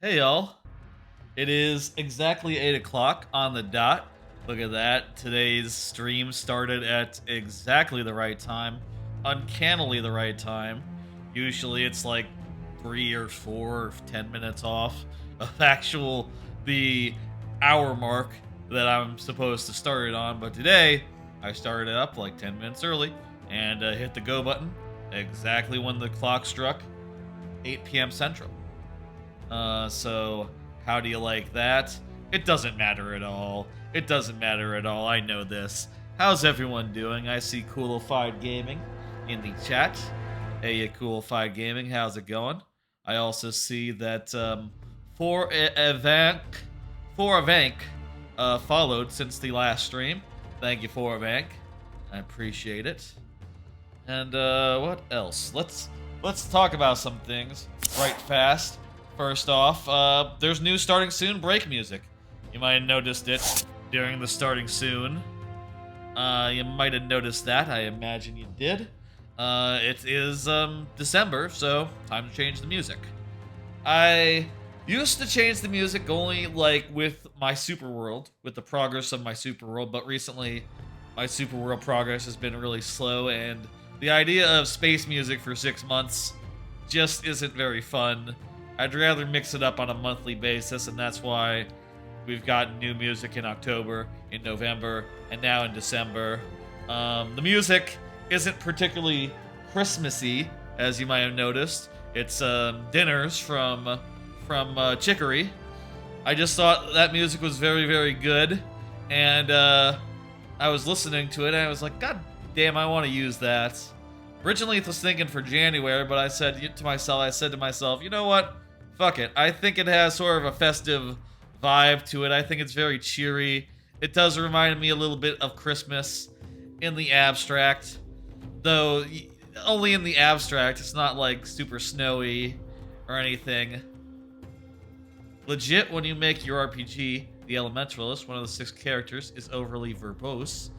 Hey y'all, it is exactly 8 o'clock on the dot. Look at that. Today's stream started at exactly the right time, uncannily the right time. Usually it's like 3 or 4 or 10 minutes off of the hour mark that I'm supposed to start it on, but today I started it up like 10 minutes early and hit the go button exactly when the clock struck 8 p.m. Central. So how do you like that? It doesn't matter at all. It doesn't matter at all. I know this. How's everyone doing? I see Coolified Gaming in the chat. Hey, Coolified Gaming, how's it going? I also see that for Avank followed since the last stream. Thank you, for Avank. I appreciate it. And what else? Let's talk about some things right fast. First off, there's new starting soon break music. You might have noticed it during the starting soon. You might have noticed that. I imagine you did. It is December, so time to change the music. I used to change the music only like with my super world, with the progress of my super world, but recently my super world progress has been really slow, and the idea of space music for 6 months just isn't very fun. I'd rather mix it up on a monthly basis, and that's why we've gotten new music in October, in November, and now in December. The music isn't particularly Christmassy, as you might have noticed. It's Dinners from Chicory. I just thought that music was very, very good, and I was listening to it, and I was like, God damn, I want to use that. Originally, I was thinking for January, but I said to myself, you know what? Fuck it. I think it has sort of a festive vibe to it. I think it's very cheery. It does remind me a little bit of Christmas in the abstract, though only in the abstract. It's not like super snowy or anything. Legit, when you make your RPG, the Elementalist, one of the 6 characters, is overly verbose.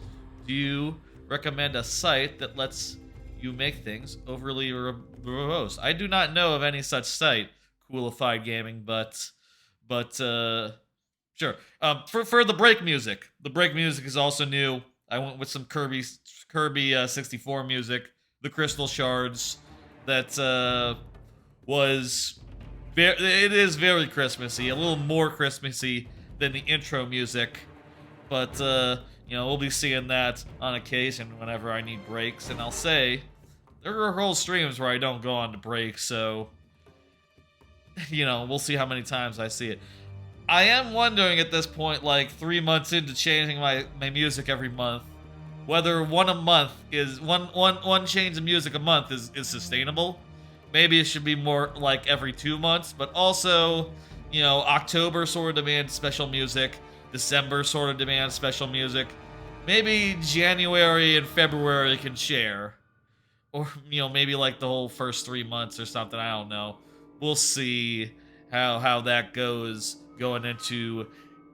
Do you recommend a site that lets you make things overly verbose? I do not know of any such site, Coolified Gaming, but sure. For the break music is also new. I went with some Kirby 64 music, the Crystal Shards. That it is very Christmassy, a little more Christmassy than the intro music, but we'll be seeing that on occasion whenever I need breaks. And I'll say there are whole streams where I don't go on to break, so we'll see how many times I see it. I am wondering at this point, like 3 months into changing my music every month, whether one change of music a month is sustainable. Maybe it should be more like every 2 months, but also, October sort of demands special music, December sort of demands special music. Maybe January and February can share. Or, maybe like the whole first 3 months or something, I don't know. We'll see how that goes going into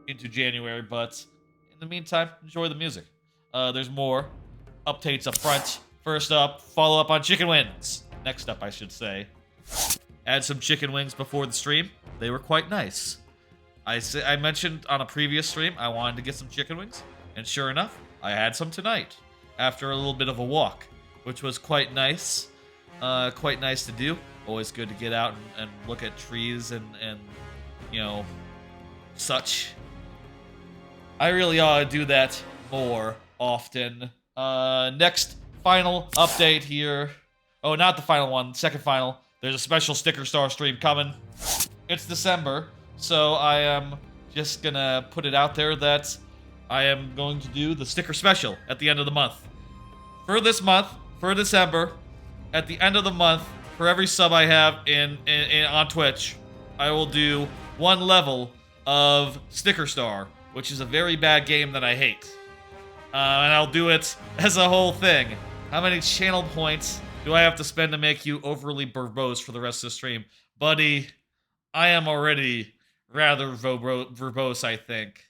January, but in the meantime, enjoy the music. There's more updates up front. First up, follow up on chicken wings. Next up, I should say. Add some chicken wings before the stream. They were quite nice. I mentioned on a previous stream I wanted to get some chicken wings, and sure enough, I had some tonight after a little bit of a walk, which was quite nice. Quite nice to do. Always good to get out and look at trees and such. I really ought to do that more often. Next final update here. Oh, not the final one, second final. There's a special Sticker Star stream coming. It's December, so I am just gonna put it out there that I am going to do the sticker special at the end of the month. For this month, for December, at the end of the month, for every sub I have on Twitch, I will do 1 level of Sticker Star, which is a very bad game that I hate. And I'll do it as a whole thing. How many channel points do I have to spend to make you overly verbose for the rest of the stream? Buddy, I am already rather verbose, I think.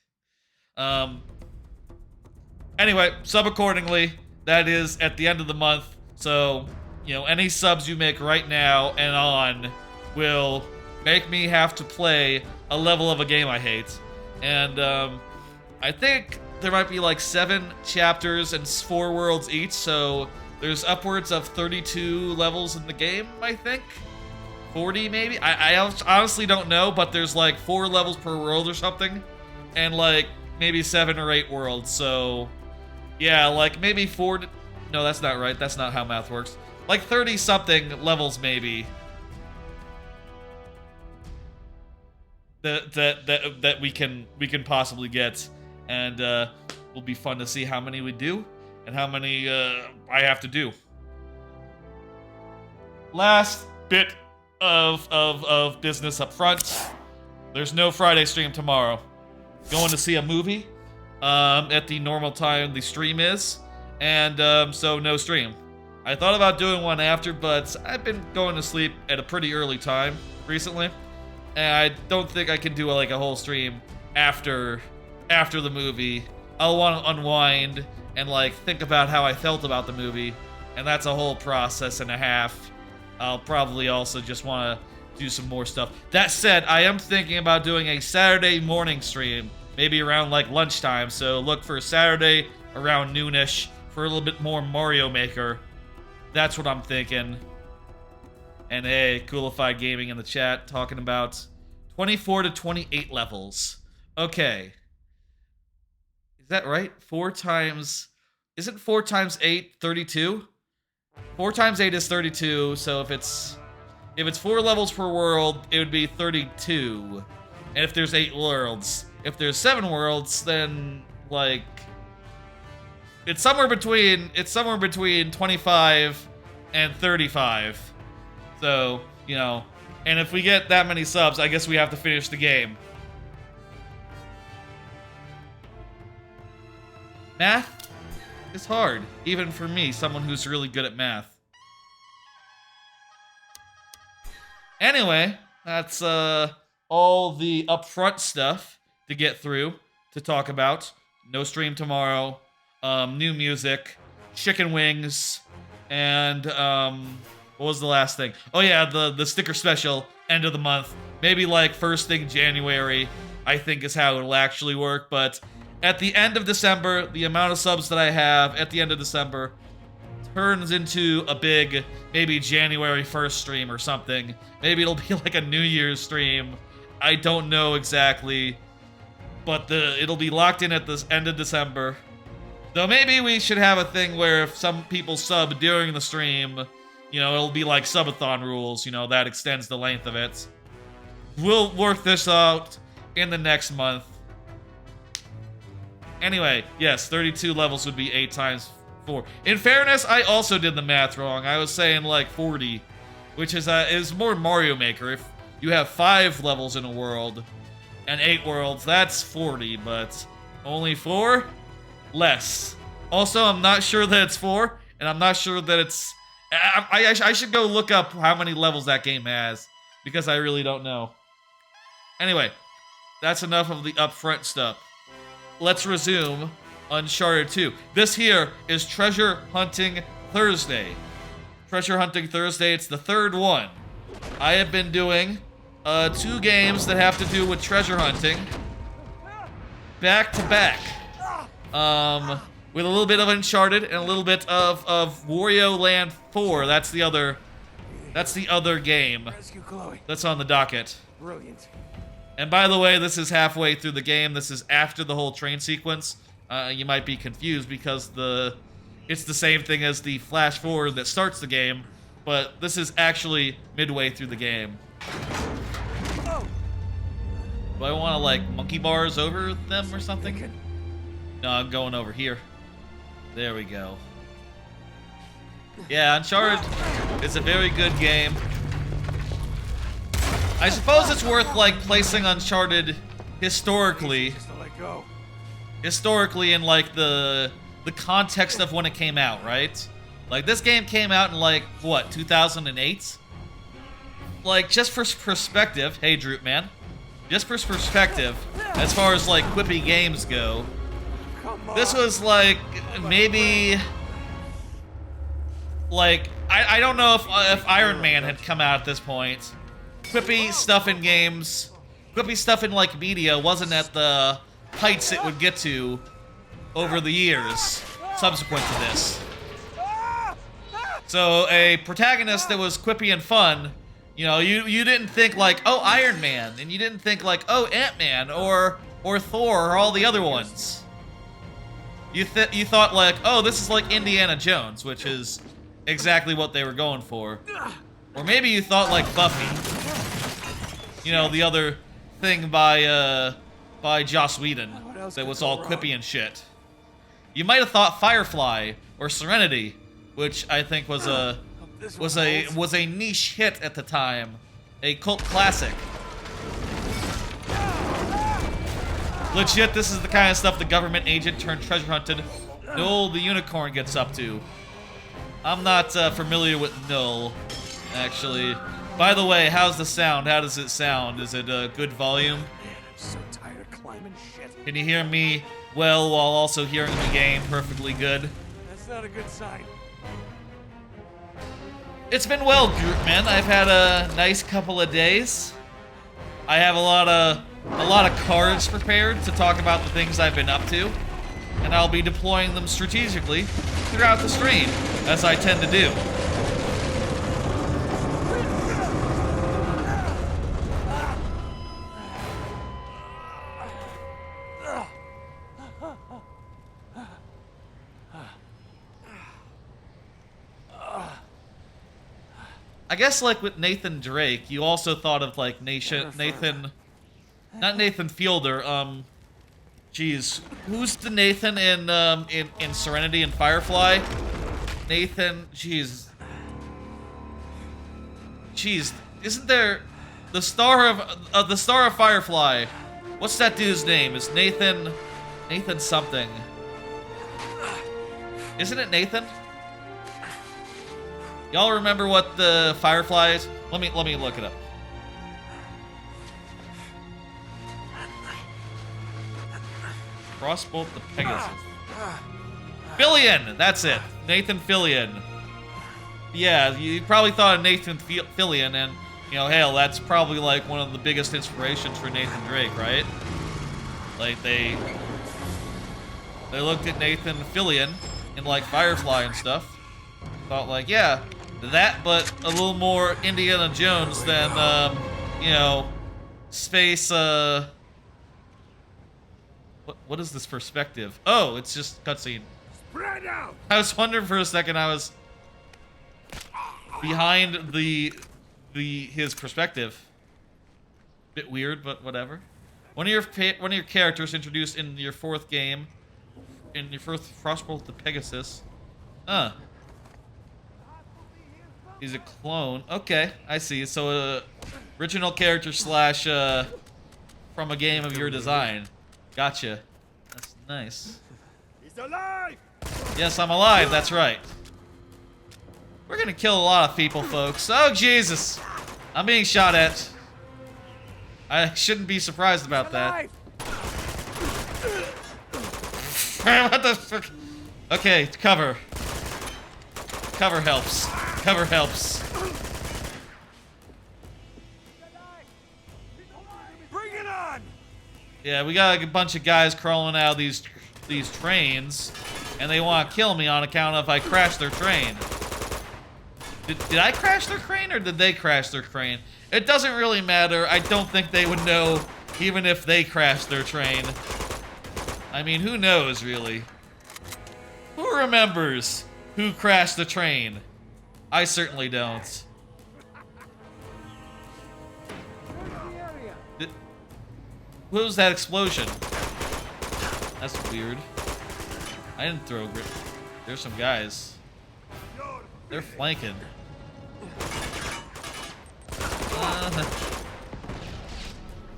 Anyway, sub accordingly. That is at the end of the month. So, any subs you make right now and on will make me have to play a level of a game I hate. And I think there might be like 7 chapters and 4 worlds each, so there's upwards of 32 levels in the game, I think. 40 maybe? I honestly don't know, but there's like 4 levels per world or something. And like maybe 7 or 8 worlds, so yeah, like maybe 4. No, that's not right. That's not how math works. Like 30 something levels maybe. That we can possibly get, and will be fun to see how many we do and how many I have to do. Last bit of business up front. There's no Friday stream tomorrow. Going to see a movie at the normal time the stream is, and so no stream. I thought about doing one after, but I've been going to sleep at a pretty early time recently, and I don't think I can do like a whole stream after the movie. I'll want to unwind and like think about how I felt about the movie, and that's a whole process and a half. I'll probably also just want to do some more stuff. That said, I am thinking about doing a Saturday morning stream, maybe around like lunchtime, so look for Saturday around noonish for a little bit more Mario Maker. That's what I'm thinking. And hey, Coolified Gaming in the chat talking about 24 to 28 levels. Okay. Is that right? 4 times... Isn't 4 times 8 32? 4 times 8 is 32, so if it's 4 levels per world, it would be 32. And if there's 8 worlds. If there's 7 worlds, then like it's somewhere between 25 and 35. So, you know, and if we get that many subs, I guess we have to finish the game. Math is hard, even for me, someone who's really good at math. Anyway, that's all the upfront stuff to get through, to talk about. No stream tomorrow, new music, chicken wings, and what was the last thing? Oh yeah, the sticker special, end of the month. Maybe like first thing January, I think is how it'll actually work, but at the end of December, the amount of subs that I have at the end of December turns into a big, maybe January 1st stream or something. Maybe it'll be like a New Year's stream. I don't know exactly, but it'll be locked in at the end of December. Though maybe we should have a thing where if some people sub during the stream, you know, it'll be like subathon rules, you know, that extends the length of it. We'll work this out in the next month. Anyway, yes, 32 levels would be 8 times 4. In fairness, I also did the math wrong. I was saying like 40, which is more Mario Maker. If you have 5 levels in a world and 8 worlds, that's 40, but only 4? Less. Also, I'm not sure that it's 4, and I'm not sure that it's... I should go look up how many levels that game has, because I really don't know. Anyway, that's enough of the upfront stuff. Let's resume Uncharted 2. This here is Treasure Hunting Thursday. Treasure Hunting Thursday, it's the 3rd one. I have been doing 2 games that have to do with treasure hunting back to back. With a little bit of Uncharted and a little bit of Wario Land 4. That's the other game that's on the docket. Brilliant. And by the way, this is halfway through the game. This is after the whole train sequence. You might be confused because it's the same thing as the flash forward that starts the game, but this is actually midway through the game. Do I want to like monkey bars over them or something? No, I'm going over here. There we go. Yeah, Uncharted is a very good game. I suppose it's worth like placing Uncharted historically in like the context of when it came out, right? Like this game came out in like what, 2008? Like just for perspective, hey Droop man. Just for perspective, as far as like quippy games go, this was like maybe like I don't know if Iron Man had come out at this point, quippy stuff in games, quippy stuff in like media wasn't at the heights it would get to over the years subsequent to this. So a protagonist that was quippy and fun, you know, you didn't think like, oh, Iron Man, and you didn't think like, oh, Ant-Man or Thor or all the other ones. You thought like, oh, this is like Indiana Jones, which is exactly what they were going for. Or maybe you thought like Buffy. You know, the other thing by Joss Whedon that was all quippy and shit. You might have thought Firefly or Serenity, which I think was a niche hit at the time, a cult classic. Legit, this is the kind of stuff the government agent turned treasure hunted Null the Unicorn gets up to. I'm not familiar with Null, actually. By the way, how's the sound? How does it sound? Is it a good volume? Man, I'm so tired of climbing shit. Can you hear me well while also hearing the game perfectly good? That's not a good sign. It's been well, group man. I've had a nice couple of days. I have a lot of cards prepared to talk about the things I've been up to, and I'll be deploying them strategically throughout the stream, as I tend to do. I guess, like, with Nathan Drake, you also thought of, like, not Nathan Fielder, geez, who's the Nathan in Serenity and Firefly? Nathan, jeez, isn't there the star of Firefly? What's that dude's name? Is Nathan something? Isn't it Nathan? Y'all remember what the Firefly is? Let me look it up. Crossbolt the Pegasus. Fillion! That's it. Nathan Fillion. Yeah, you probably thought of Nathan Fillion, and, you know, hell, that's probably, like, one of the biggest inspirations for Nathan Drake, right? Like, they looked at Nathan Fillion in, like, Firefly and stuff. Thought, like, yeah, that, but a little more Indiana Jones than, you know, space, What is this perspective? Oh, it's just cutscene. Spread out. I was wondering for a second. I was behind his perspective. Bit weird, but whatever. One of your characters introduced in your fourth game, in your first Frostbolt the Pegasus. He's a clone. Okay, I see. So, original character slash from a game of your design. Gotcha. That's nice. He's alive. Yes, I'm alive. That's right. We're gonna kill a lot of people, folks. Oh, Jesus. I'm being shot at. I shouldn't be surprised about that. What the fuck? Okay, cover. Cover helps. Cover helps. Bring it on. Yeah, we got a bunch of guys crawling out of these trains, and they want to kill me on account of I crashed their train. Did I crash their train, or did they crash their train? It doesn't really matter. I don't think they would know, even if they crashed their train. I mean, who knows, really? Who remembers who crashed the train? I certainly don't. What was that explosion? That's weird. I didn't throw a grip. There's some guys. They're flanking.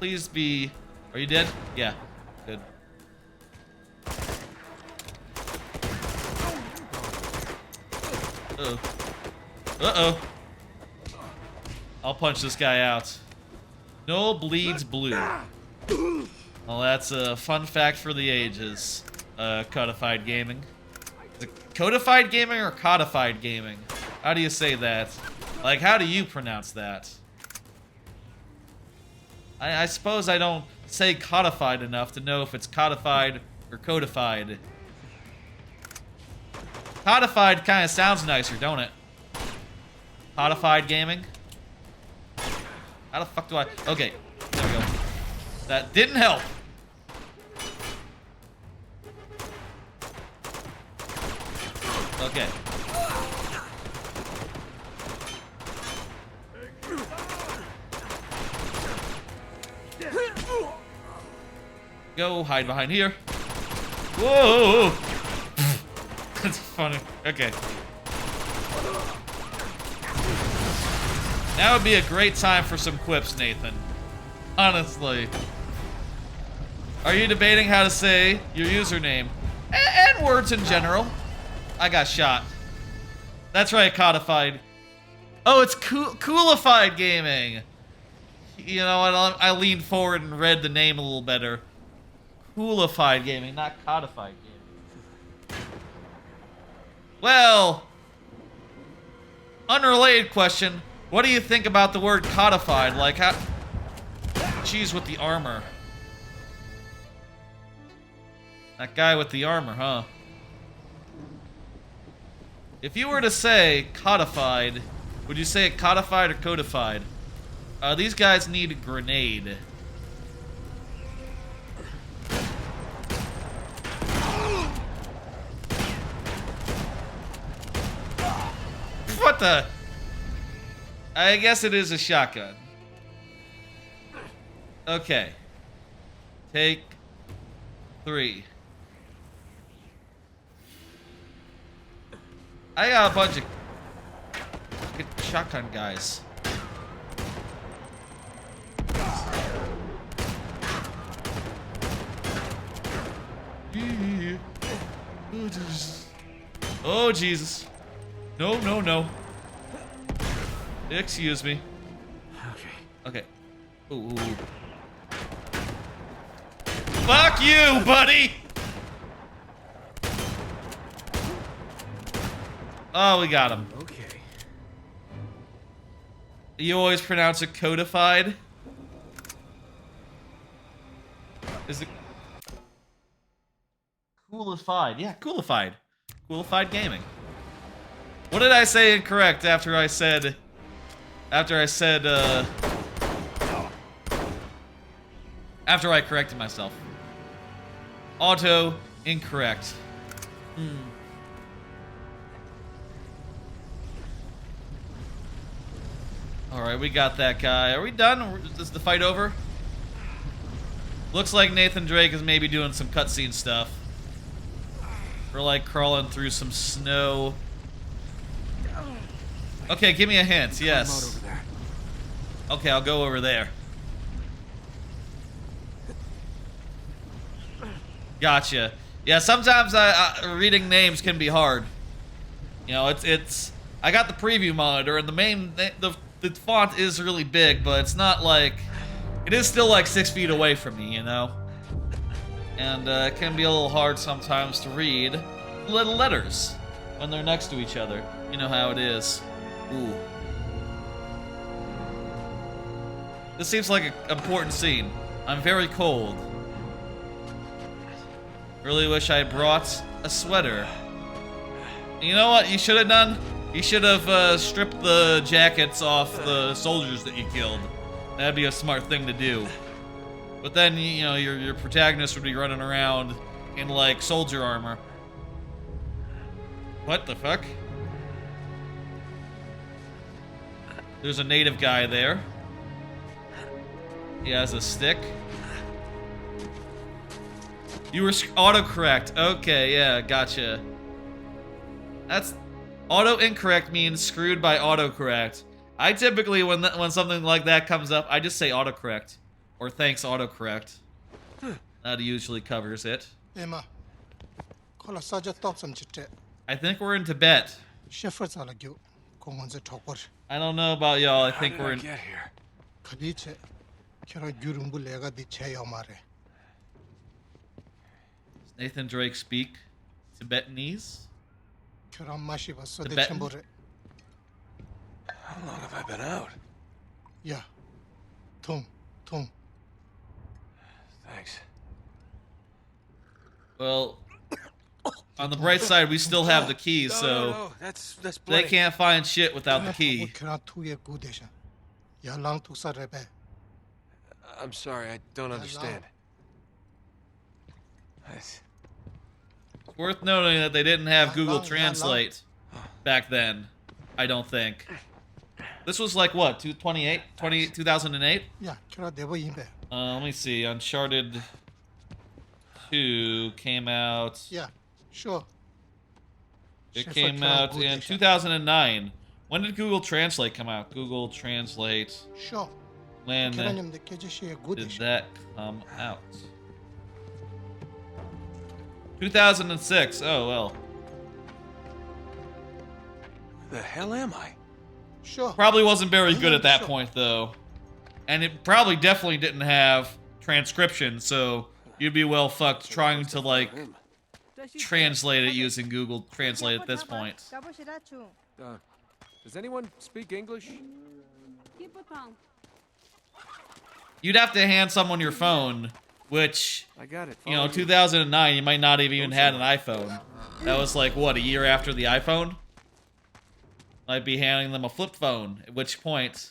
Please be... Are you dead? Yeah. Good. Uh-oh. Uh-oh. I'll punch this guy out. No bleeds blue. Well, that's a fun fact for the ages. Codified gaming. Is it codified gaming or codified gaming? How do you say that? Like, how do you pronounce that? I suppose I don't say codified enough to know if it's codified or codified. Codified kind of sounds nicer, don't it? Codified gaming? How the fuck do I... Okay, there we go. That didn't help. Okay. Go hide behind here. Whoa! That's funny. Okay. Now would be a great time for some quips, Nathan. Honestly. Are you debating how to say your username? And words in general. I got shot. That's right, codified. Oh, it's coolified gaming. You know what? I leaned forward and read the name a little better. Coolified gaming, not codified gaming. Well, unrelated question. What do you think about the word codified? Like, how... Geez, with the armor. That guy with the armor, huh? If you were to say codified, would you say it codified or codified? These guys need a grenade. What the? I guess it is a shotgun. Okay. Take 3. I got a bunch of good shotgun guys. Oh, Jesus. Oh, Jesus. No, no, no. Excuse me. Okay. Okay. Ooh. Fuck you, buddy! Oh, we got him. Okay. You always pronounce it codified? Is it... Coolified. Yeah, coolified. Coolified gaming. What did I say incorrect after I said... After I corrected myself? Auto incorrect. Alright, we got that guy. Are we done? Is the fight over? Looks like Nathan Drake is maybe doing some cutscene stuff. We're like crawling through some snow. Okay, give me a hint. Yes. Okay, I'll go over there. Gotcha. Yeah, sometimes reading names can be hard. You know, it's. I got the preview monitor, and the font is really big, but it's not like. It is still like 6 feet away from me, you know. And it can be a little hard sometimes to read little letters when they're next to each other. You know how it is. Ooh. This seems like an important scene. I'm very cold. Really wish I brought a sweater. You know what you should have done? You should have stripped the jackets off the soldiers that you killed. That'd be a smart thing to do. But then, you know, your protagonist would be running around in, like, soldier armor. What the fuck? There's a native guy there. He has a stick. You were autocorrect. Okay, yeah, gotcha. That's... Auto-incorrect means screwed by autocorrect. I typically, when something like that comes up, I just say autocorrect. Or thanks autocorrect. That usually covers it. I think we're in Tibet. I don't know about y'all. I think we're in... Get here. Does Nathan Drake speak Tibetanese? Tibetan? How long have I been out? Yeah. Tum. Thanks. Well, on the bright side, we still have the keys, No, so no, that's they plenty. can't find shit without the key. I'm sorry, I don't understand. It's worth noting that they didn't have Google Translate back then, I don't think. This was like what, 2008? Yeah, Let me see. Uncharted 2 came out. yeah, sure. It came out in 2009. When did Google Translate come out? Google Translate. Sure. When did that come out? 2006. Oh, well. The hell am I? Sure. Probably wasn't very good at that point, though. And it probably definitely didn't have transcription, so you'd be well fucked trying to, like, translate it using Google Translate at this point. Does anyone speak English? You'd have to hand someone your phone, which, I got it. you know, 2009, you might not have even had an iPhone. That was like, what, a year after the iPhone? Might be handing them a flip phone, at which point,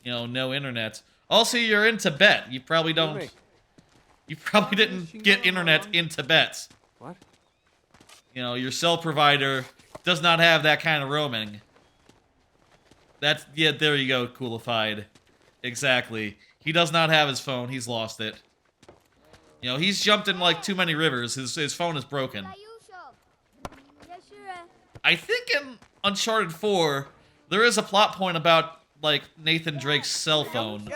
you know, no internet. Also, you're in Tibet. You probably don't... You probably didn't get internet in Tibet. What? You know, your cell provider does not have that kind of roaming. That's... Yeah, there you go, Coolified. Exactly. He does not have his phone. He's lost it. You know, he's jumped in, like, too many rivers. His phone is broken. I think in Uncharted 4, there is a plot point about, like, Nathan Drake's cell phone.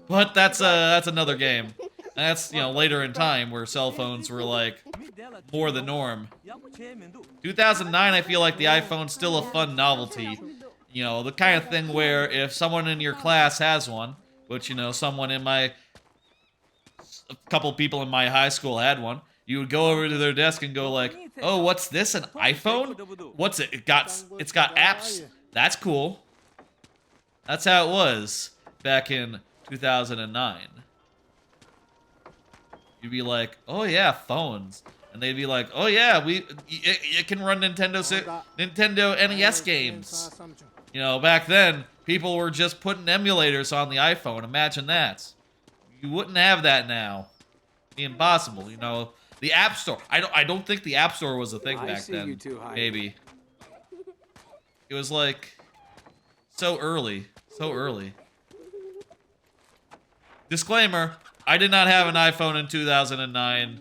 But that's another game. And that's, you know, later in time where cell phones were, like, more the norm. 2009, I feel like the iPhone's still a fun novelty. You know, the kind of thing where if someone in your class has one, which, you know, someone in my... A couple people in my high school had one, you would go over to their desk and go like, oh, what's this, an iPhone? What's it? It's got apps? That's cool. That's how it was back in 2009. You'd be like, oh yeah, phones. And they'd be like, oh yeah, it can run Nintendo NES games. You know, back then, people were just putting emulators on the iPhone. Imagine that. You wouldn't have that now. It'd be impossible, you know. The App Store. I don't think the App Store was a thing back then. Maybe. It was like so early. So early. Disclaimer, I did not have an iPhone in 2009.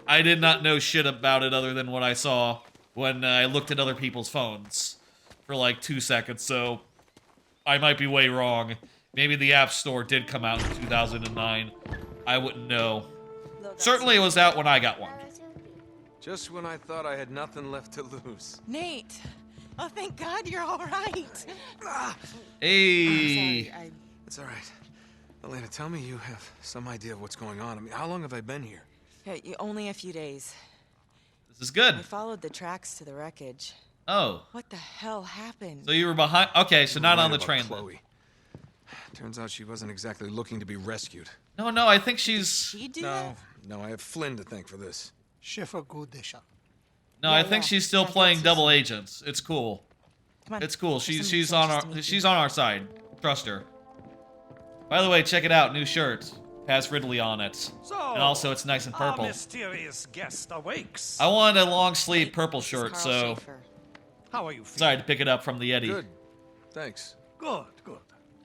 I did not know shit about it other than what I saw when I looked at other people's phones for like 2 seconds, so I might be way wrong. Maybe the App Store did come out in 2009. I wouldn't know. Certainly it was out when I got one. Just when I thought I had nothing left to lose. Nate! Oh, thank God you're all right. Hey! Sorry, It's all right. Elena, tell me you have some idea of what's going on. I mean, how long have I been here? Hey, only a few days. This is good. I followed the tracks to the wreckage. Oh. What the hell happened? So you were behind... Okay, so not on the train then. Chloe. Turns out she wasn't exactly looking to be rescued. No, I think she's... She do that? No, I have Flynn to thank for this. No, I think she's still playing double agents. It's cool. Come on. It's cool. There's some She's treasures on to our meet she's you. on our side. Trust her. By the way, check it out. New shirt has Ridley on it, So, and also it's nice and purple. Our mysterious guest awakes. I wanted a long sleeve purple This is shirt, Carl so Schaefer. How are you feeling? decided to pick it up from the Yeti. Good. Thanks. Good, good.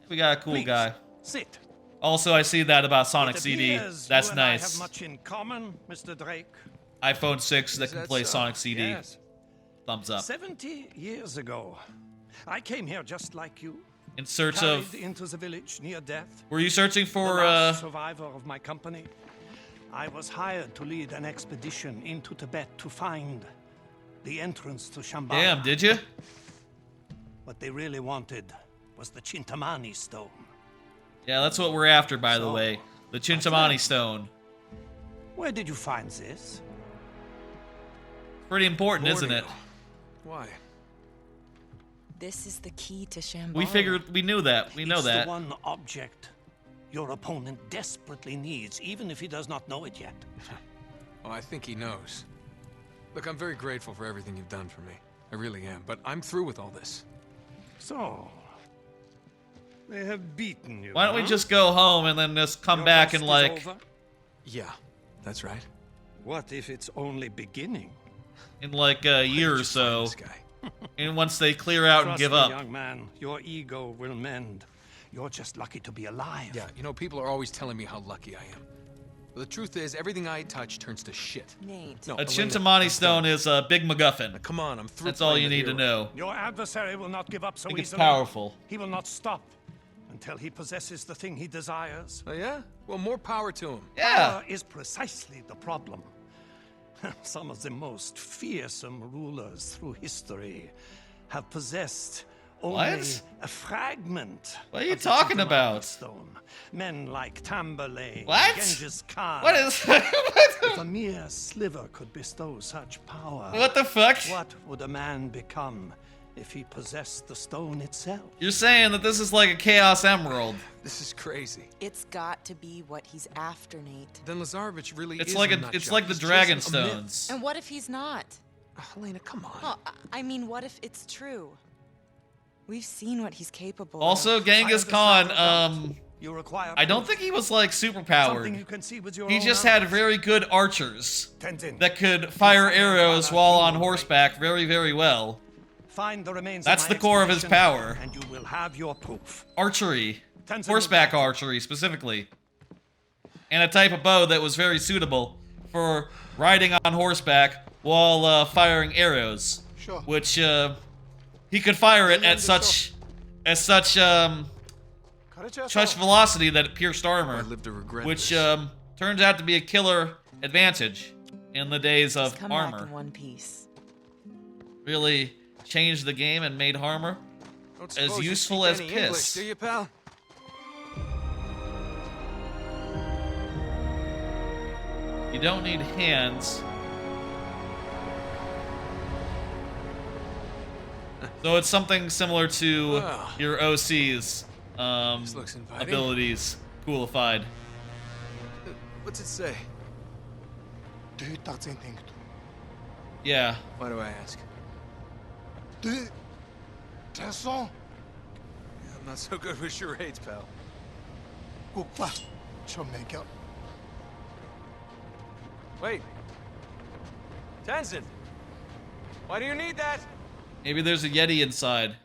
We got a cool Please, guy. sit. Also, I see that about Sonic It CD. appears That's you and I nice. have much in common, Mr. Drake. iPhone 6 that Is can that play so? Sonic CD. Yes. Thumbs up. 70 years ago, I came here just like you. In search Carried of... into the village near death. Were you searching The for, last survivor of my company. I was hired to lead an expedition into Tibet to find the entrance to Shambhala. Damn, did you? What they really wanted was the Chintamani stone. Yeah, that's what we're after, by the So, way. The Chintamani stone. Where did you find this? Pretty important, isn't it? Borneo. Why? This is the key to Shambhala. We figured, we knew that. We know It's that. the one object your opponent desperately needs, even if he does not know it yet. Well, I think he knows. Look, I'm very grateful for everything you've done for me. I really am, but I'm through with all this. So, they have beaten you. Why don't we huh? just go home and then just come Your back rest and is like over? Yeah, that's right. What if it's only beginning? in like a year or so, This guy. and once they clear out and Trust give me, up. young man, your ego will mend. You're just lucky to be alive. Yeah, you know, people are always telling me how lucky I am. But the truth is, everything I touch turns to shit. Nate. No, A Elena, Chintamani I'm stone done. is a big MacGuffin. Now, come on, I'm through. That's all playing you the need to hero. know. Your adversary will not give up so I think it's easily. powerful. He will not stop until he possesses the thing he desires. Oh yeah? Well, more power to him. Yeah. Power is precisely the problem. Some of the most fearsome rulers through history have possessed only What? a fragment. What are you of the talking Chintamani about? Stone. Men like Tamburlaine, What? Genghis Khan. What is? If a mere sliver could bestow such power, What the fuck? what would a man become if he possessed the stone itself? You're saying that this is like a Chaos Emerald? This is crazy. It's got to be what he's after, Nate. Then Lazarevich really It's is like a a, nut it's job. like the He's Dragon chasing a myth. Stones. And what if he's not? Elena, come on. Well, I mean, what if it's true? We've seen what he's capable Also, of. Genghis I understand Khan. your doubt. You require I don't proof. think he was like super Something powered. you can see with your He own just eyes. had very good archers Tenzin, that could fire arrows while on horseback very, very well. find the remains That's of my the core of his expedition, power. and you will have your proof. Archery. Tenzin Horseback will- archery, specifically. And a type of bow that was very suitable for riding on horseback while firing arrows. Sure. Which, he could fire it at such velocity that it pierced I armor. live to regret Which, this. turns out to be a killer advantage in the days Just of come back armor. in one piece. Really changed the game and made armor Don't as suppose you useful speak as any piss. English, do you, pal? You don't need hands. So it's something similar to Well. your OC's This looks inviting. abilities, coolified. What's it say? Du taksin ting tu. Yeah. Why do I ask? Du Tesson I'm not so good with charades, pal. Kukpa Chomeka. Wait. Tenzin! Why do you need that? Maybe there's a Yeti inside.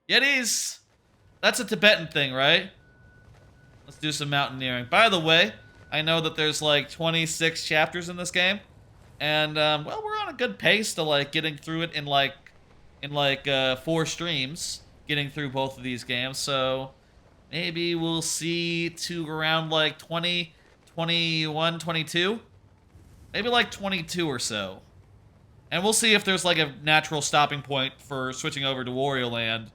Yetis! That's a Tibetan thing, right? Let's do some mountaineering. By the way, I know that there's like 26 chapters in this game. And, well, we're on a good pace to like getting through it in 4 streams. Getting through both of these games. So maybe we'll see to around like 20, 21, 22. Maybe like 22 or so. And we'll see if there's like a natural stopping point for switching over to Wario Land.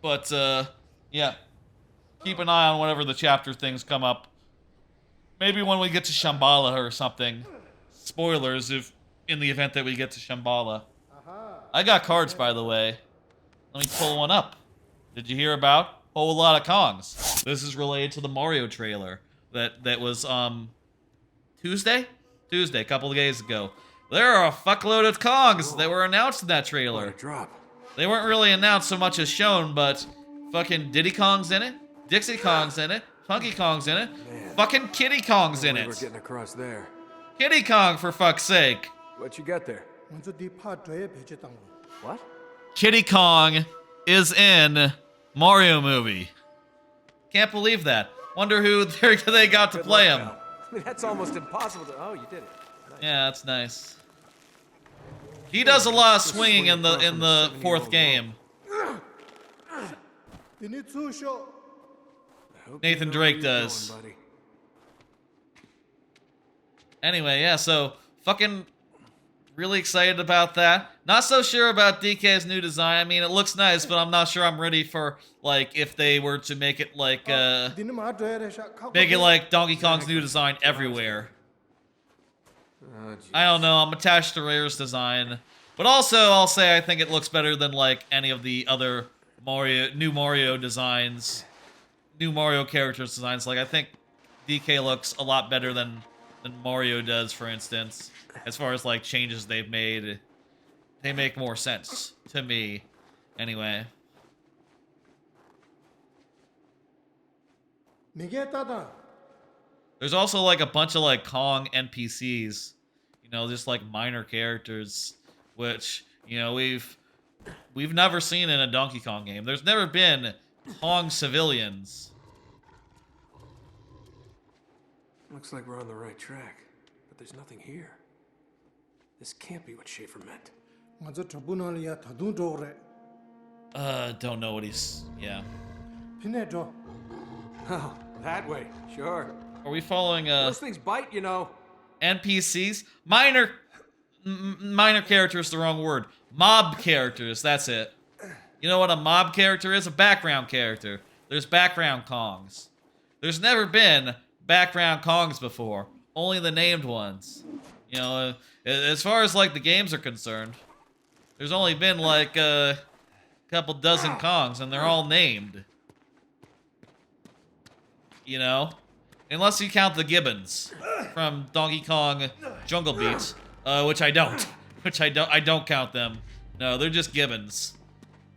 But, yeah. Keep an eye on whenever the chapter things come up. Maybe when we get to Shambhala or something. Spoilers if in the event that we get to Shambhala. I got cards, by the way. Let me pull one up. Did you hear about? Whole lot of Kongs. This is related to the Mario trailer that was, Tuesday, a couple of days ago. There are a fuckload of Kongs that were announced in that trailer. Drop. They weren't really announced so much as shown, but fucking Diddy Kong's in it, Dixie Kong's in it, Funky Kong's in it, fucking Kitty Kong's in We're it. getting across there. Kitty Kong, for fuck's sake. What you got there? Unzu di pa dwe peche tang. What? Kitty Kong is in Mario movie. Can't believe that. Wonder who they got to play him. I mean, that's almost impossible to... Oh, you did it. Nice. Yeah, that's nice. He does a lot of swinging in the 4th game. Dini tsu sho. I hope Nathan you know Drake where you're does. going, buddy. Anyway, yeah, so fucking really excited about that. Not so sure about DK's new design. I mean, it looks nice, but I'm not sure I'm ready for, like, if they were to make it like, Dini ma dwe re sha. make it like Donkey Kong's new design everywhere. Oh, geez. I don't know, I'm attached to Rare's design. But also, I'll say I think it looks better than, like, any of the other new Mario designs. new Mario characters designs. Like I think DK looks a lot better than Mario does, for instance. As far as like changes they've made, they make more sense to me. Anyway. 미게 따다. There's also like a bunch of like Kong NPCs, you know, just like minor characters, which, you know, we've never seen in a Donkey Kong game. There's never been Kong civilians. Looks like we're on the right track, but there's nothing here. This can't be what Schaefer meant. 먼저 저분을야 더둔 도래. Don't know what he's, yeah. 피내줘. Oh, that way. Sure. Are we following Those things bite, you know. NPCs? Minor character is the wrong word. Mob characters, that's it. You know what a mob character is? A background character. There's background Kongs. There's never been background Kongs before. Only the named ones. You know, as far as like the games are concerned, there's only been like a couple dozen Kongs and they're all named. You know? Unless you count the Gibbons from Donkey Kong Jungle Beat, which I don't. I don't count them. No, they're just Gibbons.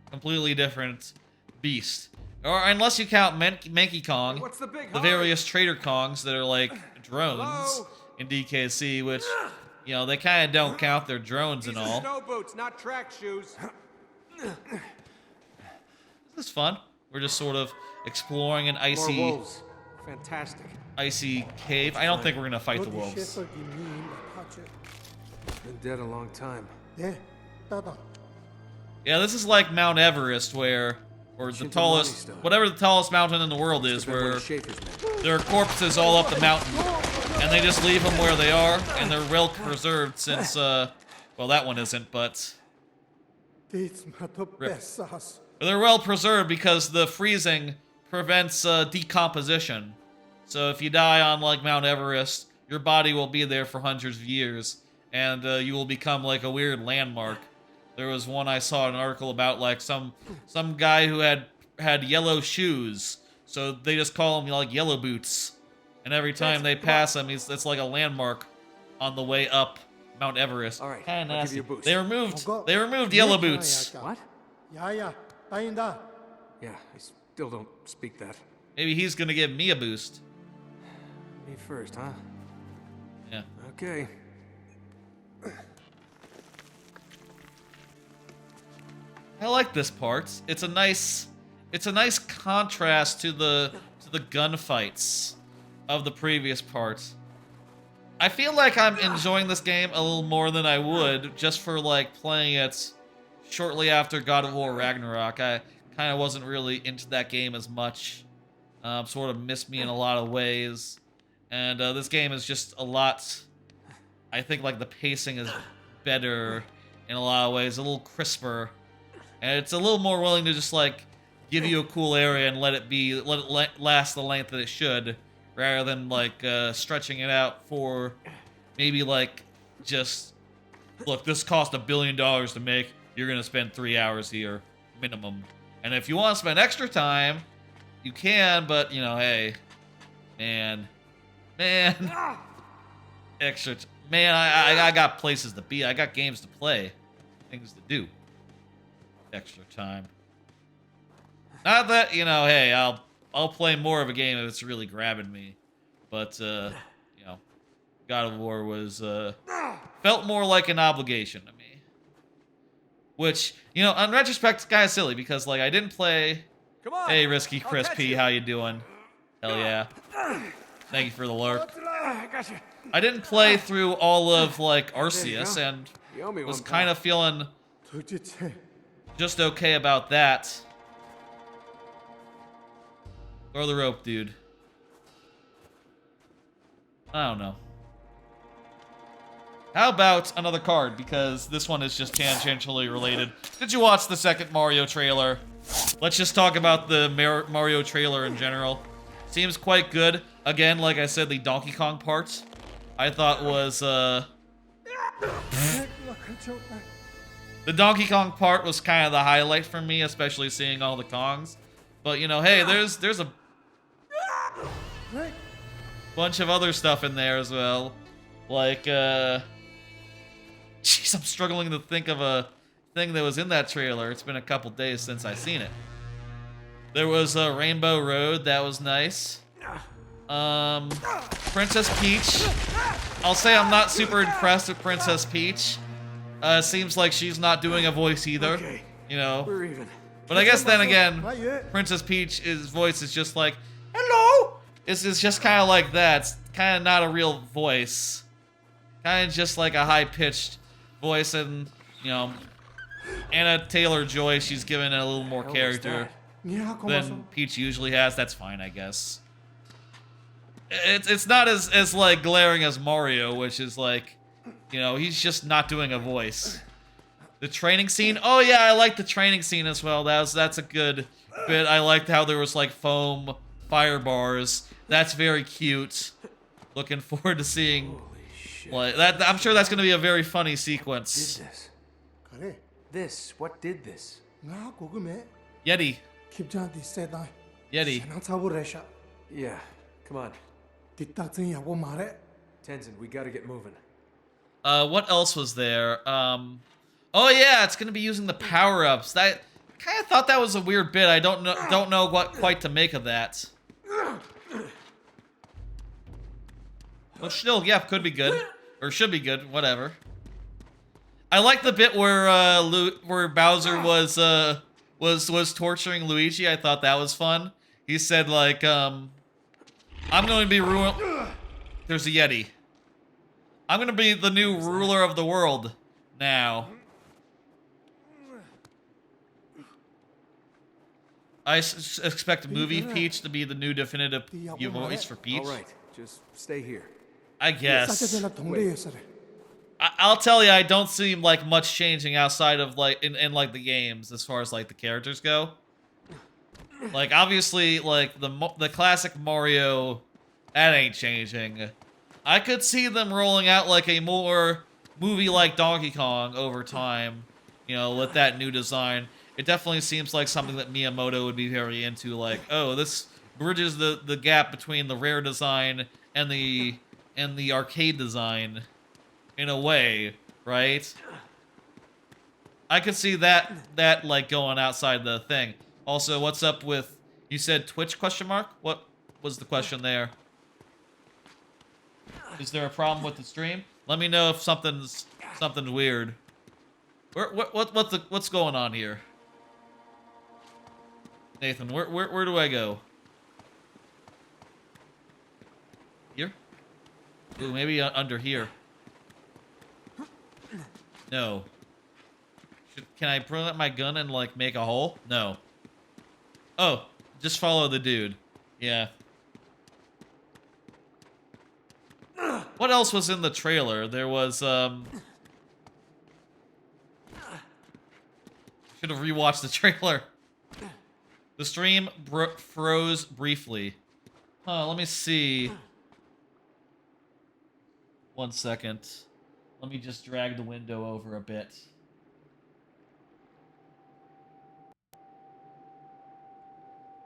Completely different beast. Or unless you count Mankey Kong, What's the big the hurry? various trader Kongs that are like drones Hello? in DKC, which, you know, they kind of don't count their drones and all. Snow boots, not track shoes. This is fun. We're just sort of exploring an More icy wolves. Fantastic. cave. I don't think we're gonna fight the 어디 wolves. 셰퍼기 미 파체. Been dead a long time. 네, 따다. Yeah, this is like Mount Everest, or the Shinto tallest, Stone. whatever the tallest mountain in the world is, Could've been one where of Schaefer's men. there are corpses all up the mountain, and they just leave them where they are, and they're well preserved since, well, that one isn't, but 데이츠마토 뺏사스. they're well preserved because the freezing prevents decomposition. So if you die on like Mount Everest, your body will be there for hundreds of years, and you will become like a weird landmark. There was one I saw an article about like some guy who had yellow shoes, so they just call him like yellow boots, and every time they pass him, it's like a landmark on the way up Mount Everest. All right, Kinda I'll give nasty. you a boost. They removed yellow boots. What? 야야, 따인다. Yeah, I still don't speak that. Maybe he's gonna give me a boost. Me first, huh? Yeah. Okay. I like this part. It's a nice contrast to the gunfights of the previous part. I feel like I'm enjoying this game a little more than I would just for like playing it shortly after God of War Ragnarok. I kind of wasn't really into that game as much. Sort of missed me in a lot of ways. And this game is just a lot, I think like the pacing is better in a lot of ways, a little crisper. And it's a little more willing to just like give you a cool area and let it last the length that it should, rather than like stretching it out for maybe like just, look, this cost $1 billion to make, you're gonna spend 3 hours here minimum. And if you want to spend extra time, you can, but you know, hey, man, extra, man, I got places to be, I got games to play, things to do. Extra time. Not that, you know, hey, I'll play more of a game if it's really grabbing me. But you know, God of War was felt more like an obligation to me. Which, you know, in retrospect, it's kind of silly because like I didn't play. Come on. Hey, Risky I'll Crispy, catch you. how you doing? Hell yeah. Thank you for the lurk. I got you. I didn't play through all of like Arceus go. and You owe me was one, kind pal. of feeling 도대체 just okay about that. Throw the rope, dude. I don't know. How about another card? Because this one is just tangentially related. Did you watch the second Mario trailer? Let's just talk about the Mario trailer in general. Seems quite good. Again, like I said, the Donkey Kong part I thought was the Donkey Kong part was kind of the highlight for me, especially seeing all the Kongs. But you know, hey, there's Right. Bunch of other stuff in there as well. Like, jeez, I'm struggling to think of a thing that was in that trailer. It's been a couple days since I've seen it. There was a Rainbow Road, that was nice. Princess Peach. I'll say I'm not super impressed with Princess Peach. Seems like she's not doing a voice either. Okay. You know. We're even. But I guess then again, Not yet. Princess Peach's voice is just like, hello! It's just kind of like that. It's kind of not a real voice. Kind of just like a high-pitched voice, and, you know, Anna Taylor-Joy, she's given it a little more character Yeah, come than on. Peach usually has. That's fine, I guess. It's not as like glaring as Mario, which is like, you know, he's just not doing a voice. The training scene, oh yeah, I like the training scene as well. That's a good bit. I liked how there was like foam fire bars. That's very cute. Looking forward to seeing like that. I'm sure that's gonna be a very funny sequence. This. 그래. This. What did this? 나 고금에 Yeti, 킵자한테 세다. Yeti. 나 차보래샤. Yeah. Come on. 뒷딱증이하고 말해. Tenzin, we gotta get moving. What else was there? Oh yeah, it's gonna be using the power-ups. That kind of thought that was a weird bit. I don't know what quite to make of that. But still, yeah, could be good, or should be good, whatever. I like the bit where Bowser was torturing Luigi. I thought that was fun. He said like, I'm going to be There's a Yeti. I'm gonna be the new ruler of the world now. I expect Movie Peach to be the new definitive voice for Peach. All right. Just stay here. I guess. 사제들라 동대에서래. I'll tell you, I don't see like much changing outside of like in like the games as far as like the characters go. Like obviously, like the classic Mario, that ain't changing. I could see them rolling out like a more movie-like Donkey Kong over time, you know, with that new design. It definitely seems like something that Miyamoto would be very into. Like, oh, this bridges the gap between the Rare design and the arcade design, in a way, right? I could see that like going outside the thing. Also, what's up with, you said Twitch question mark? What was the question there? Is there a problem with the stream? Let me know if something's weird. What's going on here? Nathan, where do I go? Here? Ooh, maybe under here. No. Can I bring up my gun and like make a hole? No. Oh, just follow the dude. Yeah. What else was in the trailer? There was, should have rewatched the trailer. The stream froze briefly. Let me see. 1 second. Let me just drag the window over a bit.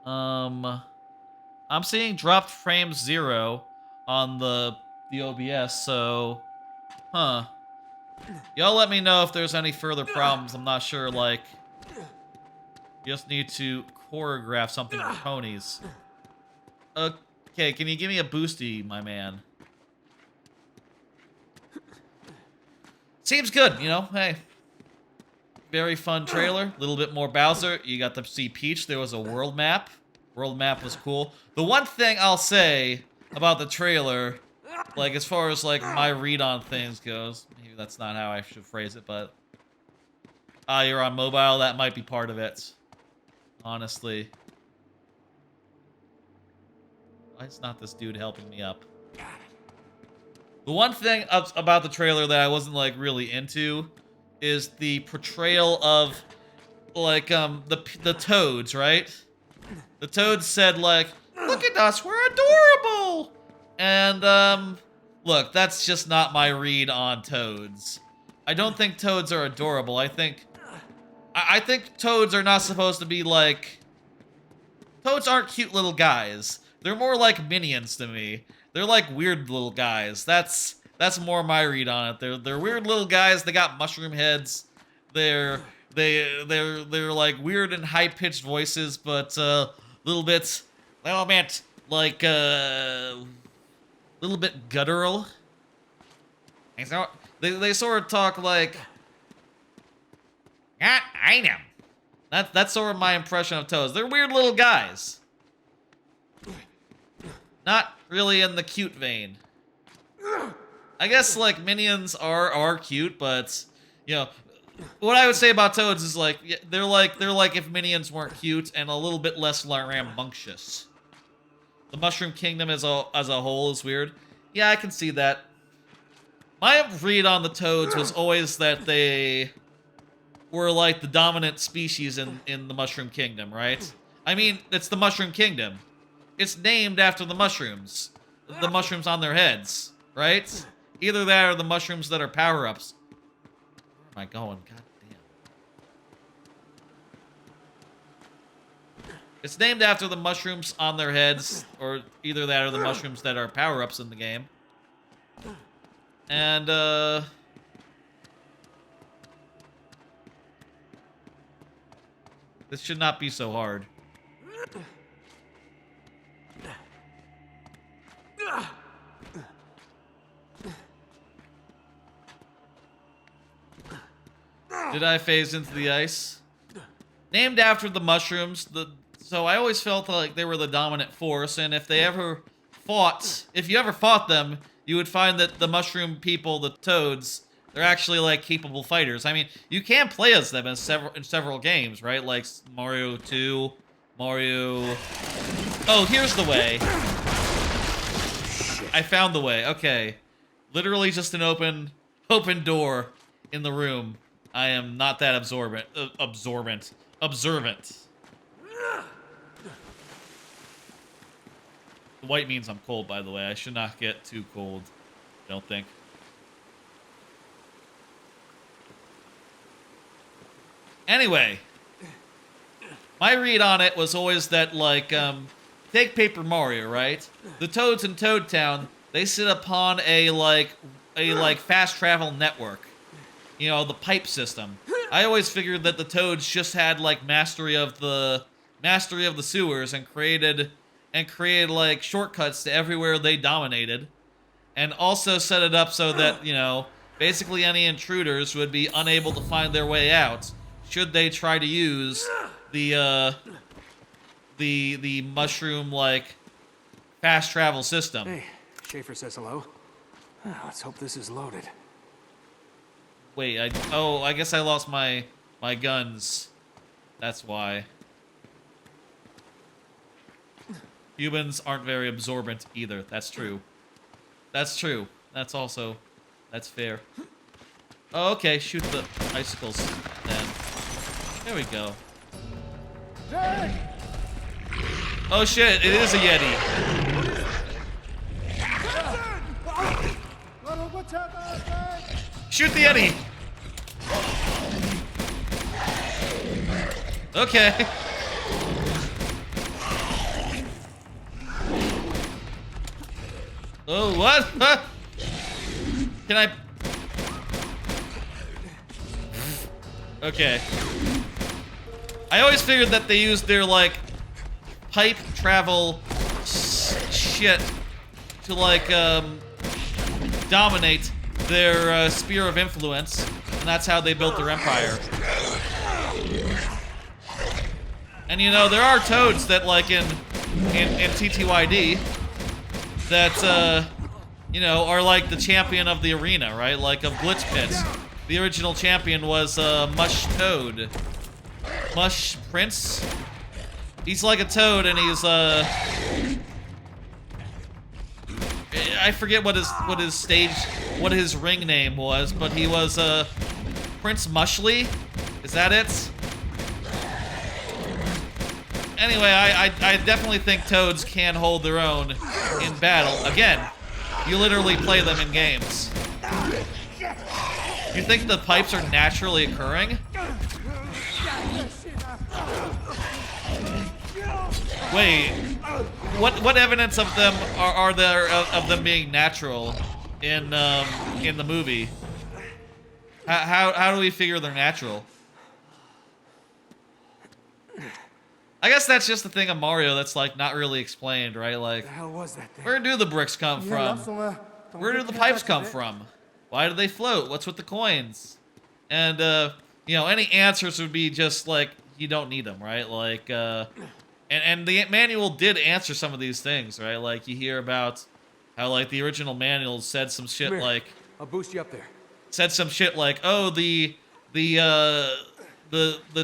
I'm seeing dropped frame 0 on the OBS, so, y'all let me know if there's any further problems. I'm not sure, like, just need to choreograph something with ponies. Okay, can you give me a boosty, my man? Seems good, you know, hey. Very fun trailer, a little bit more Bowser. You got to see Peach, there was a world map. World map was cool. The one thing I'll say about the trailer, like as far as like my read on things goes, maybe that's not how I should phrase it, but you're on mobile, that might be part of it. Honestly. Why is not this dude helping me up? The one thing about the trailer that I wasn't like really into is the portrayal of like the Toads, right? The Toads said like, "Look at us, we're adorable." And look, that's just not my read on Toads. I don't think Toads are adorable. I think Toads are not supposed to be like, Toads aren't cute little guys. they're more like minions to me. They're like weird little guys. That's more my read on it. They're weird little guys. They got mushroom heads. They're like weird and high pitched voices, but little bit like little bit guttural. And so they sort of talk like, I know. That's sort of my impression of toads. They're weird little guys. Not really in the cute vein. I guess like minions are cute, but you know what I would say about toads is like they're like if minions weren't cute and a little bit less rambunctious. The Mushroom Kingdom as a whole is weird. Yeah, I can see that. My read on the toads was always that they were like the dominant species in the Mushroom Kingdom, right? I mean, it's the Mushroom Kingdom. It's named after the mushrooms. The mushrooms on their heads, right? Either that or the mushrooms that are power-ups. Where am I going? God damn. It's named after the mushrooms on their heads, or either that or the mushrooms that are power-ups in the game. And, this should not be so hard. Did I phase into the ice? Named after the mushrooms, so I always felt like they were the dominant force, and if you ever fought them, you would find that the mushroom people, the toads, they're actually like capable fighters. I mean, you can play as them in several games, right? Like Mario 2, Mario. Oh, here's the way. I found the way. Okay, literally just an open door in the room. I am not that observant. The white means I'm cold, by the way. I should not get too cold, I don't think. Anyway, my read on it was always that, like, take Paper Mario, right? The Toads in Toad Town, they sit upon a fast travel network. You know, the pipe system. I always figured that the Toads just had like mastery of the sewers and created like shortcuts to everywhere they dominated, and also set it up so that, you know, basically any intruders would be unable to find their way out should they try to use the mushroom like fast travel system. Hey, Schaefer says hello. Let's hope this is loaded. Wait, I guess I lost my guns. That's why. Humans aren't very absorbent either. That's true. That's true. That's fair. Oh, okay, shoot the icicles then. There we go. Oh shit, it is a Yeti. Shoot the Yeti! Okay. Oh, what? Huh? Can I... Okay. I always figured that they used their, like, pipe travel shit to, like, dominate their sphere of influence, and that's how they built their empire. And you know, there are toads that, like in TTYD, that you know, are like the champion of the arena, right? Like of Glitch Pits. The original champion was Mush Toad. Mush Prince? He's like a toad, and he's I forget what his ring name was, but he was Prince Mushley. Is that it? Anyway, I definitely think toads can hold their own in battle. Again, you literally play them in games. You think the pipes are naturally occurring? Wait. what evidence of them are there of them being natural in the movie? How do we figure they're natural? I guess that's just the thing of Mario that's like not really explained, right? Like, The hell was that thing? where do the bricks come from? Where Where do the pipes come from? Why do they float? What's with the coins? And you know, any answers would be just like you don't need them, right? Like, and the manual did answer some of these things, right? Like you hear about how like the original manual said some shit Come here. like I'll boost you up there. oh the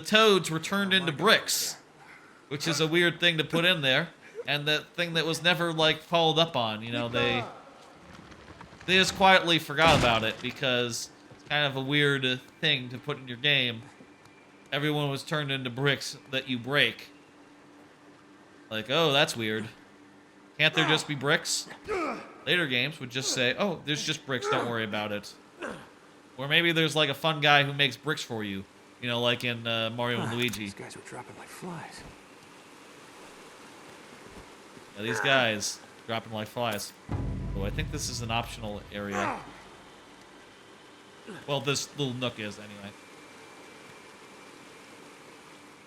toads were turned into bricks, which is a weird thing to put in there, and that thing that was never like followed up on. You know, they just quietly forgot about it because it's kind of a weird thing to put in your game. Everyone was turned into bricks that you break. Like, oh, that's weird. Can't there just be bricks? Later games would just say, oh, there's just bricks, don't worry about it. Or maybe there's like a fun guy who makes bricks for you. You know, like in Mario and Luigi. These guys were dropping like flies. Yeah, these guys dropping like flies. Oh, I think this is an optional area. Well, this little nook is anyway.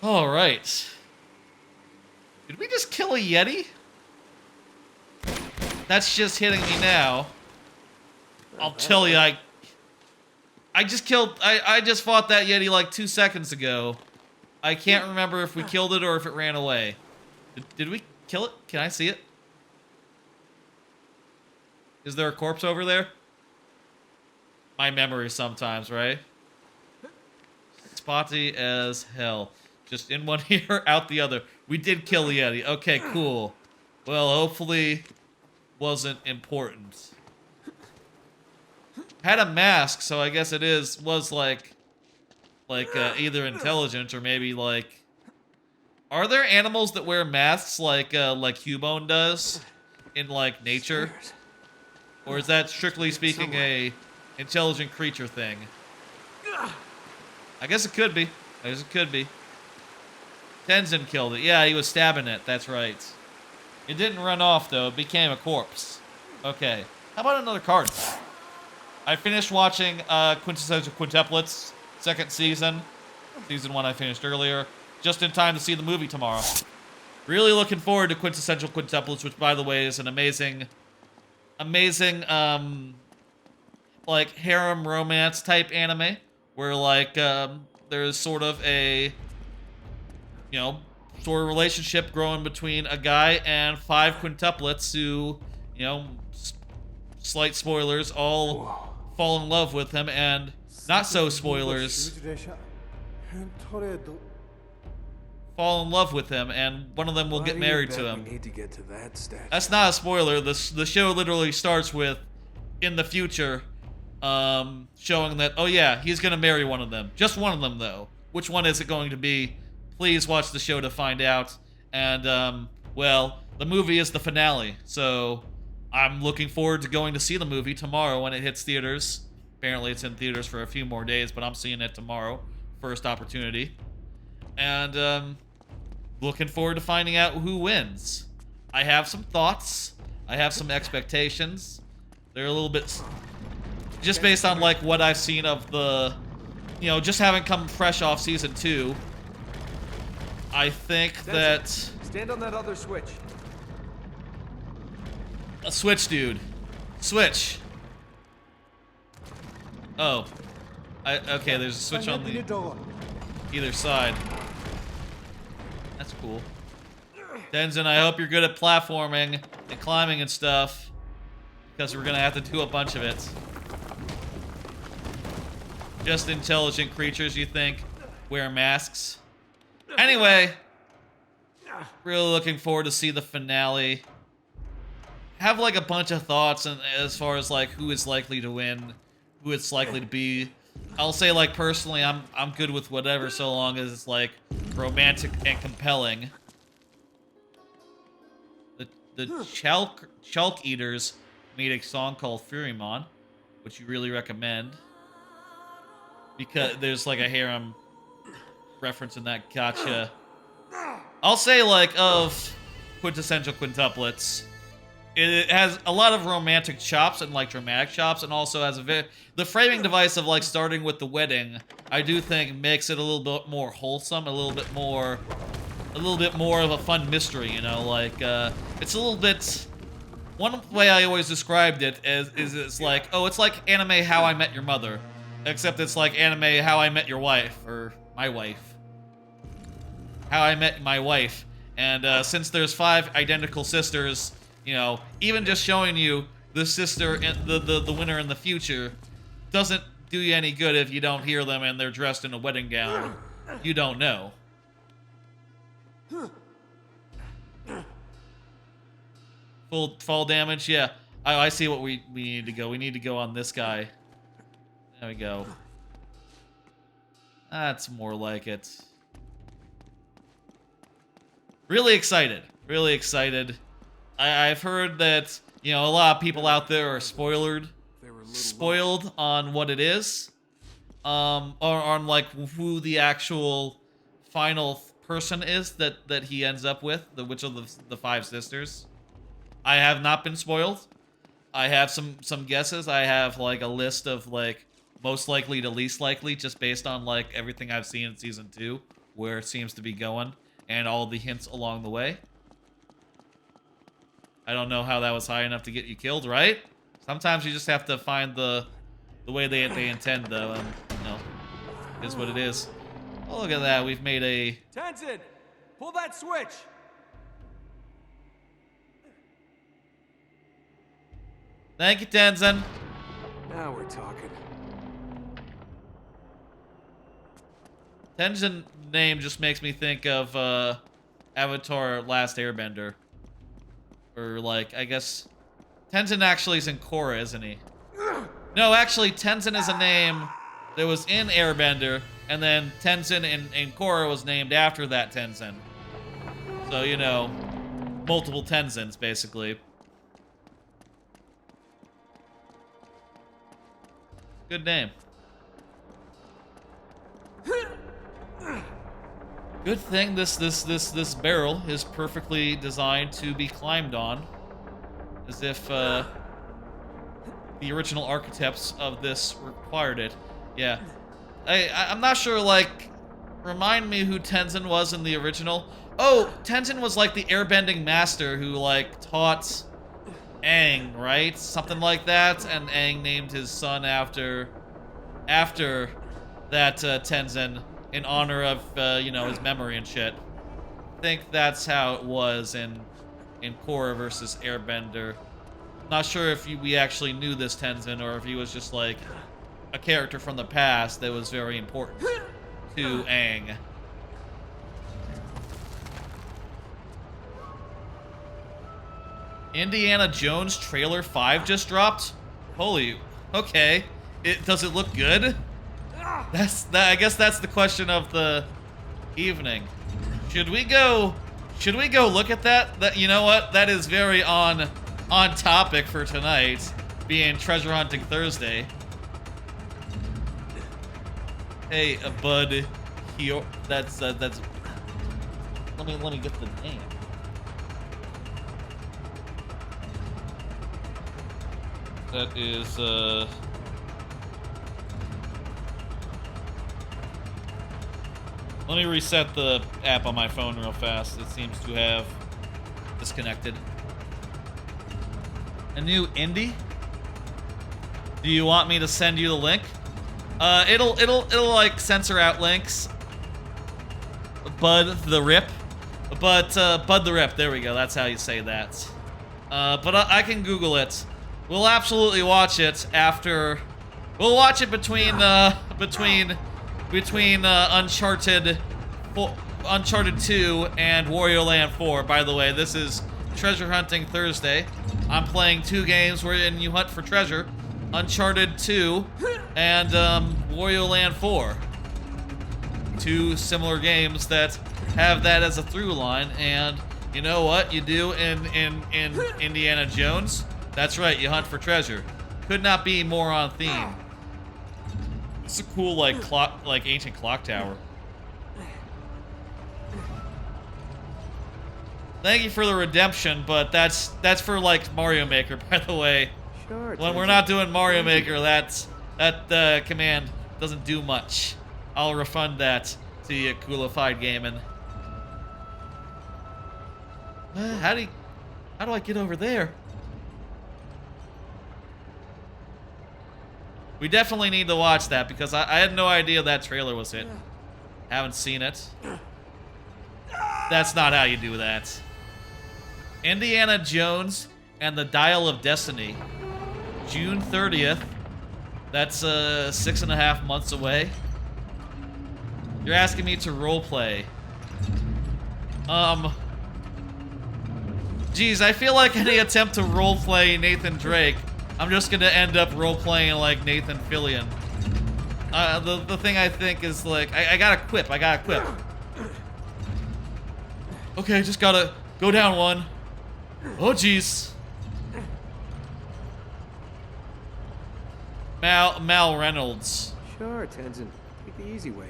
All right. Did we just kill a Yeti? That's just hitting me now. I'll tell you, I just fought that Yeti like 2 seconds ago. I can't remember if we killed it or if it ran away. Did we kill it? Can I see it? Is there a corpse over there? My memory sometimes, right? Spotty as hell. Just in one ear, out the other. We did kill the Yeti. Okay, cool. Well, hopefully wasn't important. Had a mask, so I guess it was like either intelligent or maybe like. Are there animals that wear masks like Cubone does in like nature, or is that strictly speaking a intelligent creature thing? I guess it could be. I guess it could be. Tenzin killed it. Yeah, he was stabbing it. That's right. It didn't run off though. It became a corpse. Okay. How about another card? I finished watching Quintessential Quintuplets, second season. Season 1 I finished earlier. Just in time to see the movie tomorrow. Really looking forward to Quintessential Quintuplets, which by the way is an amazing like harem romance type anime. Where like there's sort of a sort of relationship growing between a guy and 5 quintuplets who, slight spoilers, all fall in love with him, and not so spoilers, fall in love with him, and one of them will get married to him. We need to get to that stage. That's not a spoiler. The show literally starts with, in the future, showing that, oh yeah, he's gonna marry one of them. Just one of them, though. Which one is it going to be? Please watch the show to find out. And, well, the movie is the finale, so I'm looking forward to going to see the movie tomorrow when it hits theaters. Apparently it's in theaters for a few more days, but I'm seeing it tomorrow. First opportunity. And, looking forward to finding out who wins. I have some thoughts. I have some expectations. They're a little bit... just based on, like, what I've seen of the... just having come fresh off Season 2... I think that... Stand on that other switch. A switch, dude. Switch. Oh. Okay, there's a switch on the either side. That's cool. Tenzin, I hope you're good at platforming and climbing and stuff, because we're gonna have to do a bunch of it. Just intelligent creatures, you think, wear masks? Anyway, really looking forward to see the finale. Have like a bunch of thoughts and as far as like who is likely to win, who it's likely to be. I'll say like personally, I'm good with whatever so long as it's like romantic and compelling. The Chalk Eaters made a song called Furymon, which you really recommend because there's like a harem reference in that. Gotcha. I'll say like of quintessential quintuplets. It has a lot of romantic chops and like dramatic chops, and also has the framing device of like starting with the wedding. I do think makes it a little bit more wholesome, a little bit more of a fun mystery. You know, like it's a little bit. One way I always described it is it's like, oh, it's like anime How I Met Your Mother, except it's like anime How I Met Your Wife or my wife. How I Met My Wife, and since there's 5 identical sisters. You know, even just showing you the sister, the winner in the future, doesn't do you any good if you don't hear them and they're dressed in a wedding gown. You don't know. Full fall damage, yeah. I see what we need to go. We need to go on this guy. There we go. That's more like it. Really excited. Really excited. I've heard that, you know, a lot of people out there are spoiled on what it is, or on like who the actual final person is that he ends up with, which of the 5 sisters. I have not been spoiled. I have some guesses. I have like a list of like most likely to least likely, just based on like everything I've seen in season 2, where it seems to be going, and all the hints along the way. I don't know how that was high enough to get you killed, right? Sometimes you just have to find the way they intend, though, and, you know, it is what it is. Oh, look at that. We've made a... Tenzin, pull that switch. Thank you, Tenzin. Now we're talking. Tenzin name just makes me think of Avatar Last Airbender. Or, like, I guess... Tenzin actually is in Korra, isn't he? No, actually, Tenzin is a name that was in Airbender, and then Tenzin in Korra was named after that Tenzin. So, you know, multiple Tenzins, basically. Good name. Good thing this barrel is perfectly designed to be climbed on, as if the original architects of this required it. Yeah, I'm not sure. Like, remind me who Tenzin was in the original. Oh, Tenzin was like the airbending master who like taught Aang, right? Something like that, and Aang named his son after that Tenzin, in honor of, you know, his memory and shit. I think that's how it was in Korra versus Airbender. Not sure if we actually knew this Tenzin, or if he was just, like, a character from the past that was very important to Aang. Indiana Jones Trailer 5 just dropped? Holy, okay. Does it look good? I guess that's the question of the evening. Should we go look at that? You know what? That is very on topic for tonight, being Treasure Hunting Thursday. Hey, bud, that's let me get the name. That is let me reset the app on my phone real fast. It seems to have disconnected. A new indie? Do you want me to send you the link? It'll like censor out links. Bud the Rip. But Bud the Rip, there we go. That's how you say that. But I can Google it. We'll absolutely watch it after. We'll watch it between Uncharted 2 and Wario Land 4. By the way, this is Treasure Hunting Thursday. I'm playing 2 games wherein you hunt for treasure. Uncharted 2 and Wario Land 4. 2 similar games that have that as a through line, and you know what you do in Indiana Jones? That's right, you hunt for treasure. Could not be more on theme. It's a cool, like, ancient clock tower. Thank you for the redemption, but that's for like Mario Maker, by the way. Sure. When we're not doing Mario Maker, that command doesn't do much. I'll refund that to you, Coolified Gaming. How do I get over there? We definitely need to watch that because I had no idea that trailer was it. Haven't seen it. That's not how you do that. Indiana Jones and the Dial of Destiny. June 30th. That's 6.5 months away. You're asking me to roleplay. Geez, I feel like any attempt to roleplay Nathan Drake, I'm just gonna end up roleplaying like Nathan Fillion. The thing I think is like, I gotta quip, Okay, just gotta go down one. Oh jeez. Mal Reynolds. Sure, Tenzin. Take the easy way.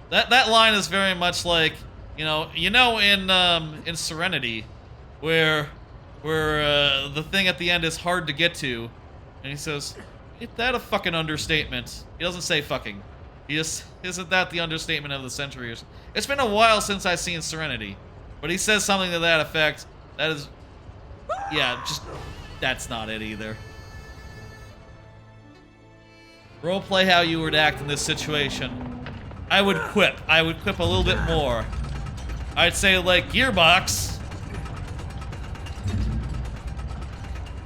That line is very much like, you know in Serenity, where the thing at the end is hard to get to, and he says, "Ain't that a fucking understatement?" He doesn't say fucking. He just, isn't that the understatement of the century? It's been a while since I've seen Serenity, but he says something to that effect. That is, yeah, just, that's not it either. Roleplay how you would act in this situation. I would quip a little bit more. I'd say like, Gearbox.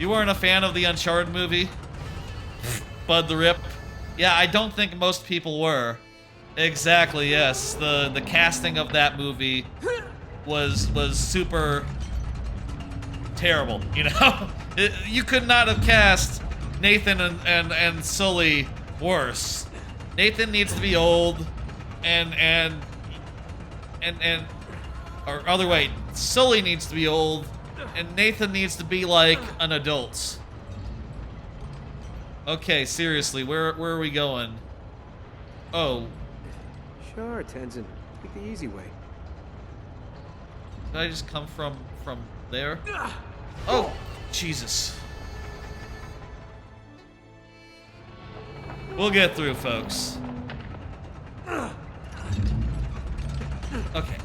You weren't a fan of the Uncharted movie? Bud the Rip? Yeah, I don't think most people were. Exactly, yes. The casting of that movie was super terrible, you know? You could not have cast Nathan and Sully worse. Nathan needs to be old or other way, Sully needs to be old and Nathan needs to be like an adult. Okay, seriously, where are we going? Oh. Sure, Tenzin. Take the easy way. Did I just come from there? Oh, Jesus. We'll get through, folks. Okay.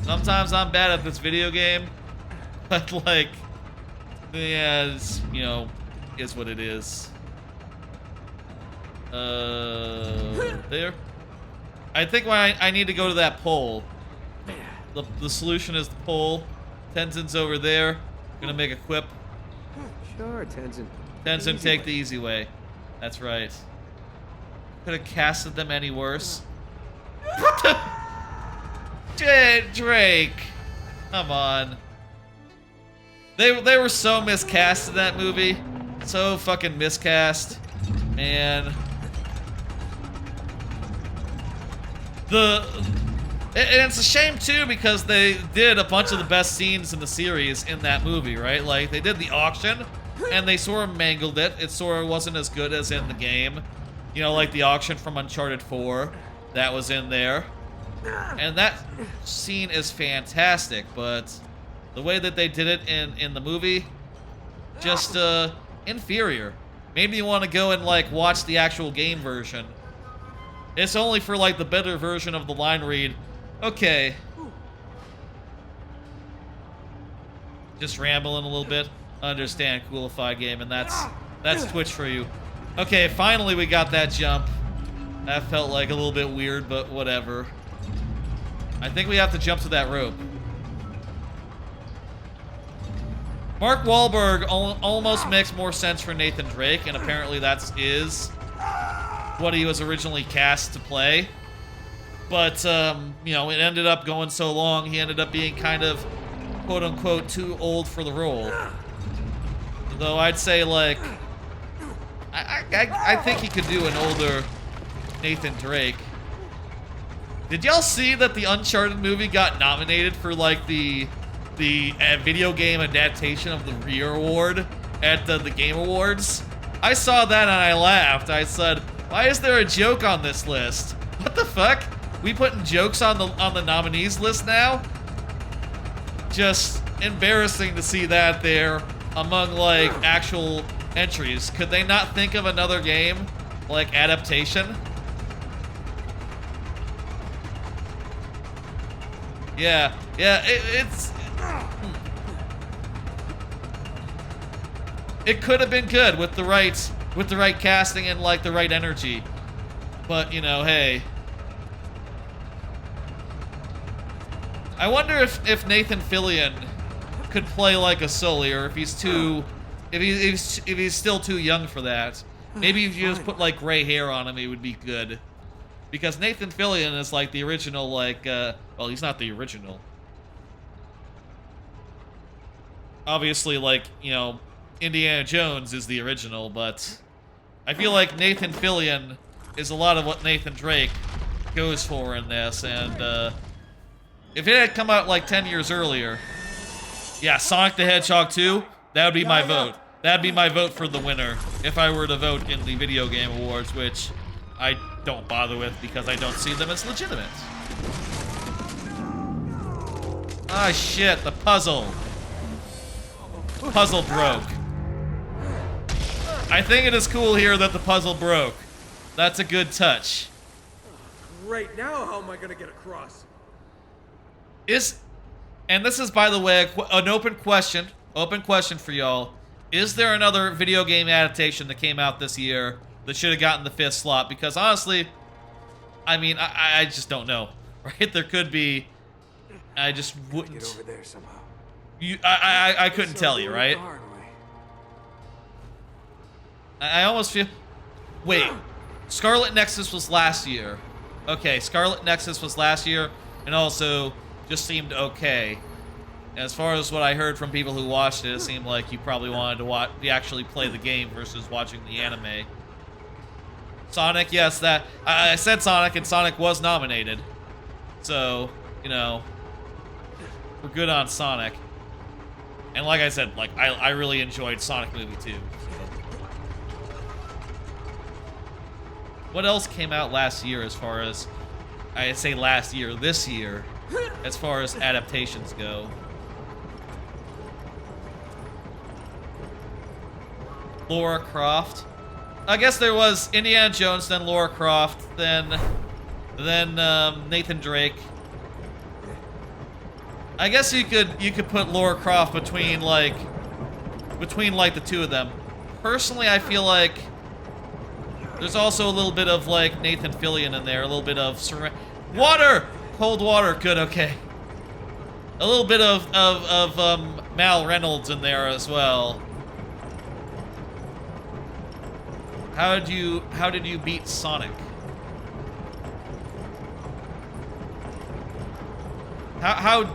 Sometimes I'm bad at this video game, but like, yeah, it's, you know, is what it is. There. I think I need to go to that pole. The solution is the pole. Tenzin's over there. Gonna make a quip. Sure, Tenzin. Tenzin, take the easy way. That's right. Could have casted them any worse. What the? Drake. Come on. They were so miscast in that movie. So fucking miscast. Man. And it's a shame too because they did a bunch of the best scenes in the series in that movie, right? Like they did the auction and they sort of mangled it. It sort of wasn't as good as in the game. You know, like the auction from Uncharted 4 that was in there. And that scene is fantastic, but the way that they did it in the movie, just inferior. Maybe you want to go and like watch the actual game version. It's only for like the better version of the line read. Okay. Just rambling a little bit. Understand, Coolified Game, and that's Twitch for you. Okay, finally we got that jump. That felt like a little bit weird, but whatever. I think we have to jump to that rope. Mark Wahlberg almost makes more sense for Nathan Drake, and apparently is what he was originally cast to play. But, you know, it ended up going so long, he ended up being kind of, quote-unquote, too old for the role. Though I'd say, like, I think he could do an older Nathan Drake. Did y'all see that the Uncharted movie got nominated for, like, the video game adaptation of the Rear Award at the Game Awards? I saw that and I laughed. I said, why is there a joke on this list? What the fuck? we putting jokes on the nominees list now. Just embarrassing to see that there among like actual entries. Could they not think of another game like adaptation? Yeah, it could have been good with the right casting and like the right energy. But, you know, hey. I wonder if Nathan Fillion could play like a Sully, or if he's too if he's still too young for that. Maybe if you just put like gray hair on him, he would be good. Because Nathan Fillion is like the original, like, well, he's not the original. Obviously, like, you know, Indiana Jones is the original, but I feel like Nathan Fillion is a lot of what Nathan Drake goes for in this, and, if it had come out like 10 years earlier, yeah, Sonic the Hedgehog 2, that would be my vote. That'd be my vote for the winner if I were to vote in the Video Game Awards, which I don't bother with because I don't see them as legitimate. Ah, shit, the puzzle. Puzzle broke. I think it is cool here that the puzzle broke. That's a good touch. Right now, how am I gonna get across? And this is, by the way, an open question for y'all. Is there another video game adaptation that came out this year that should have gotten the 5th slot? Because honestly, I mean, I just don't know, right? There could be. I just wouldn't. Get over there somehow. I couldn't tell you, right? I almost feel. Wait, Scarlet Nexus was last year. Okay, Scarlet Nexus was last year, and also just seemed okay. As far as what I heard from people who watched it, it seemed like you probably wanted to actually play the game versus watching the anime. Sonic, yes, that I said Sonic, and Sonic was nominated. So, you know, we're good on Sonic. And like I said, like I really enjoyed Sonic Movie 2. So. What else came out last year as far as, I say last year, this year, as far as adaptations go? Lara Croft. I guess there was Indiana Jones, then Lara Croft, then Nathan Drake. I guess you could put Lara Croft between like the two of them. Personally, I feel like there's also a little bit of like Nathan Fillion in there, a little bit of water, cold water. Good, okay. A little bit of Mal Reynolds in there as well. How did you beat Sonic? How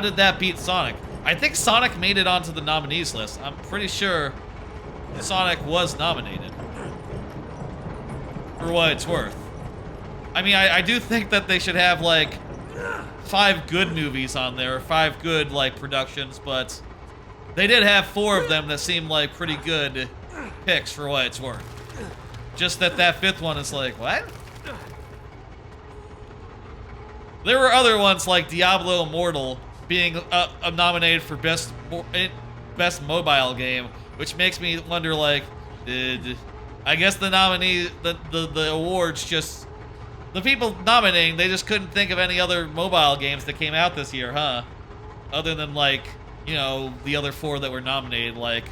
did that beat Sonic? I think Sonic made it onto the nominees list. I'm pretty sure Sonic was nominated. For what it's worth. I mean, I do think that they should have like 5 good movies on there, 5 good like productions, but they did have 4 of them that seemed like pretty good picks for what it's worth. Just that 5th one is like, what? There were other ones like Diablo Immortal being nominated for best mobile game, which makes me wonder, like, I guess the nominee, the awards just, the people nominating, they just couldn't think of any other mobile games that came out this year, huh? Other than, like, you know, the other 4 that were nominated, like,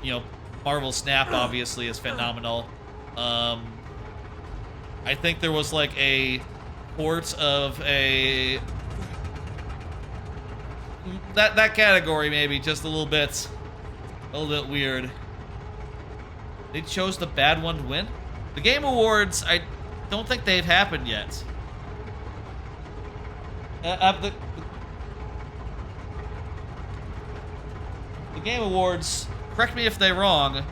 you know, Marvel Snap obviously is phenomenal. I think there was like a port of a that category, maybe just a little bit weird. They chose the bad one to win. The Game Awards, I don't think they've happened yet. The Game Awards, correct me if I'm wrong,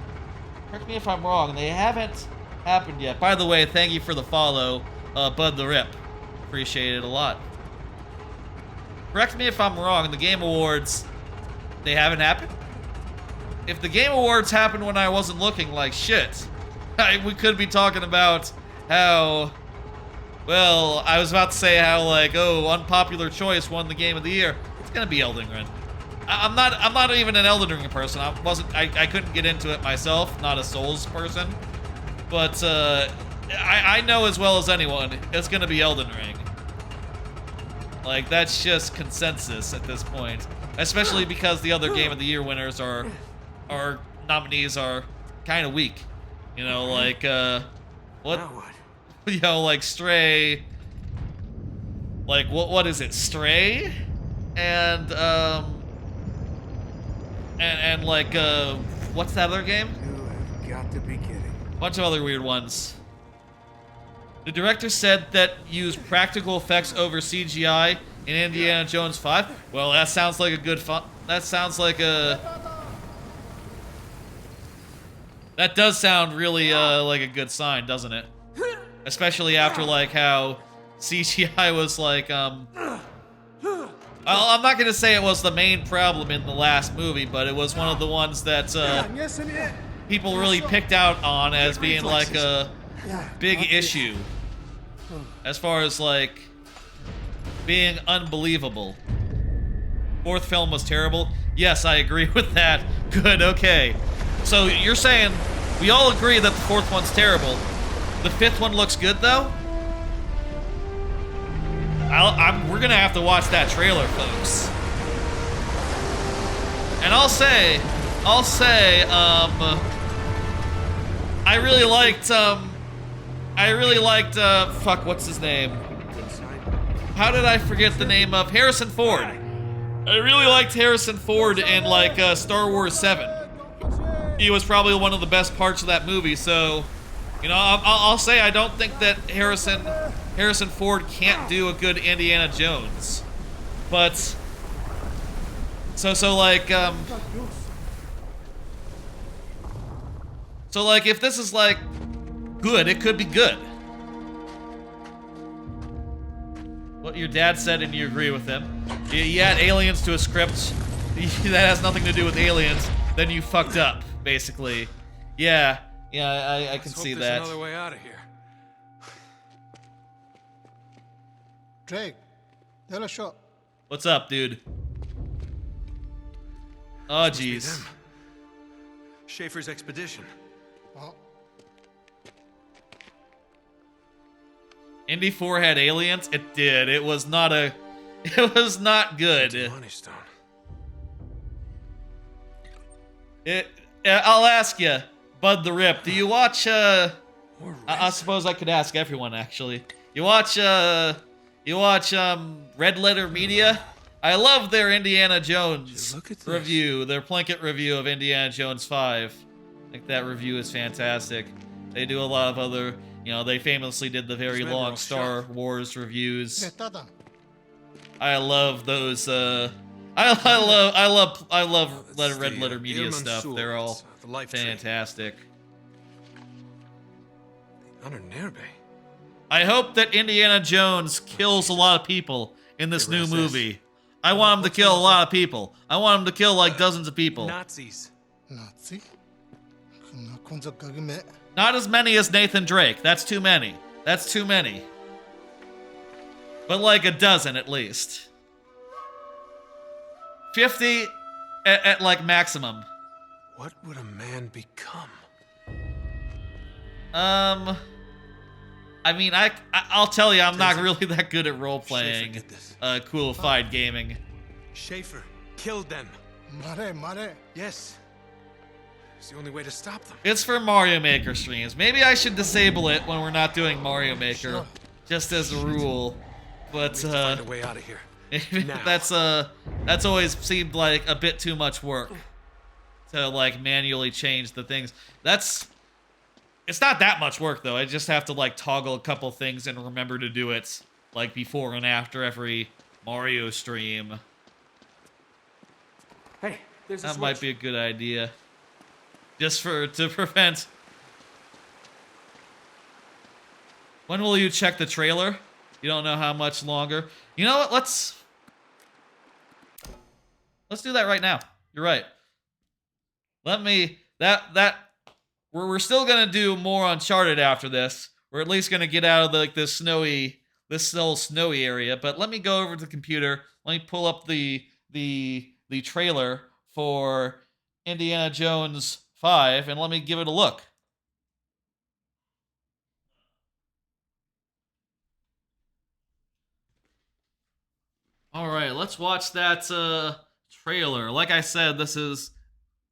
they haven't happened yet. By the way, thank you for the follow, Bud the Rip. Appreciate it a lot. Correct me if I'm wrong, the Game Awards, they haven't happened? If the Game Awards happened when I wasn't looking, like, shit, we could be talking about how Well, I was about to say how like, oh, unpopular choice won the game of the year. It's gonna be Elden Ring. I'm not even an Elden Ring person. I couldn't get into it myself. Not a Souls person, but I know as well as anyone it's gonna be Elden Ring. Like that's just consensus at this point, especially because the other game of the year winners are nominees are kind of weak. You know, like what? Now what? You know, like Stray. Like what is it? Stray, and like what's that other game? You have got to be kidding. Bunch of other weird ones. The director said that use practical effects over CGI in Indiana Jones 5. Well, that sounds like a good fun. That sounds like a. That does sound really like a good sign, doesn't it? Especially after like how CGI was like I'm not gonna say it was the main problem in the last movie, but it was one of the ones that people really picked out on as being like a big issue. As far as like being unbelievable. Fourth film was terrible. Yes, I agree with that. Good, okay. So you're saying we all agree that the fourth one's terrible. The fifth one looks good though? We're gonna have to watch that trailer, folks. And I'll say, I really liked, fuck, what's his name? How did I forget the name of Harrison Ford? I really liked Harrison Ford in, like, Star Wars 7. He was probably one of the best parts of that movie, so, you know, I'll say I don't think that Harrison Ford can't do a good Indiana Jones. But, so like, if this is, like, good, it could be good. What your dad said and you agree with him. You add aliens to a script that has nothing to do with aliens, then you fucked up, basically. Yeah, I can see that. There's another way out of here. Drake, tell a shot. What's up, dude? Oh, jeez. Schaefer's expedition. Oh, Indy 4 had aliens? It did. It was not good. Money Stone. I'll ask you, Bud the Rip, do you watch, I suppose I could ask everyone, actually. You watch Red Letter Media? I love their Indiana Jones review, their Plinkett review of Indiana Jones 5. I think that review is fantastic. They do a lot of other, you know, they famously did the very long Star Wars reviews. I love those, I love Red Letter Media stuff. They're all fantastic. I hope that Indiana Jones kills a lot of people in this new movie. I want him to kill a lot of people. I want him to kill like dozens of people. Nazis. Nazi? Not as many as Nathan Drake. That's too many. That's too many. But like a dozen at least. 50 at like maximum. What would a man become? I mean, I'll tell you, I'm not really that good at role-playing, coolified gaming. Schaefer killed them. Mare. Yes. It's the only way to stop them. It's for Mario Maker streams. Maybe I should disable it when we're not doing Mario Maker, just as a rule. But We have to find a way out of here. that's always seemed like a bit too much work to like manually change the things. It's not that much work though. I just have to like toggle a couple things and remember to do it like before and after every Mario stream. Hey, there's a That switch. might be a good idea. Just to prevent. When will you check the trailer? You don't know how much longer. You know what? Let's do that right now. You're right. We're still gonna do more Uncharted after this. We're at least gonna get out of like this little snowy area. But let me go over to the computer. Let me pull up the trailer for Indiana Jones 5, and let me give it a look. All right, let's watch that trailer. Like I said, this is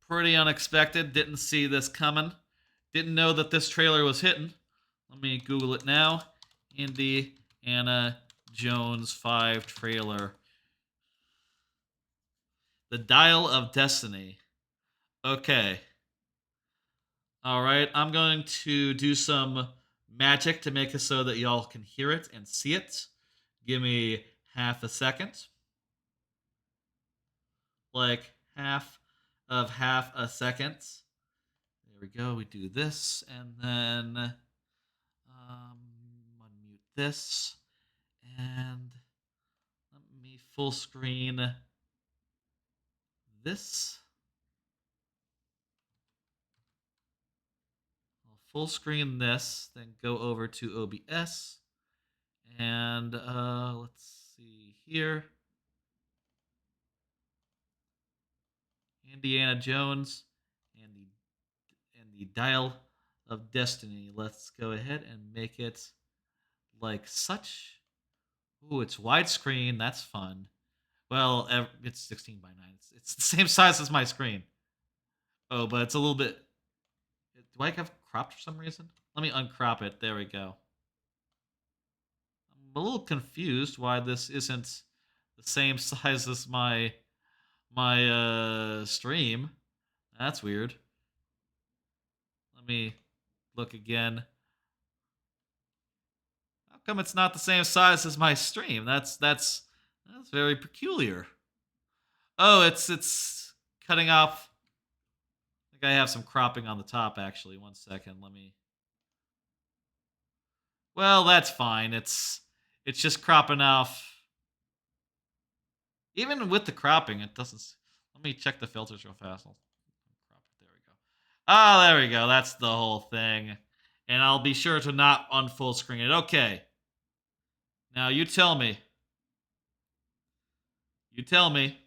pretty unexpected. Didn't see this coming. Didn't know that this trailer was hitting. Let me Google it now. Indiana Jones 5 trailer. The Dial of Destiny. Okay. All right, I'm going to do some magic to make it so that y'all can hear it and see it. Give me half a second. Like half a second. There we go. We do this, and then unmute this, and let me full screen this. I'll full screen this, then go over to OBS, and let's see here. Indiana Jones and the Dial of Destiny. Let's go ahead and make it like such. Ooh, it's widescreen. That's fun. Well, it's 16 by 9. It's the same size as my screen. Oh, but it's a little bit. Do I have cropped for some reason? Let me uncrop it. There we go. I'm a little confused why this isn't the same size as my stream. That's weird. Let me look again. How come it's not the same size as my stream? That's very peculiar. Oh, it's cutting off. I think I have some cropping on the top actually. 1 second. Let me. Well, that's fine. It's just cropping off. Even with the cropping, it doesn't. Let me check the filters real fast. There we go. Ah, there we go. That's the whole thing. And I'll be sure to not unfull screen it. Okay. Now you tell me. You tell me.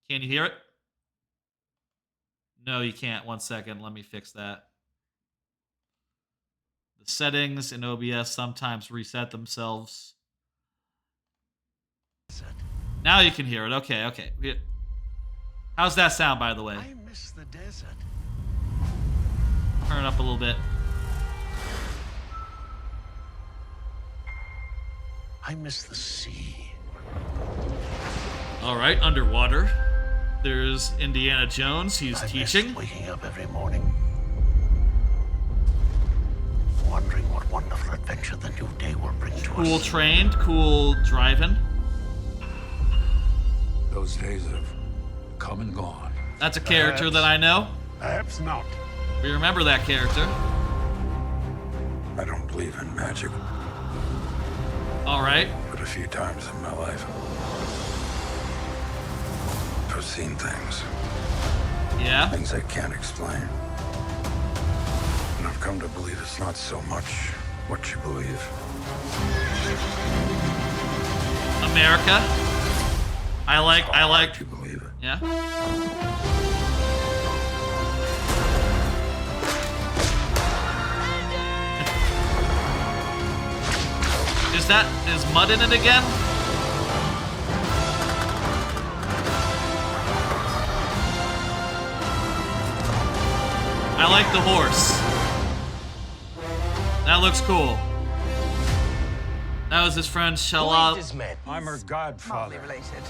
Can you hear it? No, you can't. 1 second. Let me fix that. The settings in OBS sometimes reset themselves. Now you can hear it. Okay. How's that sound, by the way? I miss the desert. Turn it up a little bit. I miss the sea. All right, underwater. There's Indiana Jones. He's I teaching. miss waking up every morning, wondering what wonderful adventure the new day will bring to Cool us. trained, cool driving. Those days have come and gone. That's a character that I know. Perhaps not. We remember that character. I don't believe in magic, All right. but a few times in my life, I've seen things. Yeah. Things I can't explain. And I've come to believe it's not so much what you believe. America. I like. You believe it. Yeah. Is mud in it again? I like the horse. That looks cool. That was his friend Shalal. I'm her godfather. related.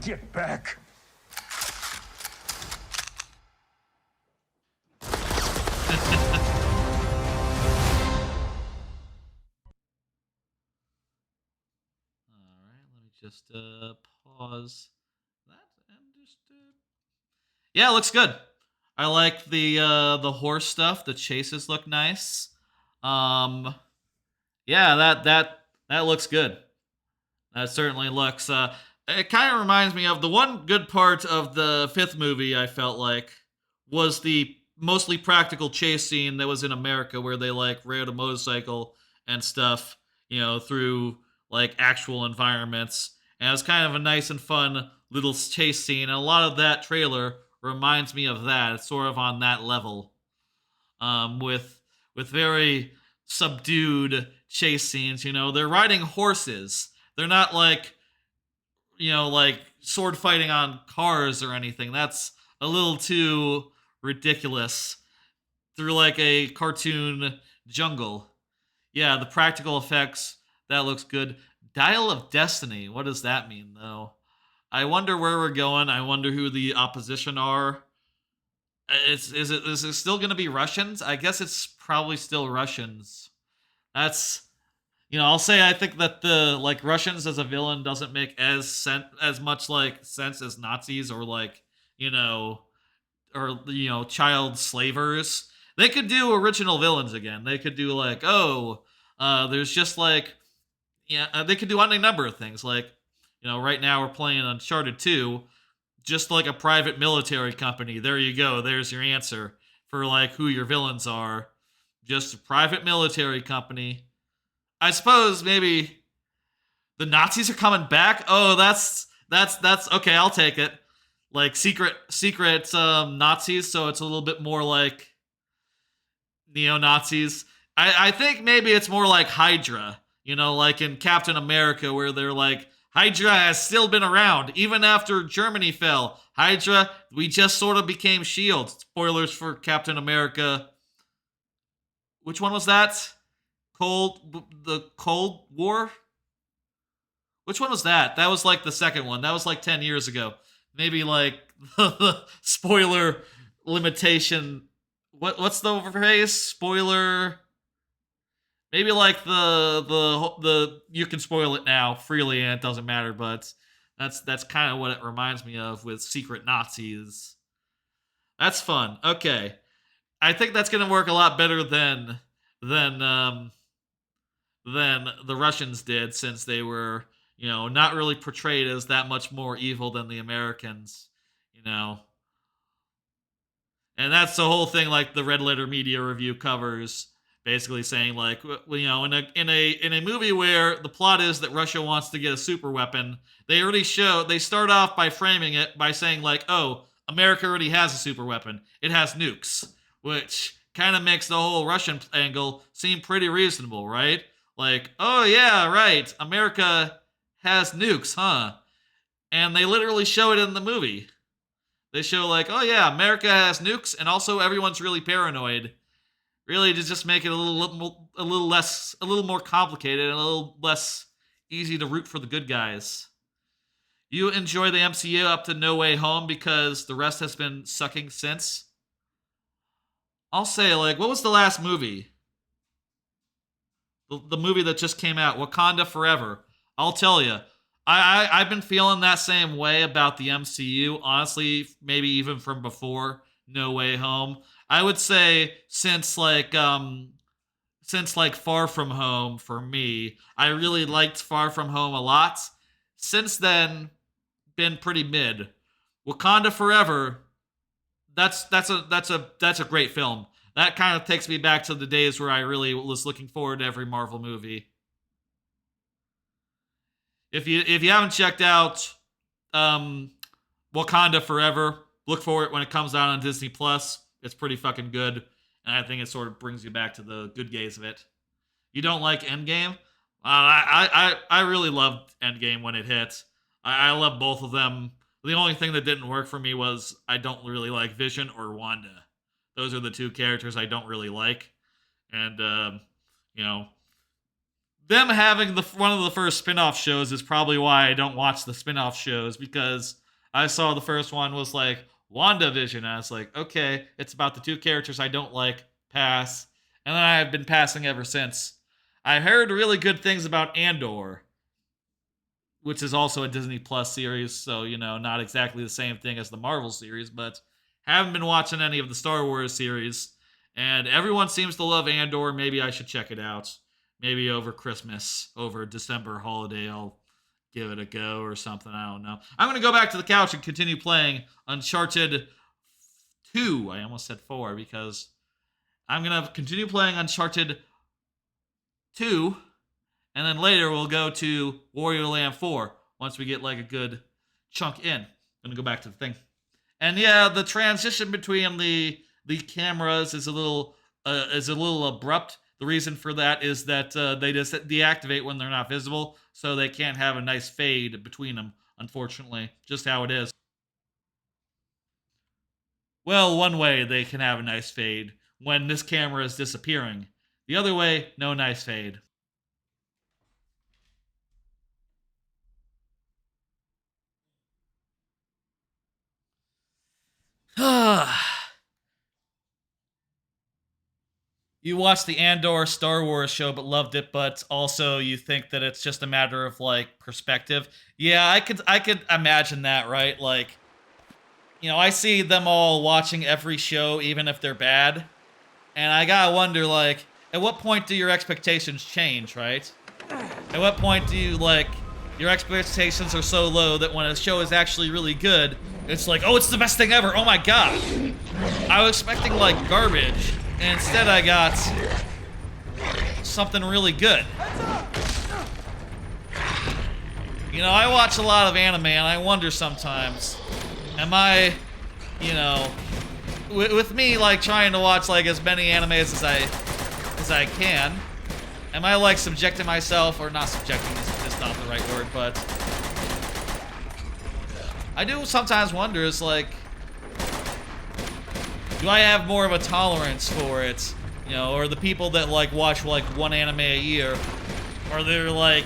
Get back. Just pause that and just yeah, it looks good. I like the horse stuff. The chases look nice. Yeah, that looks good. That certainly looks. It kind of reminds me of the one good part of the fifth movie. I felt like was the mostly practical chase scene that was in America where they like rode a motorcycle and stuff, through like actual environments. And it was kind of a nice and fun little chase scene. And a lot of that trailer reminds me of that. It's sort of on that level, with very subdued chase scenes. They're riding horses. They're not like like sword fighting on cars or anything. That's a little too ridiculous through like a cartoon jungle. Yeah, the practical effects, that looks good. Dial of Destiny, what does that mean though? I wonder where we're going. I wonder who the opposition are. Is it still going to be Russians? I guess it's probably still Russians. That's I'll say I think that the like Russians as a villain doesn't make as much like sense as Nazis or like child slavers. They could do original villains again. They could do like there's just like they could do any number of things. Like right now we're playing Uncharted 2, just like a private military company. There you go. There's your answer for like who your villains are. Just a private military company. I suppose maybe the Nazis are coming back. Oh, that's okay. I'll take it. Like secret Nazis, so it's a little bit more like neo-Nazis. I think maybe it's more like Hydra, like in Captain America, where they're like, Hydra has still been around, even after Germany fell. Hydra, we just sort of became S.H.I.E.L.D. Spoilers for Captain America. Which one was that? The Cold War? Which one was that? That was like the second one. That was like 10 years ago. Maybe like the spoiler limitation. What's the phrase? Spoiler. Maybe like the you can spoil it now freely and it doesn't matter, but that's kind of what it reminds me of with secret Nazis. That's fun. Okay. I think that's gonna work a lot better than the Russians did, since they were, not really portrayed as that much more evil than the Americans, And that's the whole thing, like the Red Letter Media review covers, basically saying like, in a movie where the plot is that Russia wants to get a super weapon, they start off by framing it by saying like, oh, America already has a super weapon. It has nukes, which kind of makes the whole Russian angle seem pretty reasonable, right? Like, oh yeah, right, America has nukes, huh? And they literally show it in the movie. They show like, oh yeah, America has nukes, and also everyone's really paranoid. Really, to just make it a little more complicated and a little less easy to root for the good guys. You enjoy the MCU up to No Way Home because the rest has been sucking since? I'll say, like, what was the last movie? The movie that just came out, Wakanda Forever. I'll tell you, I've been feeling that same way about the MCU, honestly, maybe even from before No Way Home. I would say since like Far From Home for me, I really liked Far From Home a lot. Since then, been pretty mid. Wakanda Forever, that's a great film. That kind of takes me back to the days where I really was looking forward to every Marvel movie. If you haven't checked out Wakanda Forever, look for it when it comes out on Disney Plus. It's pretty fucking good, and I think it sort of brings you back to the good days of it. You don't like Endgame? I really loved Endgame when it hit. I love both of them. The only thing that didn't work for me was I don't really like Vision or Wanda. Those are the two characters I don't really like. And, them having one of the first spin-off shows is probably why I don't watch the spin-off shows, because I saw the first one was like WandaVision. I was like, okay, it's about the two characters I don't like, pass. And then I've been passing ever since. I heard really good things about Andor, which is also a Disney Plus series, so, not exactly the same thing as the Marvel series, but haven't been watching any of the Star Wars series, and everyone seems to love Andor. Maybe I should check it out. Maybe over Christmas, over December holiday, I'll give it a go or something. I don't know. I'm going to go back to the couch and continue playing Uncharted 2. I almost said 4 because I'm going to continue playing Uncharted 2, and then later we'll go to Wario Land 4 once we get like a good chunk in. I'm going to go back to the thing. And yeah, the transition between the cameras is a little abrupt. The reason for that is that they just deactivate when they're not visible, so they can't have a nice fade between them, unfortunately. Just how it is. Well, one way they can have a nice fade, when this camera is disappearing. The other way, no nice fade. You watched the Andor Star Wars show but loved it, but also you think that it's just a matter of like perspective. Yeah, I could imagine that, right? Like, you know, I see them all watching every show even if they're bad. And I gotta wonder, like, at what point do your expectations change, right? At what point do you, like, your expectations are so low that when a show is actually really good, it's like, oh, it's the best thing ever, oh my god. I was expecting, like, garbage, and instead I got something really good. You know, I watch a lot of anime, and I wonder sometimes, am I, you know, with me, like, trying to watch, like, as many animes as I can, am I, like, subjecting myself, or not subjecting is not the right word, but I do sometimes wonder, is like, do I have more of a tolerance for it, you know, or the people that, like, watch, like, one anime a year, or they're, like,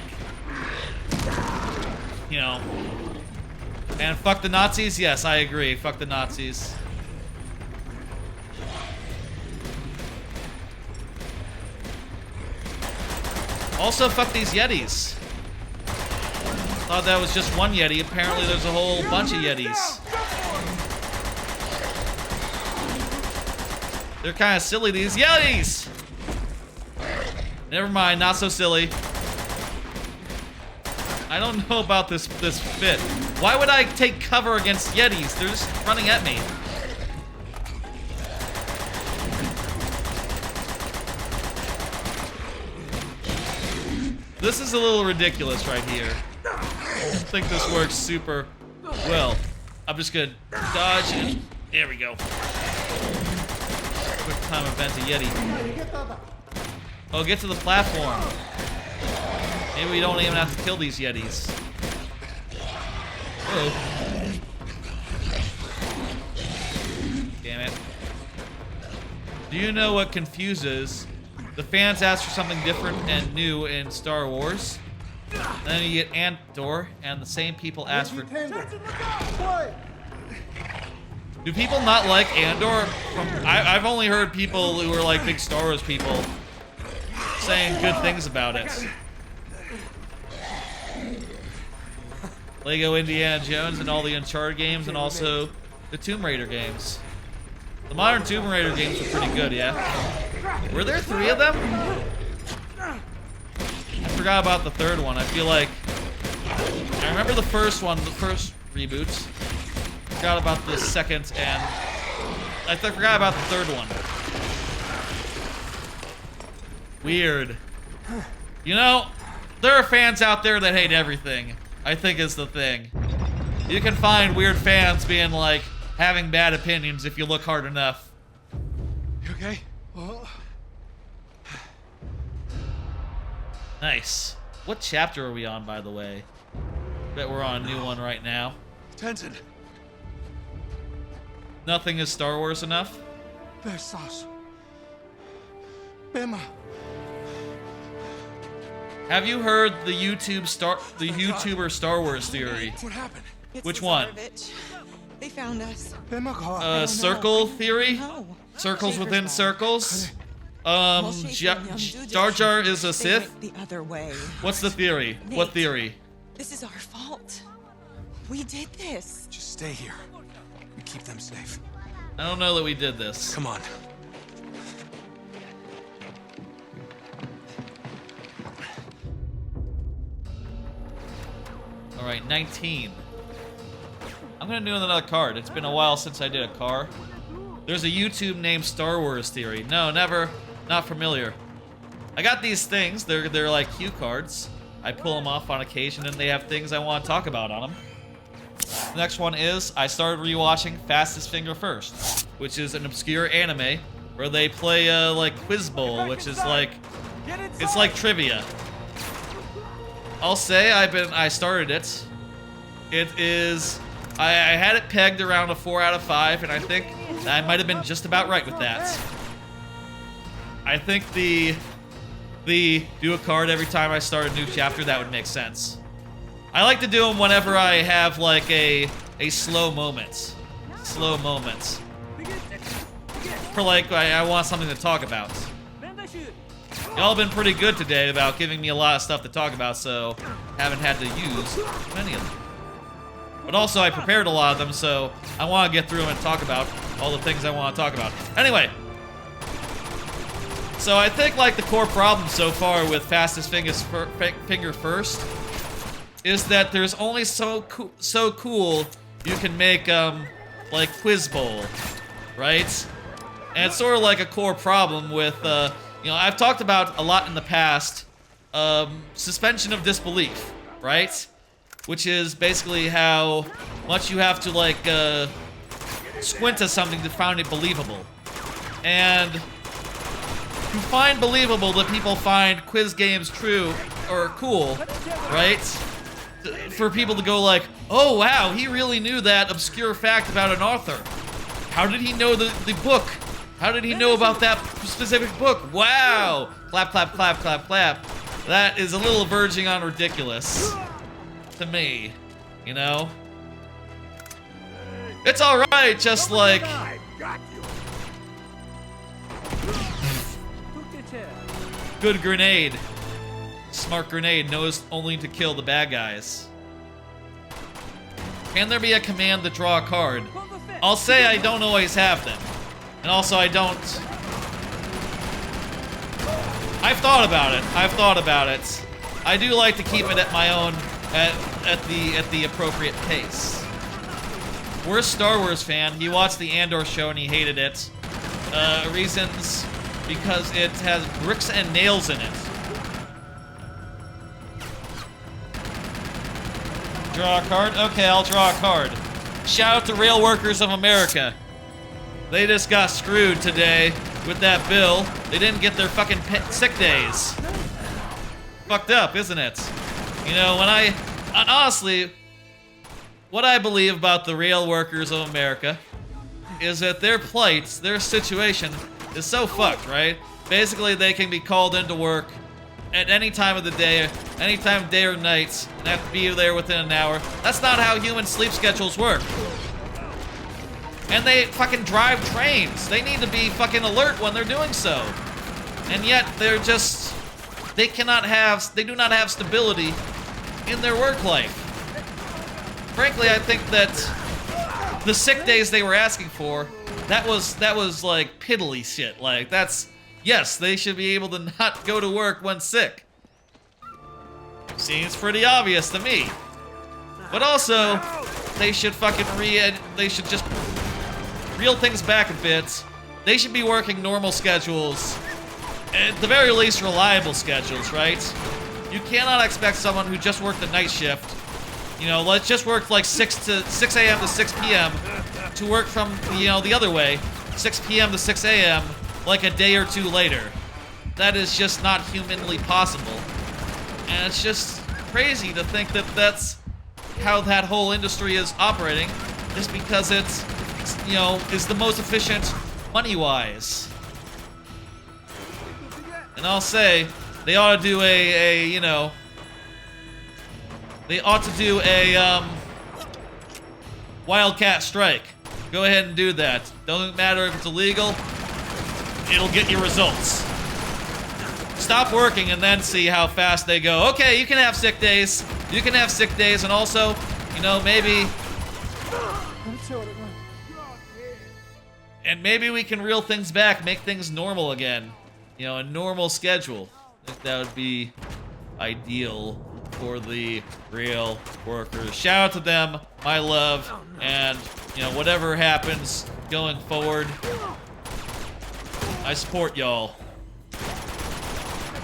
you know, and fuck the Nazis? Yes, I agree, fuck the Nazis. Also, fuck these Yetis. Thought that was just one Yeti. Apparently, there's a whole bunch of Yetis. They're kind of silly, these Yetis! Never mind, not so silly. I don't know about this fit. Why would I take cover against Yetis? They're just running at me. This is a little ridiculous right here. I don't think this works super well. I'm just gonna dodge and there we go. Quick time event to Yeti. Oh, get to the platform. Maybe we don't even have to kill these Yetis. Whoa. Damn it. Do you know what confuses? The fans ask for something different and new in Star Wars. Then you get Andor, and the same people ask for... Do people not like Andor? I've only heard people who are like big Star Wars people saying good things about it. Lego Indiana Jones and all the Uncharted games, and also the Tomb Raider games. The modern Tomb Raider games are pretty good, yeah. Were there 3 of them? I forgot about the third one. I feel like... I remember the first one, the first reboots. Forgot about the second, and... I forgot about the third one. Weird. You know, there are fans out there that hate everything, I think is the thing. You can find weird fans being like, having bad opinions if you look hard enough. You okay? Nice. What chapter are we on, by the way? Bet we're on a new one right now. Tenzin. Nothing is Star Wars enough? Versus. Bema. Have you heard the YouTuber Star Wars theory? What happened? It's Which the one? Tsarevich. They found us. Bema Circle theory? No. Circles Shaker's within back. circles? Well, Shaker and young Dude Jar Jar is a they Sith? went the other way. What's the theory? What Nate. theory? This is our fault. We did this. Just stay here. We keep them safe. I don't know that we did this. Come on. Alright, 19. I'm gonna do another card. It's been a while since I did a car. There's a YouTube named Star Wars Theory. No, never. Not familiar. I got these things. They're like cue cards. I pull them off on occasion, and they have things I want to talk about on them. The next one is I started rewatching Fastest Finger First, which is an obscure anime where they play like Quiz Bowl, which is like it's like trivia. I'll say I started it. It is I had it pegged around a 4 out of 5, and I think I might have been just about right with that. I think the do a card every time I start a new chapter, that would make sense. I like to do them whenever I have like a slow moment. Slow moments. For like I want something to talk about. Y'all been pretty good today about giving me a lot of stuff to talk about, so haven't had to use many of them. But also I prepared a lot of them, so I want to get through them and talk about all the things I want to talk about. Anyway. So I think like the core problem so far with Fastest Finger First is that there's only so cool you can make like Quiz Bowl, right? And it's sort of like a core problem with you know, I've talked about a lot in the past suspension of disbelief, right? Which is basically how much you have to like squint at something to find it believable. And to find believable that people find quiz games true or cool, right? For people to go like, oh wow, he really knew that obscure fact about an author. How did he know the book? How did he know about that specific book? Wow! Clap, clap, clap, clap, clap. That is a little verging on ridiculous. To me, you know? It's alright, just like... Good grenade. Smart grenade knows only to kill the bad guys. Can there be a command to draw a card? I'll say I don't always have them. And also I don't... I've thought about it. I do like to keep it at my own, at the appropriate pace. Worst Star Wars fan, he watched the Andor show and he hated it. Reasons... because it has bricks and nails in it. Draw a card? Okay, I'll draw a card. Shout out to Rail Workers of America. They just got screwed today with that bill. They didn't get their fucking sick days. Fucked up, isn't it? You know, honestly, what I believe about the Rail Workers of America is that their plight, their situation, is so fucked, right? Basically, they can be called into work at any time of the day, any time of day or night, and have to be there within an hour. That's not how human sleep schedules work. And they fucking drive trains. They need to be fucking alert when they're doing so. And yet, they're just... they do not have stability in their work life. Frankly, I think that the sick days they were asking for, that was like piddly shit. Like, that's... yes, they should be able to not go to work when sick. Seems pretty obvious to me. But also, they should fucking they should just reel things back a bit. They should be working normal schedules. At the very least, reliable schedules, right? You cannot expect someone who just worked the night shift, you know, let's just work like 6 a.m. to 6 p.m. to work from, you know, the other way, 6 p.m. to 6 a.m. like a day or two later. That is just not humanly possible. And it's just crazy to think that that's how that whole industry is operating, just because it's, you know, is the most efficient money-wise. And I'll say, they ought to do you know, they ought to do a, wildcat strike. Go ahead and do that. Doesn't matter if it's illegal, it'll get you results. Stop working and then see how fast they go. Okay, you can have sick days. You can have sick days, and also, you know, maybe... and maybe we can reel things back, make things normal again. You know, a normal schedule. I think that would be ideal for the rail workers. Shout out to them, my love, and, you know, whatever happens, going forward. I support y'all.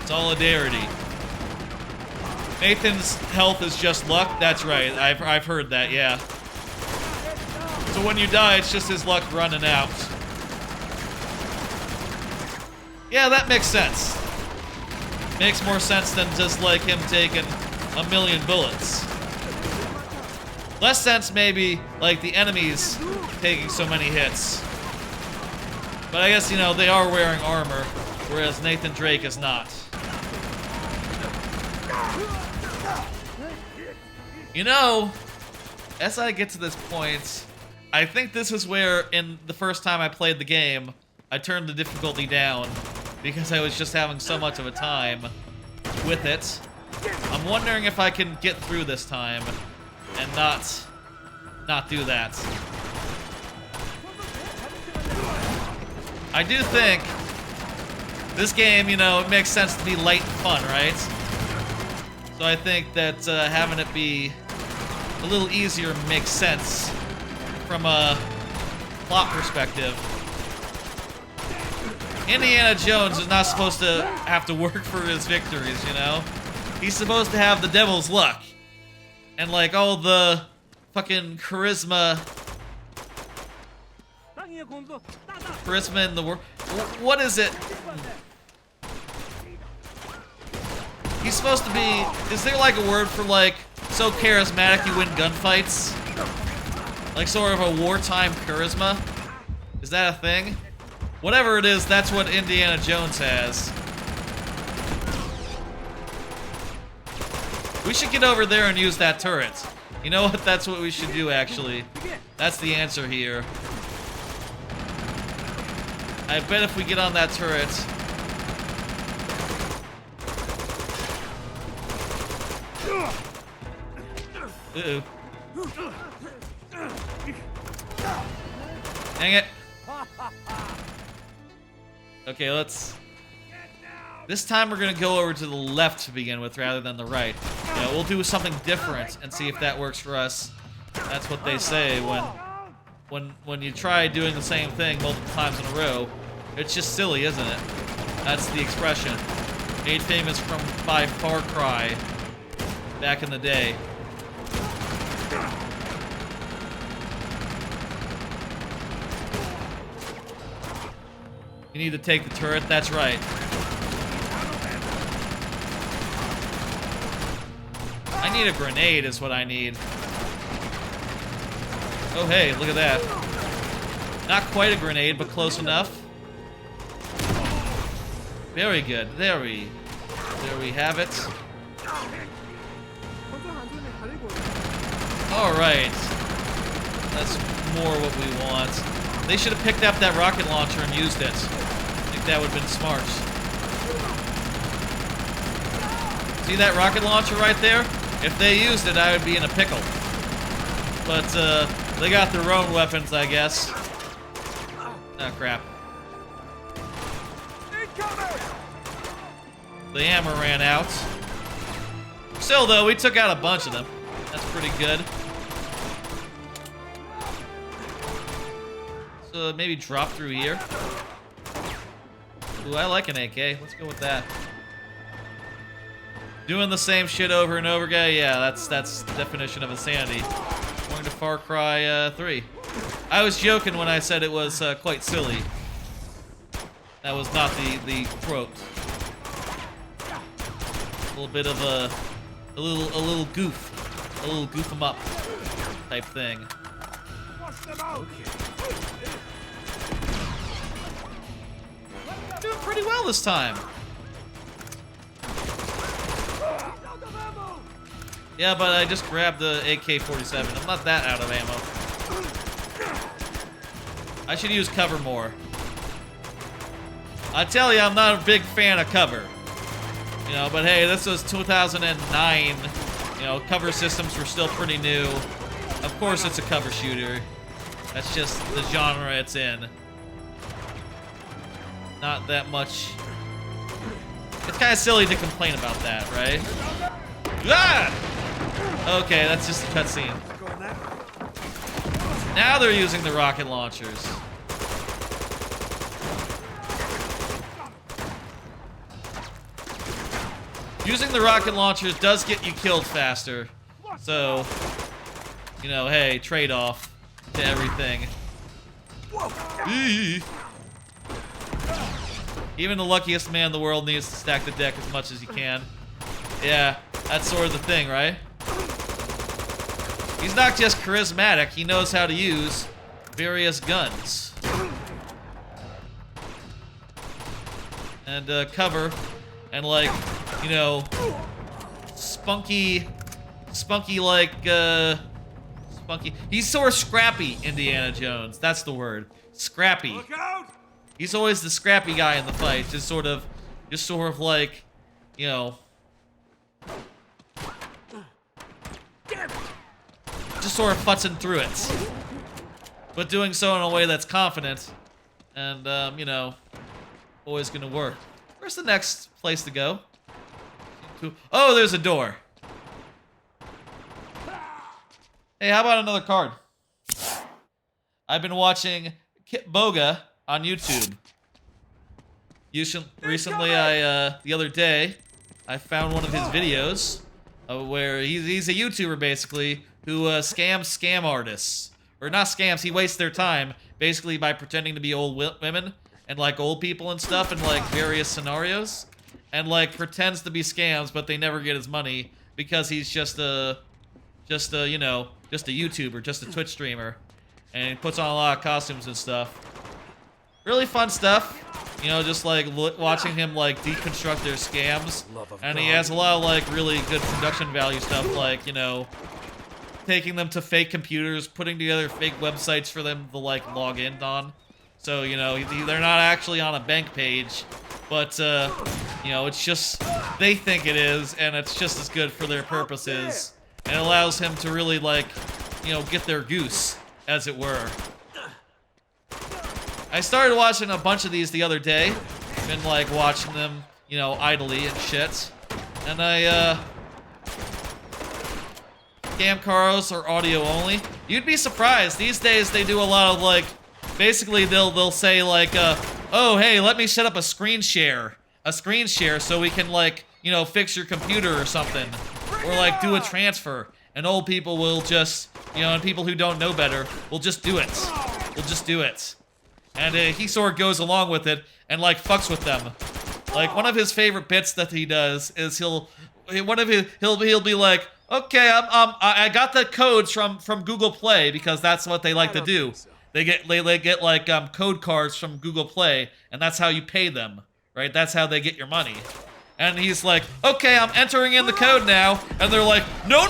Solidarity. Nathan's health is just luck? That's right, I've heard that, yeah. So when you die, it's just his luck running out. Yeah, that makes sense. Makes more sense than just like him taking a million bullets. Less sense maybe like the enemies taking so many hits. But I guess, you know, they are wearing armor, whereas Nathan Drake is not. You know, as I get to this point, I think this is where, in the first time I played the game, I turned the difficulty down because I was just having so much of a time with it. I'm wondering if I can get through this time and not do that. I do think this game, you know, it makes sense to be light and fun, right? So I think that having it be a little easier makes sense from a plot perspective. Indiana Jones is not supposed to have to work for his victories, you know? He's supposed to have the devil's luck. And like all the fucking charisma in the world. What is it? He's supposed to be, is there like a word for like so charismatic you win gunfights? Like sort of a wartime charisma? Is that a thing? Whatever it is, that's what Indiana Jones has. We should get over there and use that turret. You know what? That's what we should do, actually. That's the answer here. I bet if we get on that turret... Uh-oh. Dang it. Okay, let's... This time we're gonna go over to the left to begin with rather than the right. You know, we'll do something different and see if that works for us. That's what they say when you try doing the same thing multiple times in a row. It's just silly, isn't it? That's the expression. Made famous by Far Cry back in the day. You need to take the turret, that's right. I need a grenade is what I need. Oh hey, look at that. Not quite a grenade, but close enough. Very good. There we have it. Alright. That's more what we want. They should have picked up that rocket launcher and used it. I think that would have been smart. See that rocket launcher right there? If they used it, I would be in a pickle. But, they got their own weapons, I guess. Oh, crap. The ammo ran out. Still, though, we took out a bunch of them. That's pretty good. So, maybe drop through here. Ooh, I like an AK. Let's go with that. Doing the same shit over and over again, yeah, that's the definition of insanity. Going to Far Cry 3. I was joking when I said it was quite silly. That was not the quote. A little bit of a little goof 'em up type thing. Doing pretty well this time. Yeah, but I just grabbed the AK-47. I'm not that out of ammo. I should use cover more. I tell you, I'm not a big fan of cover. You know, but hey, this was 2009. You know, cover systems were still pretty new. Of course it's a cover shooter. That's just the genre it's in. Not that much. It's kind of silly to complain about that, right? Ah! Okay, that's just a cutscene. Now they're using the rocket launchers. Using the rocket launchers does get you killed faster. So, you know, hey, trade-off to everything. Eee. Even the luckiest man in the world needs to stack the deck as much as he can. Yeah, that's sort of the thing, right? He's not just charismatic, he knows how to use various guns. And cover, and like, you know, spunky like, spunky. He's sort of scrappy, Indiana Jones. That's the word. Scrappy. Look out! He's always the scrappy guy in the fight, just sort of like, you know, just sort of futzing through it, but doing so in a way that's confident, and you know, always gonna work. Where's the next place to go? Oh, there's a door. Hey, how about another card? I've been watching Kit Boga on YouTube. Recently, the other day, I found one of his videos where he's a YouTuber basically who scams scam artists. Or not scams, he wastes their time basically by pretending to be old women and like old people and stuff in like various scenarios. And like pretends to be scams, but they never get his money because he's just a you know, just a YouTuber, just a Twitch streamer. And he puts on a lot of costumes and stuff. Really fun stuff. You know, just like watching him like deconstruct their scams. And he has a lot of like really good production value stuff, like, you know, taking them to fake computers, putting together fake websites for them to like log in on. So, you know, they're not actually on a bank page, but you know, it's just, they think it is, and it's just as good for their purposes. And it allows him to really like, you know, get their goose, as it were. I started watching a bunch of these the other day. Been like watching them, you know, idly and shit. And scam cars are audio only. You'd be surprised. These days they do a lot of like, basically they'll say like, oh hey, let me set up a screen share so we can like, you know, fix your computer or something, or like do a transfer. And old people will just, you know, and people who don't know better will just do it. Will just do it. And he sort of goes along with it and like fucks with them. Like one of his favorite bits that he does is he'll be like, okay, I got the codes from Google Play, because that's what they like to do. They get like code cards from Google Play, and that's how you pay them, right? That's how they get your money. And he's like, okay, I'm entering in the code now. And they're like, no,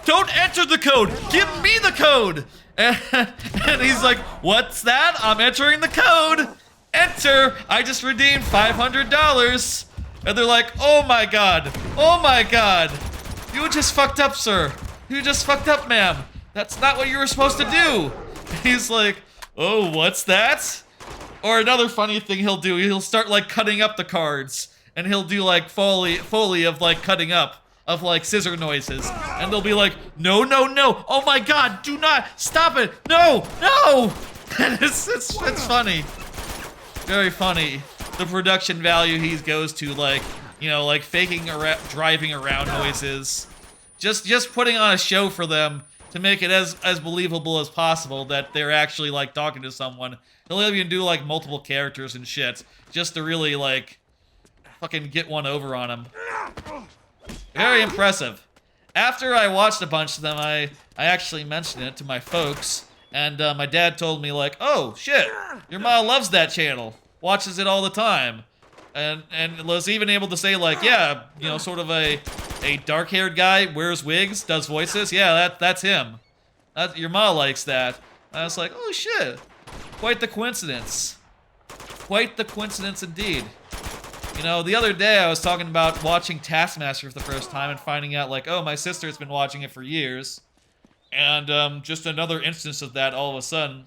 don't enter the code. Give me the code. And he's like, what's that? I'm entering the code. Enter. I just redeemed $500. And they're like, oh my God. You just fucked up, sir. You just fucked up, ma'am. That's not what you were supposed to do. He's like, oh, what's that? Or another funny thing he'll do, he'll start like cutting up the cards. And he'll do like foley of like cutting up, of like scissor noises. And they'll be like, no, oh my God, do not, stop it, no. And it's funny, very funny. The production value he goes to, like, you know, like faking driving around noises. Just putting on a show for them to make it as believable as possible that they're actually like talking to someone. He'll even do like multiple characters and shit, just to really like, fucking get one over on him. Very impressive. After I watched a bunch of them, I actually mentioned it to my folks, and my dad told me like, oh shit, your mom loves that channel, watches it all the time, and was even able to say like, yeah, you know, sort of a dark-haired guy, wears wigs, does voices, yeah, that's him. Your mom likes that. And I was like, oh shit, quite the coincidence. Quite the coincidence indeed. You know, the other day I was talking about watching Taskmaster for the first time and finding out like, oh, my sister's been watching it for years. And just another instance of that all of a sudden.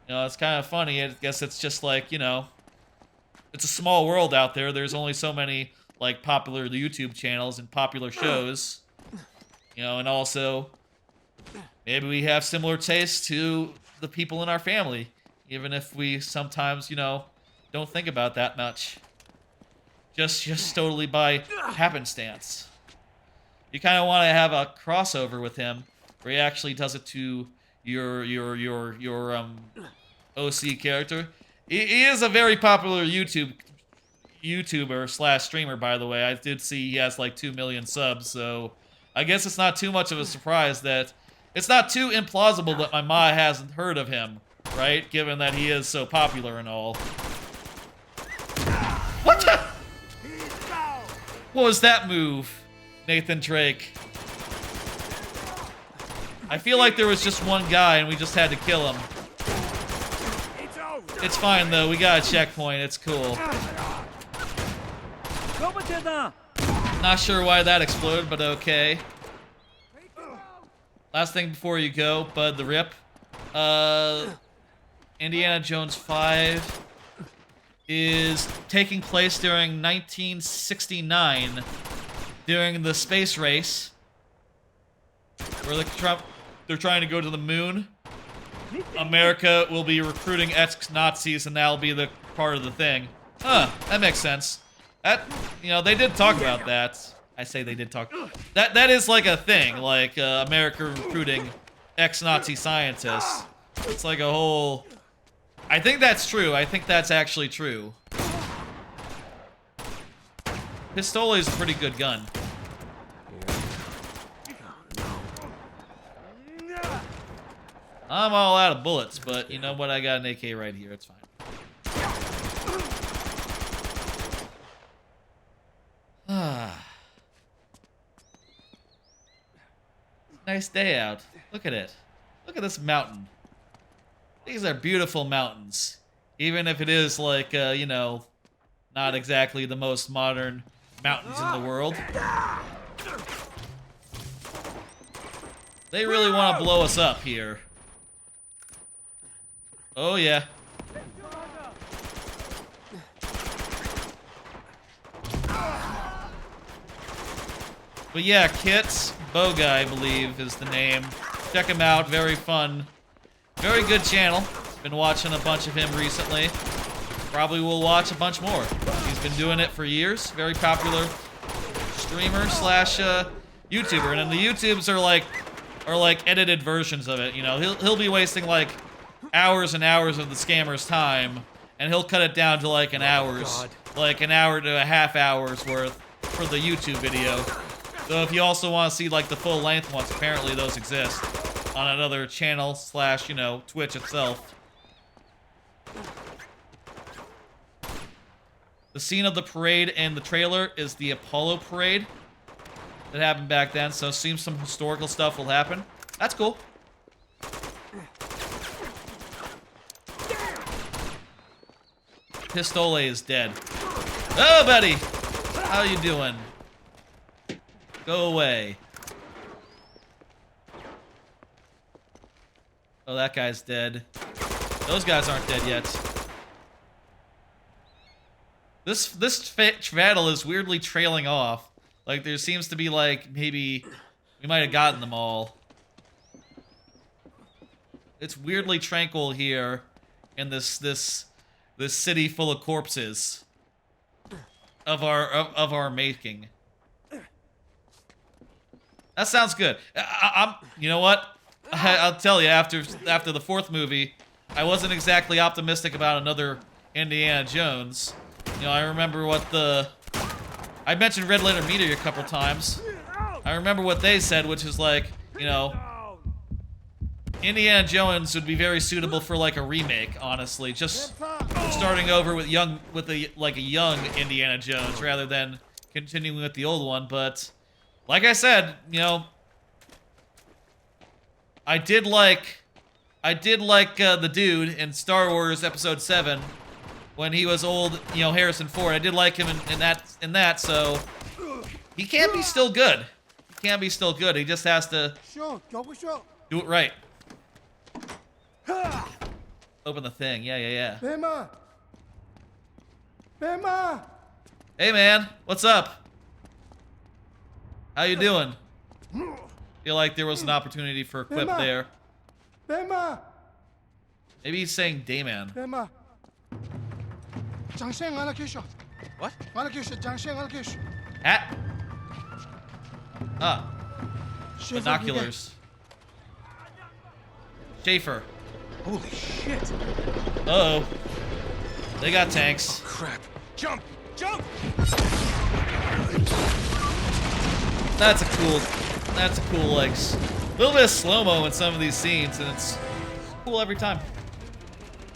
You know, it's kind of funny. I guess it's just like, you know, it's a small world out there. There's only so many like popular YouTube channels and popular shows. You know, and also maybe we have similar tastes to the people in our family, even if we sometimes, you know, don't think about that much. just totally by happenstance. You kind of want to have a crossover with him, where he actually does it to your OC character. He is a very popular YouTuber slash streamer, by the way. I did see he has like 2 million subs, so I guess it's not too much of a surprise that it's not too implausible that my ma hasn't heard of him, right? Given that he is so popular and all. What the? What was that move, Nathan Drake? I feel like there was just one guy and we just had to kill him. It's fine though, we got a checkpoint, it's cool. Not sure why that exploded, but okay. Last thing before you go, Bud the Rip. Indiana Jones 5 is taking place during 1969, during the space race, where they're trying to go to the moon. America will be recruiting ex-Nazis, and that'll be the part of the thing. Huh, that makes sense. That, you know, they did talk about that. I say they did talk. That is like a thing, like America recruiting ex-Nazi scientists. It's like a whole... I think that's true. I think that's actually true. Pistole is a pretty good gun. I'm all out of bullets, but you know what? I got an AK right here. It's fine. Nice day out. Look at it. Look at this mountain. These are beautiful mountains. Even if it is like, you know, not exactly the most modern mountains in the world. They really want to blow us up here. Oh, yeah. But yeah, Kit's Boga, I believe, is the name. Check him out. Very fun. Very good channel. Been watching a bunch of him recently. Probably will watch a bunch more. He's been doing it for years. Very popular streamer slash YouTuber. And then the YouTubes are like edited versions of it. You know, he'll be wasting like hours and hours of the scammer's time, and he'll cut it down to like an like an hour to a half hour's worth for the YouTube video. So if you also want to see like the full length ones, apparently those exist on another channel slash, you know, Twitch itself. The scene of the parade in the trailer is the Apollo parade that happened back then, so it seems some historical stuff will happen. That's cool. Pistole is dead. Oh, buddy! How you doing? Go away. Oh, that guy's dead. Those guys aren't dead yet. This battle is weirdly trailing off. Like, there seems to be, like, maybe we might have gotten them all. It's weirdly tranquil here in this city full of corpses of our making. That sounds good. You know what? I'll tell you, after the fourth movie, I wasn't exactly optimistic about another Indiana Jones. You know, I remember what I mentioned Red Letter Media a couple times. I remember what they said, which is like, you know, Indiana Jones would be very suitable for like a remake, honestly. Just starting over with a young Indiana Jones rather than continuing with the old one. But like I said, you know, I did like the dude in Star Wars Episode 7 when he was old, you know, Harrison Ford. I did like him in that, so he can be still good. He can be still good. He just has to do it right. Open the thing. Yeah. Hey, man. What's up? How you doing? Feel like there was an opportunity for a quip there. Maybe he's saying Dayman. What? Hat. Ah. Binoculars. Schaefer. Holy shit! Uh-oh. They got tanks. Crap! Jump! Jump! That's a cool, like, little bit of slow-mo in some of these scenes, and it's cool every time.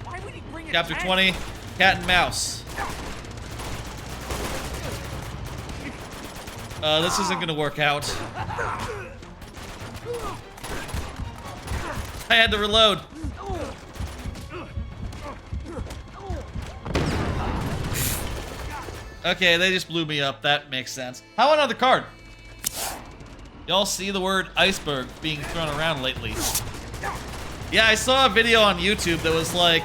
Why would he bring a Chapter tank? 20, Cat and Mouse. This isn't gonna work out. I had to reload. Okay, they just blew me up. That makes sense. How about another card? Y'all see the word iceberg being thrown around lately? Yeah, I saw a video on YouTube that was like,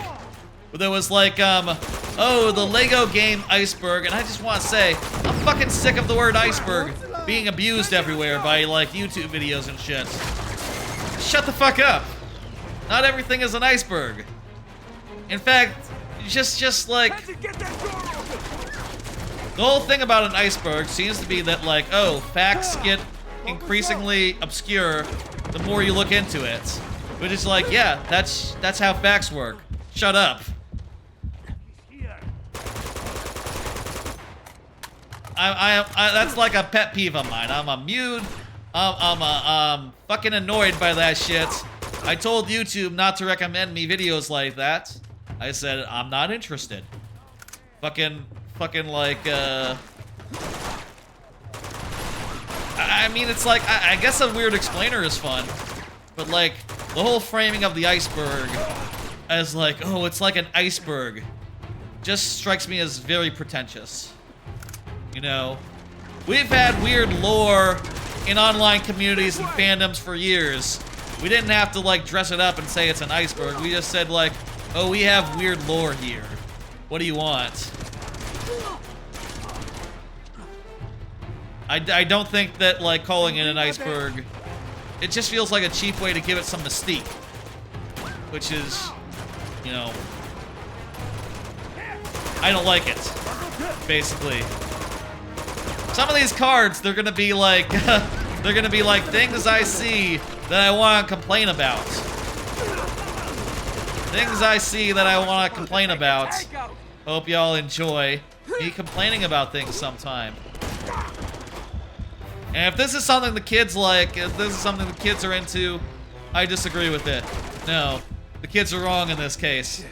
oh, the Lego game Iceberg, and I just want to say, I'm fucking sick of the word iceberg being abused everywhere by, like, YouTube videos and shit. Shut the fuck up. Not everything is an iceberg. In fact, just like, the whole thing about an iceberg seems to be that, like, oh, facts get increasingly obscure the more you look into it. Which is like, yeah, that's how facts work. Shut up. That's like a pet peeve of mine. I'm fucking annoyed by that shit. I told YouTube not to recommend me videos like that. I said, I'm not interested. Fucking like, I mean, it's like, I guess a weird explainer is fun, but like, the whole framing of the iceberg as like, oh, it's like an iceberg, just strikes me as very pretentious. You know, we've had weird lore in online communities and fandoms for years. We didn't have to like dress it up and say it's an iceberg. We just said like, oh, we have weird lore here. What do you want? I don't think that like calling it an iceberg, it just feels like a cheap way to give it some mystique. Which is, you know, I don't like it, basically. Some of these cards, they're gonna be like, things I see that I want to complain about. Things I see that I want to complain about. Hope y'all enjoy me complaining about things sometime. And if this is something the kids like, if this is something the kids are into, I disagree with it. No, the kids are wrong in this case.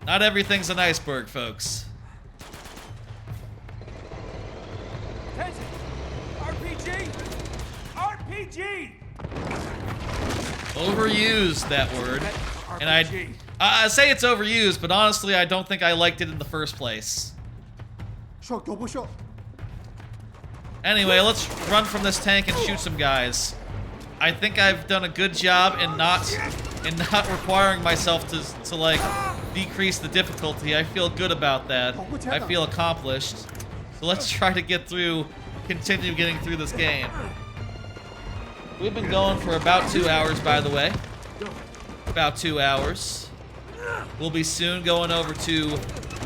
Not everything's an iceberg, folks. Attention! RPG! RPG! Overused, that word. And I say it's overused, but honestly, I don't think I liked it in the first place. Anyway, let's run from this tank and shoot some guys. I think I've done a good job in not requiring myself to like decrease the difficulty. I feel good about that. I feel accomplished. So let's try to continue getting through this game. We've been going for about 2 hours, by the way. About 2 hours. We'll be soon going over to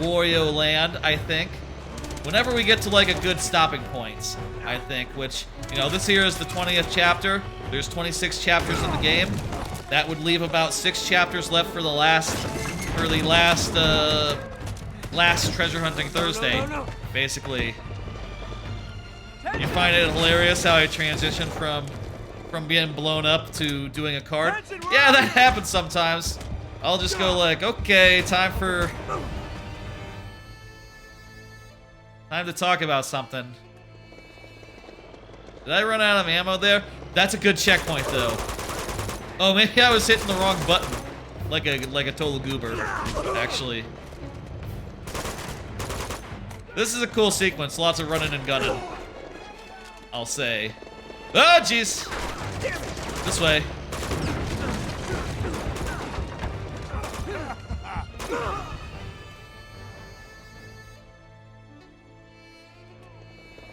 Wario Land, I think. Whenever we get to like a good stopping point, I think, which, you know, this here is the 20th chapter. There's 26 chapters in the game. That would leave about 6 chapters left for the last treasure hunting Thursday, basically. You find it hilarious how I transitioned from being blown up to doing a card? Yeah, that happens sometimes. I'll just go like, okay, time to talk about something. Did I run out of ammo there? That's a good checkpoint, though. Oh, maybe I was hitting the wrong button, like a total goober, actually. This is a cool sequence. Lots of running and gunning, I'll say. Oh, jeez. This way.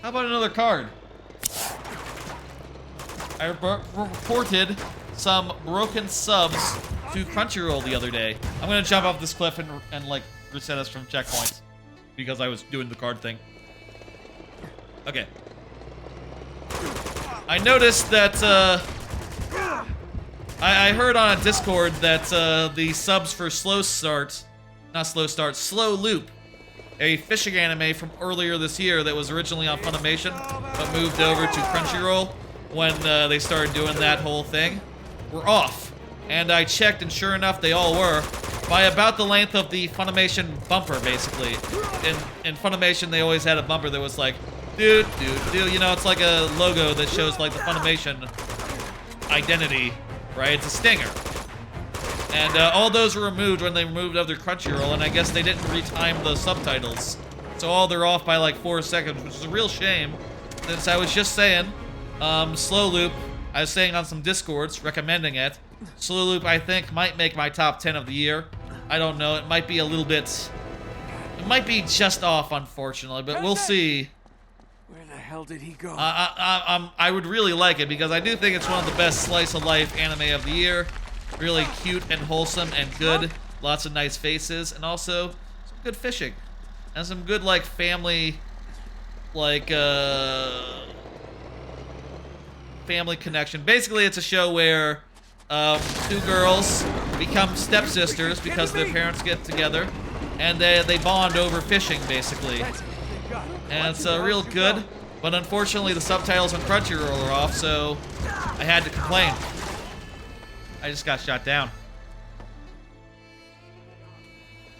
How about another card? I reported some broken subs to Crunchyroll the other day. I'm gonna jump off this cliff and like reset us from checkpoints because I was doing the card thing. Okay. I noticed that I heard on a Discord that the subs for Slow Loop, a fishing anime from earlier this year that was originally on Funimation but moved over to Crunchyroll when they started doing that whole thing, were off. And I checked, and sure enough, they all were, by about the length of the Funimation bumper, basically. In Funimation, they always had a bumper that was like, dude, you know, it's like a logo that shows like the Funimation identity, right? It's a stinger. And all those were removed when they moved over to Crunchyroll, and I guess they didn't retime the subtitles. So all they're off by like 4 seconds, which is a real shame, since I was just saying, Slow Loop, I was saying on some Discords, recommending it. Slow Loop, I think, might make my top 10 of the year. I don't know, it might be a little bit... It might be just off, unfortunately, but we'll see. Where the hell did he go? I would really like it, because I do think it's one of the best slice-of-life anime of the year. Really cute and wholesome and good. Lots of nice faces, and also some good fishing. And some good, like, family... Like, family connection. Basically, it's a show where... 2 girls become stepsisters because their parents get together, and they bond over fishing, basically. And it's real good, but unfortunately the subtitles on Crunchyroll are off, so I had to complain. I just got shot down.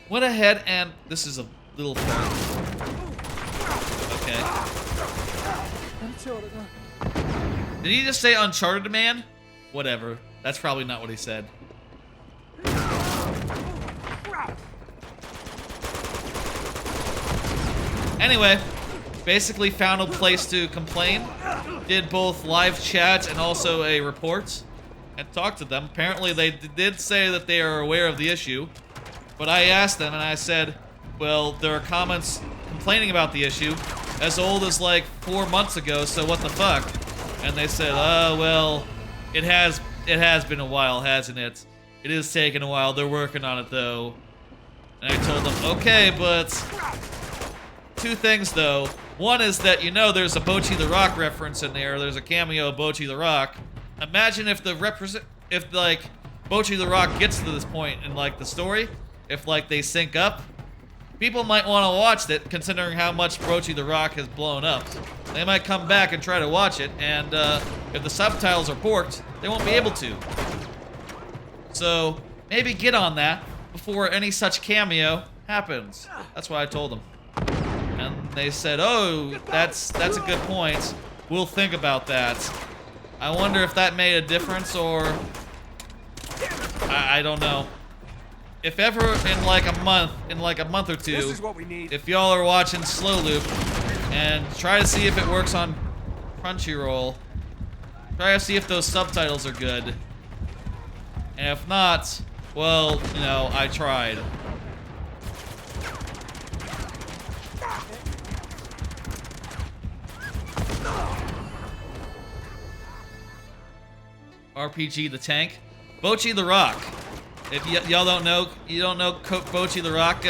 Went ahead and... This is a little fun. Okay. Did he just say Uncharted Man? Whatever. That's probably not what he said. Anyway, basically found a place to complain. Did both live chat and also a report. And talked to them. Apparently they did say that they are aware of the issue. But I asked them and I said, well, there are comments complaining about the issue as old as like 4 months ago, so what the fuck? And they said, well, it has been a while, hasn't it? It is taking a while. They're working on it, though. And I told them, okay, but... 2 things, though. One is that, you know, there's a Bocchi the Rock reference in there. There's a cameo of Bocchi the Rock. Imagine if like, Bocchi the Rock gets to this point in, like, the story. If, like, they sync up. People might want to watch it, considering how much Bocchi the Rock has blown up. They might come back and try to watch it, and if the subtitles are porked, they won't be able to. So, maybe get on that before any such cameo happens. That's what I told them. And they said, oh, that's a good point. We'll think about that. I wonder if that made a difference, or... I don't know. If ever in like a month or 2, This is what we need. if y'all are watching Slow Loop, and try to see if it works on Crunchyroll, try to see if those subtitles are good. And if not, well, you know, I tried. RPG the Tank. Bocchi the Rock. If y'all don't know, Bocchi the Rock,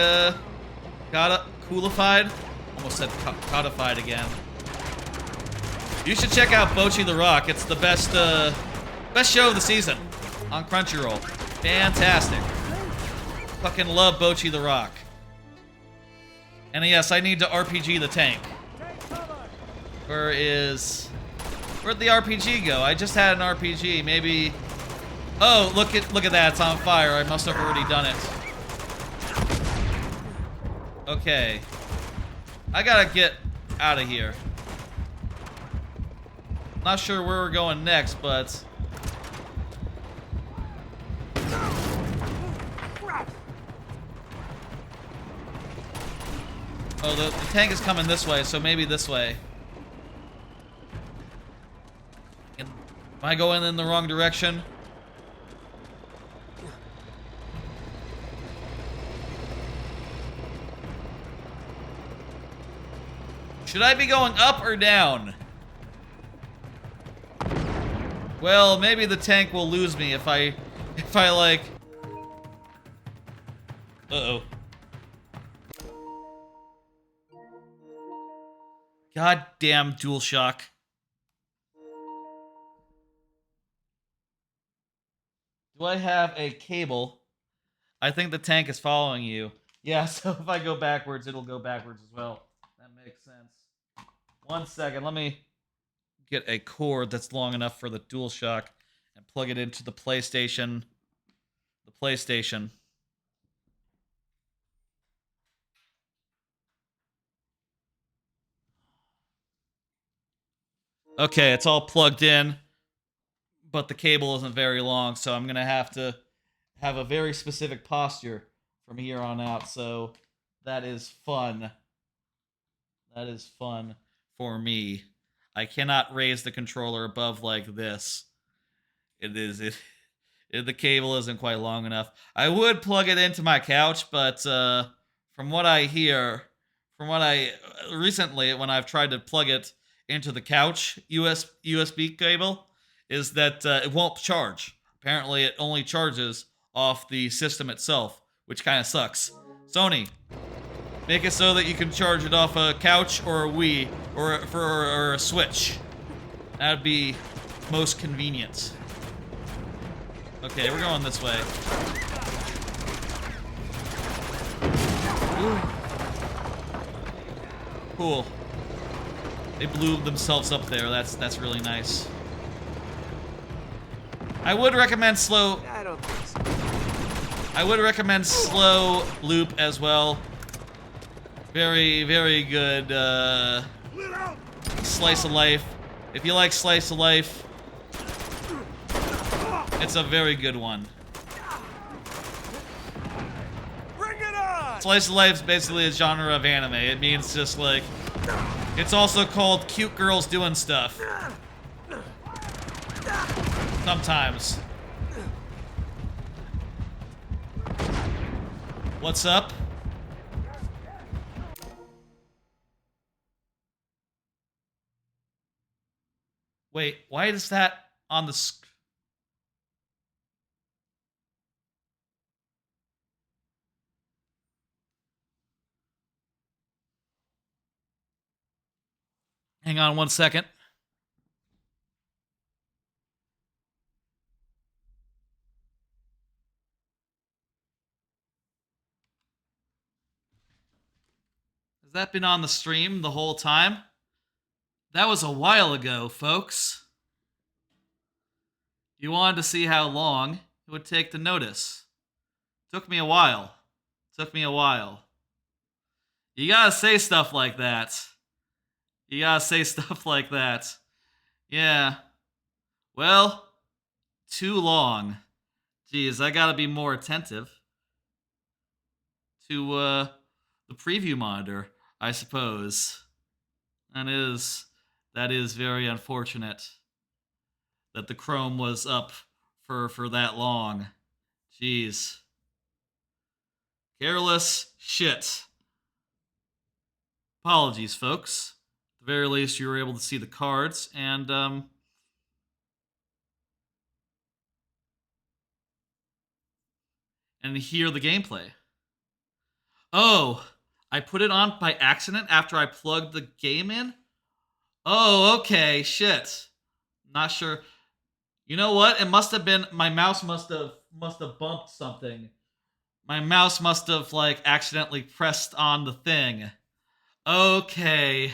coolified? Almost said codified again. You should check out Bocchi the Rock. It's the best show of the season on Crunchyroll. Fantastic. Fucking love Bocchi the Rock. And yes, I need to RPG the tank. Where'd the RPG go? I just had an RPG. Maybe. Oh, look at that. It's on fire. I must have already done it. Okay. I gotta get out of here. Not sure where we're going next, but... Oh, the tank is coming this way, so maybe this way. Am I going in the wrong direction? Should I be going up or down? Well, maybe the tank will lose me if I like Uh-oh. Goddamn DualShock. Do I have a cable? I think the tank is following you. Yeah, so if I go backwards, it'll go backwards as well. That makes sense. 1 second, let me get a cord that's long enough for the DualShock and plug it into the PlayStation. The PlayStation. Okay, it's all plugged in, but the cable isn't very long, so I'm gonna have to have a very specific posture from here on out, so that is fun. That is fun for me. I cannot raise the controller above like this. The cable isn't quite long enough. I would plug it into my couch, but from what I hear, recently when I've tried to plug it into the couch USB cable, is that it won't charge. Apparently, it only charges off the system itself, which kind of sucks. Sony, make it so that you can charge it off a couch or a Wii or a Switch. That would be most convenient. Okay, we're going this way. Ooh. Cool. They blew themselves up there. That's really nice. I would recommend slow. I don't think so. I would recommend slow loop as well. Very, very good slice of life. If you like slice of life, it's a very good one. Bring it on! Slice of life is basically a genre of anime. It means just like, it's also called cute girls doing stuff. Sometimes. What's up? Wait, why is that on the Hang on 1 second. Has that been on the stream the whole time? That was a while ago, folks. You wanted to see how long it would take to notice. Took me a while. Took me a while. You gotta say stuff like that. You gotta say stuff like that. Yeah. Well, too long. Geez, I gotta be more attentive to the preview monitor, I suppose. That is very unfortunate that the Chrome was up for that long. Jeez. Careless shit. Apologies, folks. At the very least, you were able to see the cards and hear the gameplay. Oh, I put it on by accident after I plugged the game in? Oh, okay, shit. Not sure. You know what? It must have been, my mouse must have bumped something. My mouse must have like accidentally pressed on the thing. Okay.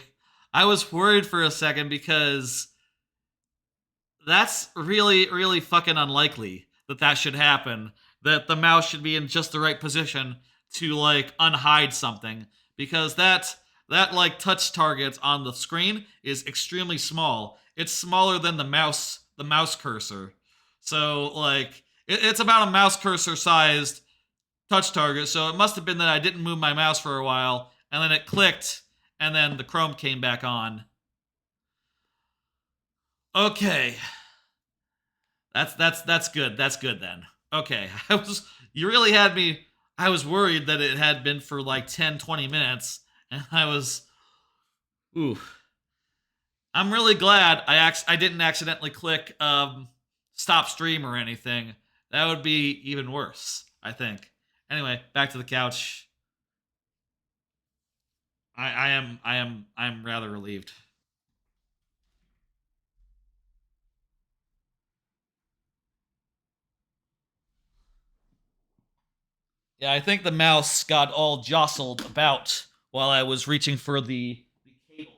I was worried for a second because that's really, really fucking unlikely that should happen. That the mouse should be in just the right position to like unhide something, because that like touch target on the screen is extremely small. It's smaller than the mouse cursor. So like it's about a mouse cursor sized touch target. So it must have been that I didn't move my mouse for a while and then it clicked and then the Chrome came back on. Okay. That's good. That's good then. Okay. You really had me. I was worried that it had been for like 10, 20 minutes and I was ooh. I'm really glad I didn't accidentally click stop stream or anything. That would be even worse, I think. Anyway, back to the couch. I'm rather relieved. Yeah, I think the mouse got all jostled about while I was reaching for the cables.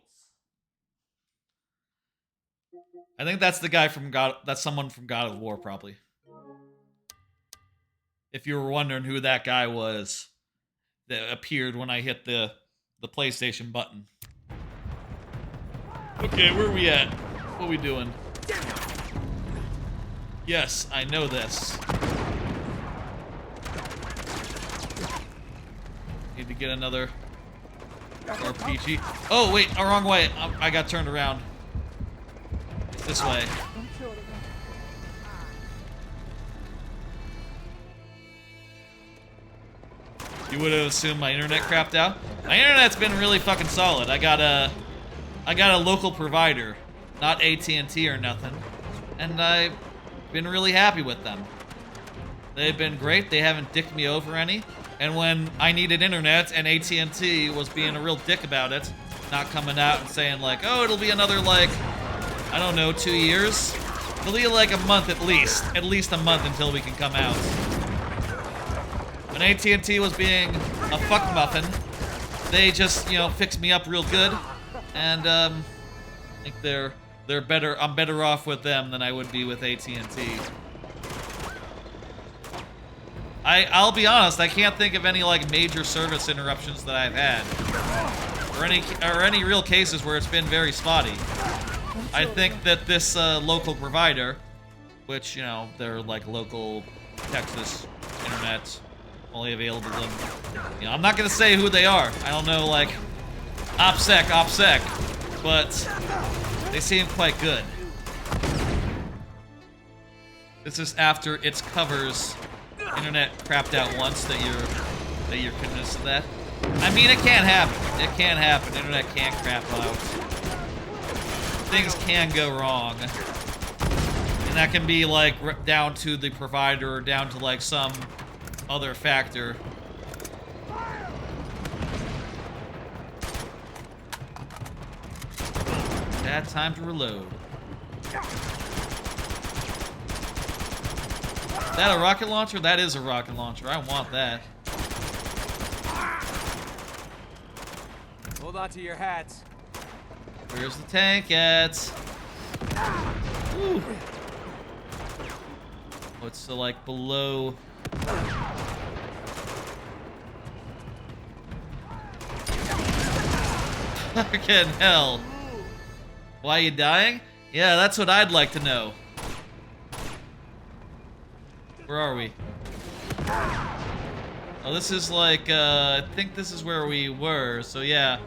I think that's the guy from God. That's someone from God of War, probably. If you were wondering who that guy was that appeared when I hit the PlayStation button. Okay, where are we at? What are we doing? Yes, I know this. Need to get another RPG. Oh, wait, wrong way. I got turned around. This way. You would have assumed my internet crapped out? My internet's been really fucking solid. I got a local provider, not AT&T or nothing, and I've been really happy with them. They've been great. They haven't dicked me over any. And when I needed internet and AT&T was being a real dick about it, not coming out and saying like, oh, it'll be another like, I don't know, 2 years. It'll be like a month at least a month until we can come out. When AT&T was being a fuck muffin, they just, you know, fixed me up real good, and I think they're better. I'm better off with them than I would be with AT&T. I'll be honest, I can't think of any like major service interruptions that I've had, or any real cases where it's been very spotty. I think that this local provider, which, you know, they're like local Texas internet, only available in, you know, I'm not gonna say who they are. I don't know, like OPSEC, but they seem quite good. This is after its covers internet crapped out once that you're convinced of that. I mean, it can happen. It can happen. Internet can crap out. Things can go wrong. And that can be like down to the provider or down to like some other factor. Bad time to reload. Is that a rocket launcher? That is a rocket launcher. I want that. Hold on to your hats. Where's the tank at? Ooh. Oh, it's so like below. Fucking hell. Why are you dying? Yeah, that's what I'd like to know. Where are we? Oh, this is like, I think this is where we were, so yeah.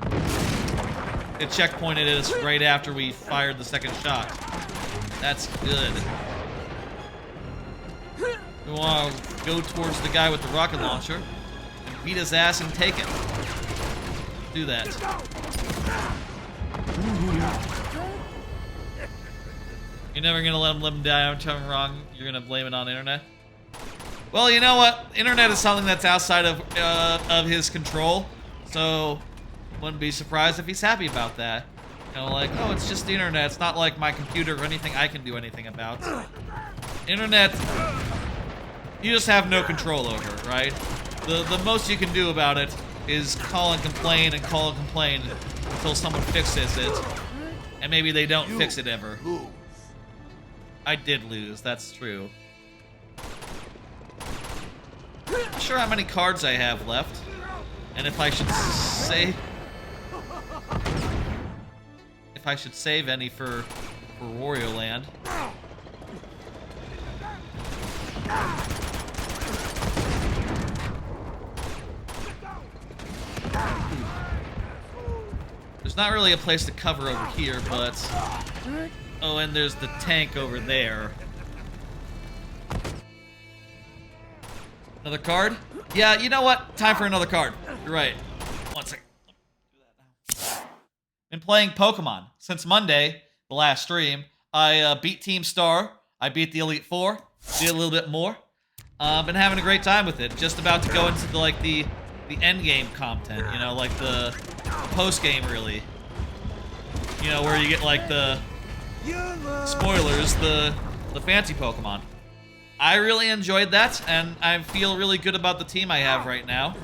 It checkpointed us right after we fired the second shot. That's good. We want to go towards the guy with the rocket launcher and beat his ass and take it. Do that. You're never gonna let him die. I'm telling him wrong. You're gonna blame it on the internet. Well, you know what? Internet is something that's outside of his control, so wouldn't be surprised if he's happy about that. You know, like, oh, it's just the internet. It's not like my computer or anything I can do anything about. Internet, you just have no control over it, right? The most you can do about it is call and complain until someone fixes it, and maybe they don't fix it ever. I did lose. That's true. Not sure how many cards I have left, and if I should save any for Wario Land. There's not really a place to cover over here, but oh, and there's the tank over there. Another card? Yeah, you know what? Time for another card. You're right. 1 second. Do that now. Been playing Pokemon since Monday, the last stream. I beat Team Star. I beat the Elite Four. Did a little bit more. Been having a great time with it. Just about to go into the end game content, you know, like the post game really. You know, where you get like the spoilers, the fancy Pokemon. I really enjoyed that, and I feel really good about the team I have right now.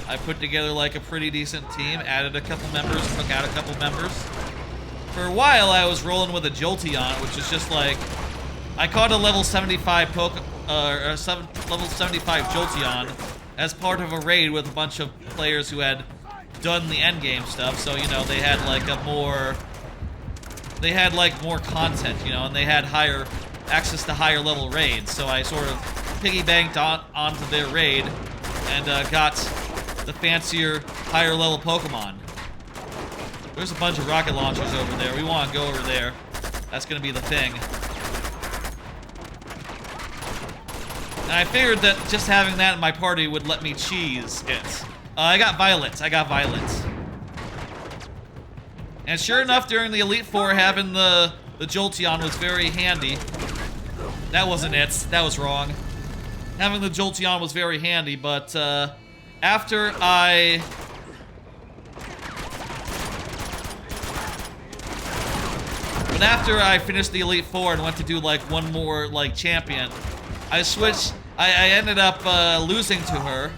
I put together like a pretty decent team, added a couple members, took out a couple members. For a while, I was rolling with a Jolteon, which is just like, I caught a level 75 level 75 Jolteon as part of a raid with a bunch of players who had done the endgame stuff. So you know they had like more content, you know, and they had higher access to higher level raids. So I sort of piggy-banked onto their raid and got the fancier, higher level Pokemon. There's a bunch of rocket launchers over there. We want to go over there. That's going to be the thing. And I figured that just having that in my party would let me cheese it. I got Violet. And sure enough, during the Elite Four, having the Jolteon was very handy. That wasn't it. That was wrong. Having the Jolteon was very handy, but after I finished the Elite Four and went to do like one more like champion, I switched. I ended up losing to her,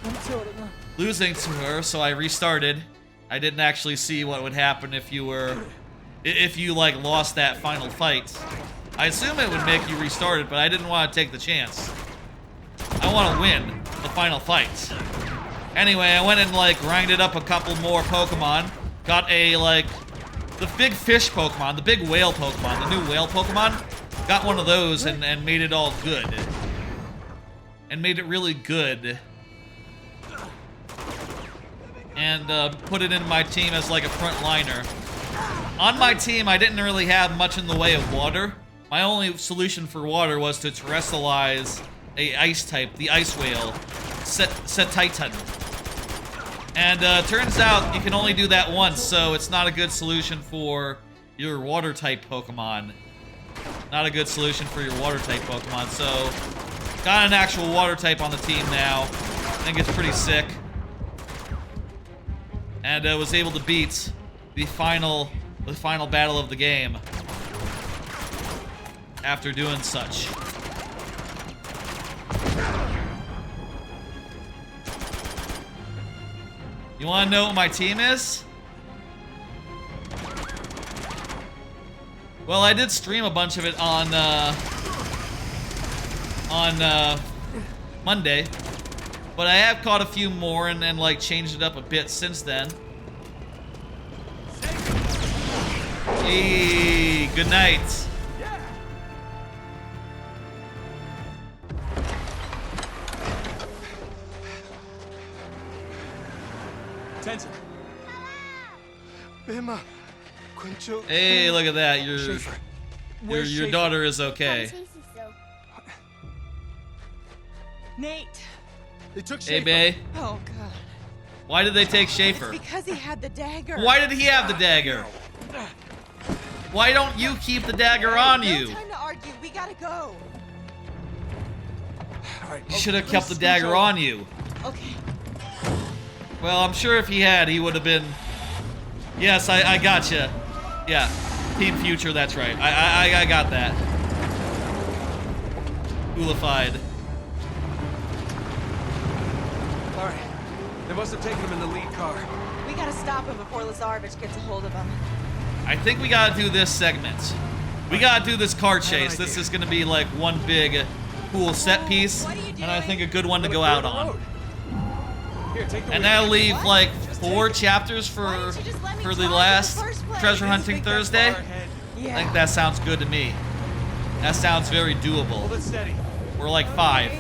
so I restarted. I didn't actually see what would happen if you like lost that final fight. I assume it would make you restart it, but I didn't want to take the chance. I want to win the final fight. Anyway, I went and like grinded up a couple more Pokemon. Got a like the big fish Pokemon, the big whale Pokemon, the new whale Pokemon. Got one of those and made it all good. And made it really good. And put it in my team as like a front liner. On my team, I didn't really have much in the way of water. My only solution for water was to terrestrialize a ice type, the ice whale, Titan. And turns out you can only do that once, so it's not a good solution for your water type Pokemon. Not a good solution for your water type Pokemon, so got an actual water type on the team now. I think it's pretty sick. And was able to beat the final battle of the game after doing such. You want to know what my team is? Well, I did stream a bunch of it on Monday, but I have caught a few more and like changed it up a bit since then. Hey, good night. Tenzin. Hey, look at that. Schaefer. Your daughter is okay. Nate. They took Hey, Schaefer. bae. Oh, God. Why did they take Schaefer? Because he had the dagger. Why did he have the dagger? Why don't you keep the dagger on you? No time to argue. We gotta go. You should have kept the dagger on you. Okay. Well, I'm sure if he had, he would have been... Yes, I gotcha. Yeah, Team Future, that's right. I got that. Coolified. Alright. They must have taken him in the lead car. We gotta stop him before Lazarevich gets a hold of him. I think we gotta do this segment. We gotta do this car chase. This is gonna be like one big, cool set piece, and I think a good one to go out on. Here, take the And wheel. that'll leave like 4 chapters for the last Treasure Hunting Thursday. Far ahead. I think that sounds good to me. That sounds very doable. Hold it steady. We're like 5.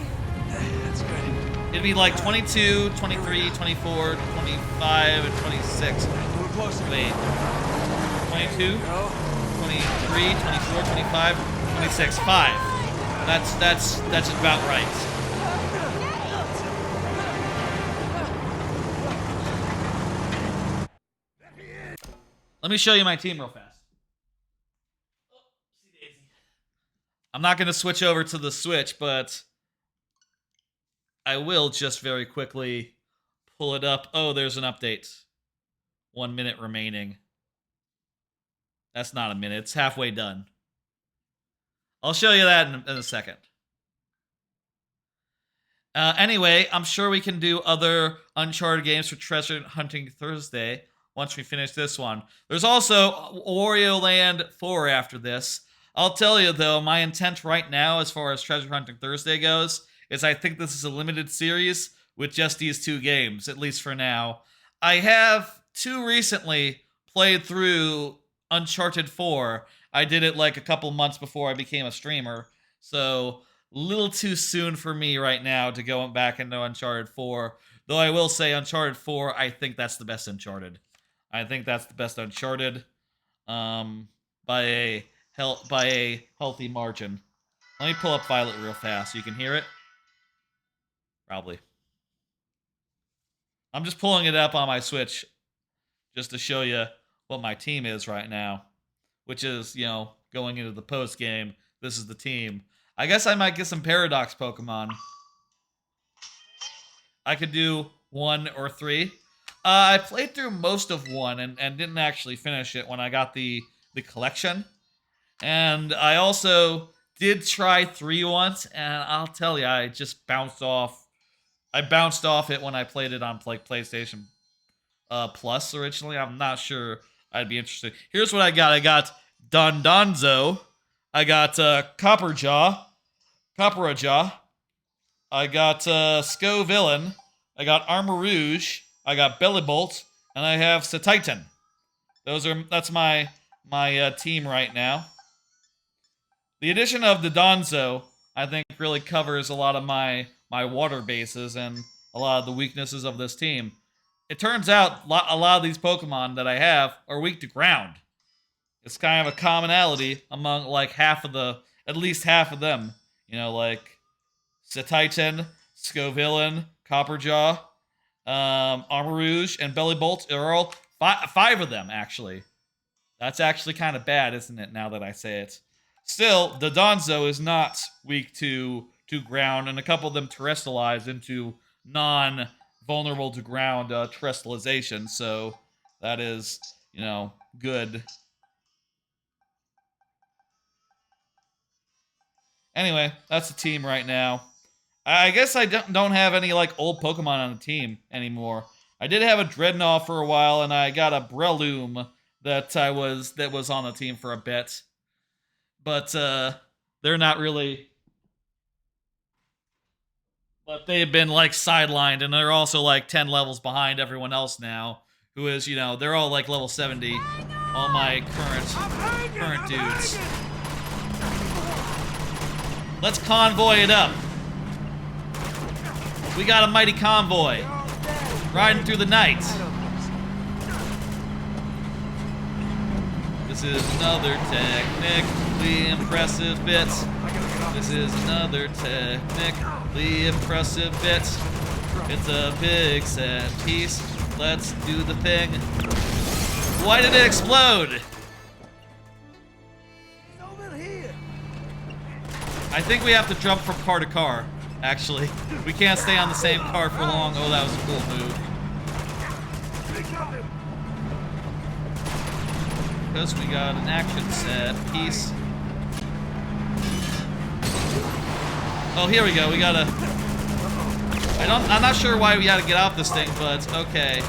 That's good. It'd be like 22, 23, 24, 25, and 26. A little closer. Wait. 22, 23, 24, 25, 26. 5. That's about right. Let me show you my team real fast. I'm not going to switch over to the Switch, but I will just very quickly pull it up. Oh, there's an update. 1 minute remaining. That's not a minute. It's halfway done. I'll show you that in a second. Anyway, I'm sure we can do other Uncharted games for Treasure Hunting Thursday once we finish this one. There's also Wario Land 4 after this. I'll tell you, though, my intent right now as far as Treasure Hunting Thursday goes is I think this is a limited series with just these 2 games, at least for now. I have too recently played through Uncharted 4. I did it like a couple months before I became a streamer, so a little too soon for me right now to go back into Uncharted 4. Though I will say Uncharted 4, I think that's the best Uncharted. I think that's the best Uncharted by a healthy margin. Let me pull up Violet real fast so you can hear it. Probably. I'm just pulling it up on my Switch just to show you what my team is right now, which is, you know, going into the post game. This is the team. I guess I might get some Paradox Pokemon. I could do 1 or 3. I played through most of 1 and didn't actually finish it when I got the collection. And I also did try 3 once, and I'll tell you, I just bounced off. I bounced off it when I played it on like PlayStation Plus originally. I'm not sure I'd be interested. Here's what I got. I got Dondozo. I got Copperjaw. I got Scovillain. I got Armor Rouge. I got Bellibolt. And I have Satitan. That's my team right now. The addition of the Donzo, I think, really covers a lot of my water bases and a lot of the weaknesses of this team. It turns out a lot of these Pokemon that I have are weak to ground. It's kind of a commonality among like at least half of them. You know, like Satitan, Scovillain, Copperjaw, Armor Rouge, and Bellibolt are all 5 of them, actually. That's actually kind of bad, isn't it, now that I say it? Still, the Donzo is not weak to ground, and a couple of them terrestrialize into non-vulnerable to ground terrestrialization, so that is, you know, good. Anyway, that's the team right now. I guess I don't have any like old Pokemon on the team anymore. I did have a Dreadnought for a while, and I got a Breloom that was on the team for a bit. But they're not really. But they've been like sidelined, and they're also like 10 levels behind everyone else now. Who is, you know, they're all like level 70. All my current dudes. Let's convoy it up. We got a mighty convoy riding through the night. This is another technically impressive bit. This is another technically impressive bit. It's a big set piece. Let's do the thing. Why did it explode? I think we have to jump from car to car, actually. We can't stay on the same car for long. Oh, that was a cool move. Because we got an action set piece. Oh, here we go. We gotta... I'm not sure why we gotta get out this thing, but okay.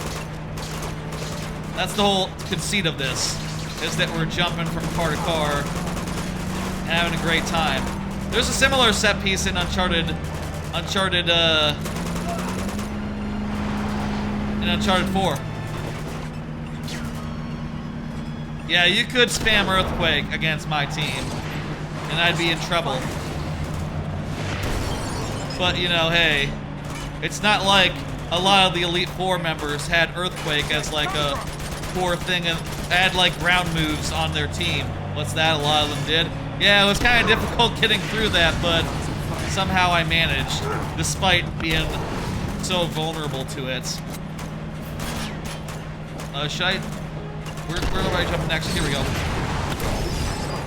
That's the whole conceit of this, is that we're jumping from car to car and having a great time. There's a similar set piece in Uncharted 4. Yeah, you could spam Earthquake against my team, and I'd be in trouble. But, you know, hey, it's not like a lot of the Elite Four members had Earthquake as like a core thing and had like ground moves on their team. What's that? A lot of them did. Yeah, it was kind of difficult getting through that, but somehow I managed, despite being so vulnerable to it. Should I... Where do I jump next? Here we go.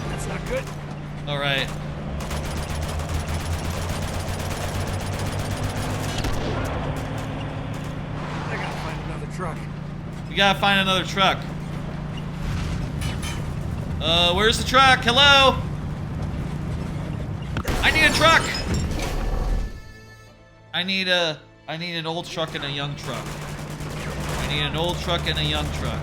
That's not good. Alright. gotta find another truck. Where's the truck? Hello? I need a truck! I need an old truck and a young truck. I need an old truck and a young truck.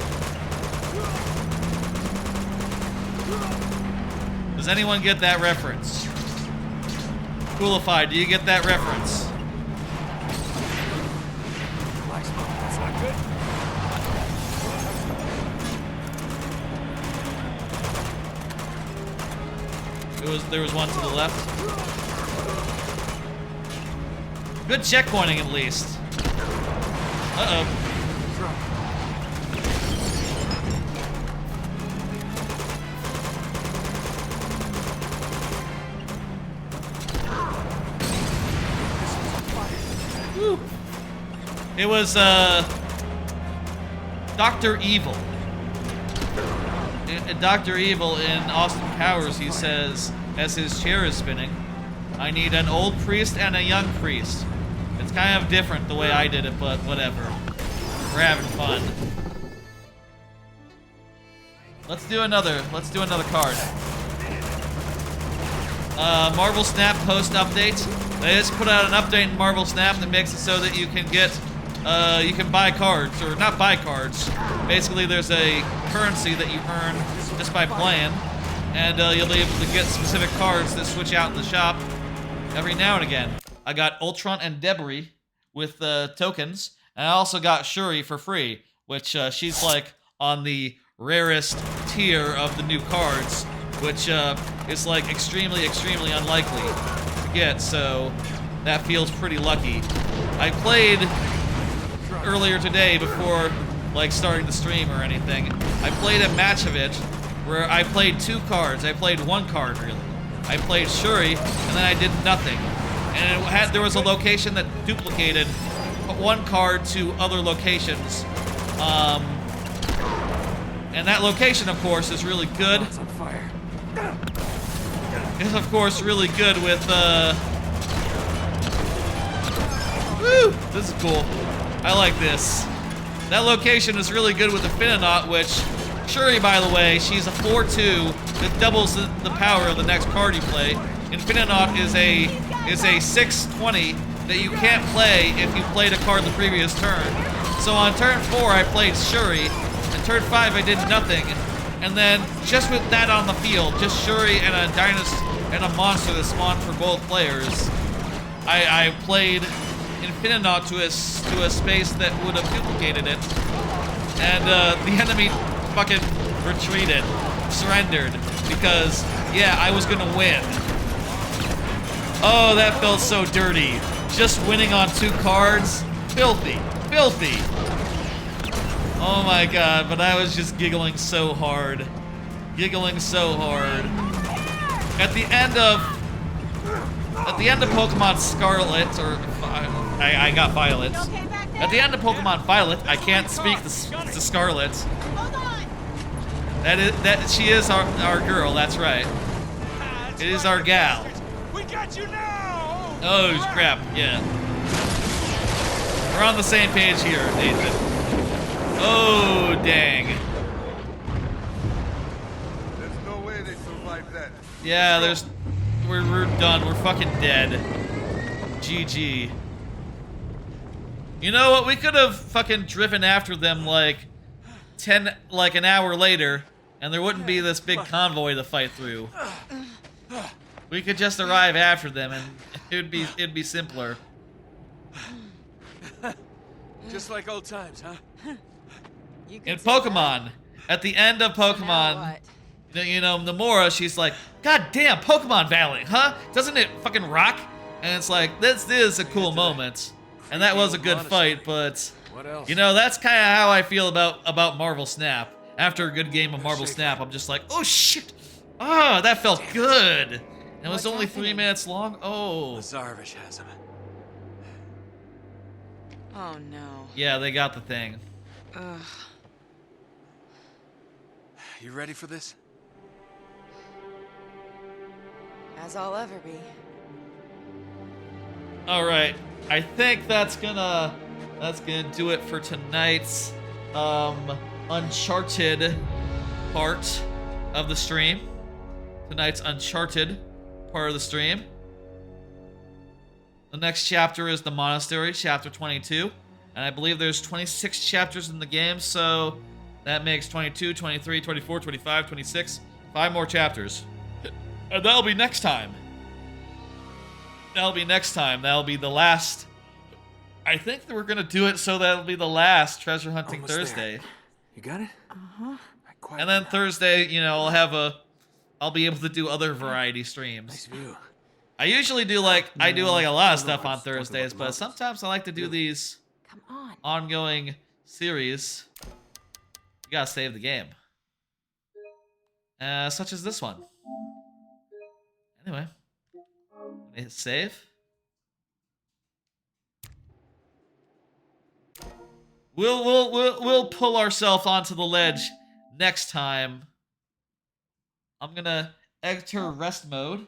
Does anyone get that reference? Coolified, do you get that reference? That's not good. There was one to the left. Good checkpointing at least. Uh-oh. Woo. It was Dr. Evil. Dr. Evil in Austin Powers, he says, as his chair is spinning, I need an old priest and a young priest. It's kind of different the way I did it, but whatever. We're having fun. Let's do another card. Marvel Snap post update. They just put out an update in Marvel Snap that makes it so that you can get, you can buy cards, or not buy cards. Basically, there's a currency that you earn just by playing, and you'll be able to get specific cards that switch out in the shop every now and again. I got Ultron and Debris with tokens, and I also got Shuri for free, which she's like on the rarest tier of the new cards, which is like extremely, extremely unlikely to get, so that feels pretty lucky. I played earlier today before like starting the stream or anything. I played a match of it where I played 2 cards. I played 1 card really. I played Shuri and then I did nothing. And there was a location that duplicated 1 card to other locations. And that location, of course, is really good. It's on fire. It's, of course, really good with, Woo! This is cool. I like this. That location is really good with Infininaut, which, Shuri, by the way, she's a 4/2 that doubles the power of the next card you play. Infininaut is a 6/20 that you can't play if you played a card the previous turn. So on turn 4, I played Shuri. And turn 5, I did nothing. And then, just with that on the field, just Shuri and a dinosaur and a monster that spawned for both players, I played Infininaut to a space that would have duplicated it. And the enemy fucking retreated, surrendered, because, yeah, I was gonna win. Oh, that felt so dirty. Just winning on 2 cards? Filthy. Filthy. Oh my god, but I was just giggling so hard. Giggling so hard. At the end of Pokemon Scarlet, or I got Violet. At the end of Pokemon Violet, I can't speak to Scarlet. She is our girl, that's right. It is our gal. We got you now! Oh crap, yeah. We're on the same page here, Nathan. Oh dang. There's no way they survived that. Yeah, we're done. We're fucking dead. GG. You know what? We could have fucking driven after them like an hour later, and there wouldn't be this big convoy to fight through. We could just arrive after them, and it'd be simpler. Just like old times, huh? In Pokemon, at the end of Pokemon, you know, Nomura, she's like, God damn, Pokemon Valley, huh? Doesn't it fucking rock? And it's like, this is a cool moment. And that was a good fight, but, you know, that's kind of how I feel about Marvel Snap. After a good game of Marvel Snap, I'm just like, oh shit! Oh, that felt good! And it was only 3 minutes long? Oh. Lazarevich has him. Oh no. Yeah, they got the thing. Ugh. You ready for this? As I'll ever be. Alright, I think that's gonna do it for tonight's Uncharted part of the stream. Tonight's Uncharted part of the stream. The next chapter is the monastery, chapter 22. And I believe there's 26 chapters in the game, so that makes 22, 23, 24, 25, 26. 5 more chapters. And that'll be next time. That'll be next time. That'll be the last. I think that we're going to do it so that'll be the last Treasure Hunting Almost Thursday. there. You got it? And then Thursday, I'll be able to do other variety streams. Nice view. I usually do a lot of stuff on Thursdays, but sometimes I like to do these Come on. ongoing series. You gotta save the game. Such as this one. Anyway. Hit save. We'll pull ourselves onto the ledge next time. I'm gonna enter rest mode.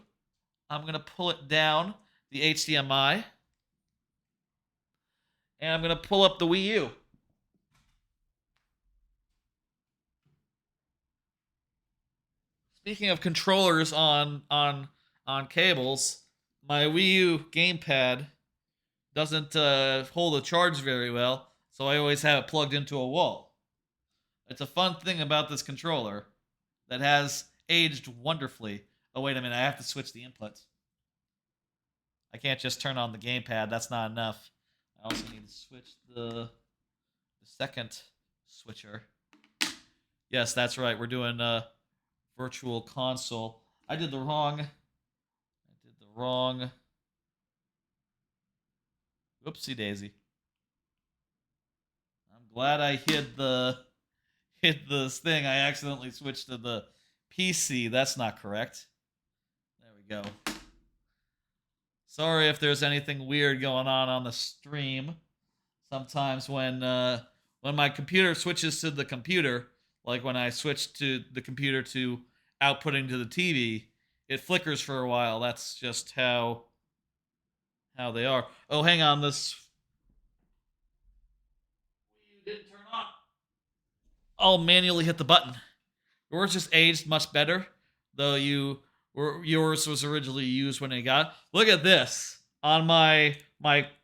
I'm gonna pull it down the HDMI. And I'm gonna pull up the Wii U. Speaking of controllers on cables, my Wii U gamepad doesn't hold a charge very well, so I always have it plugged into a wall. It's a fun thing about this controller that has aged wonderfully. Oh, wait a minute, I have to switch the inputs. I can't just turn on the gamepad, that's not enough. I also need to switch the second switcher. Yes, that's right, we're doing Virtual Console. I did the wrong. Whoopsie daisy. I'm glad I hid this thing. I accidentally switched to the PC. That's not correct. There we go. Sorry if there's anything weird going on the stream. Sometimes when my computer switches to the computer, like when I switch to the computer to outputting to the TV, it flickers for a while. That's just how they are. Oh, hang on, this didn't turn on. I'll manually hit the button. Yours just aged much better, though yours was originally used when it got. Look at this on my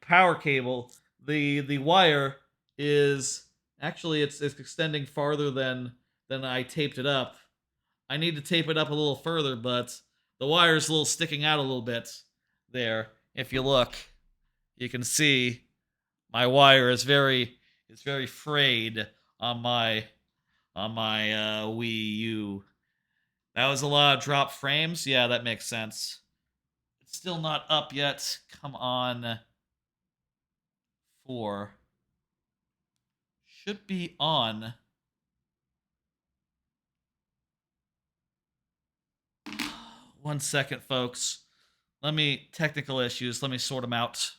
power cable. The wire is actually it's extending farther than I taped it up. I need to tape it up a little further, but the wire's a little sticking out a little bit there. If you look, you can see my wire is very frayed on my Wii U. That was a lot of drop frames. Yeah, that makes sense. It's still not up yet. Come on. 4 should be on. One second, folks. Technical issues. Let me sort them out.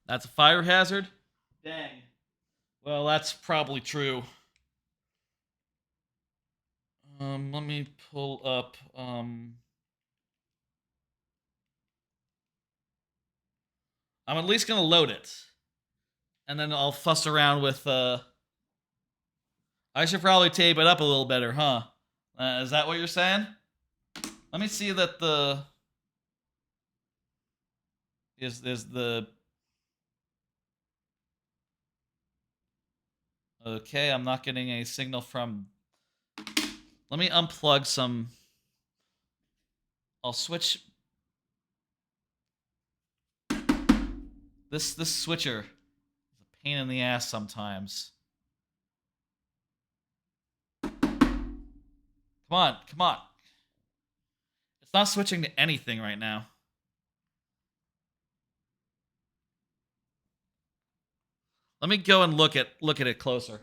That's a fire hazard? Dang. Well, that's probably true. Let me pull up, I'm at least gonna load it. And then I'll fuss around with, I should probably tape it up a little better, huh? Is that what you're saying? Let me see that the... Is the... Okay, I'm not getting a signal from... Let me unplug some... I'll switch... This switcher is a pain in the ass sometimes. Come on. It's not switching to anything right now. Let me go and look at it closer.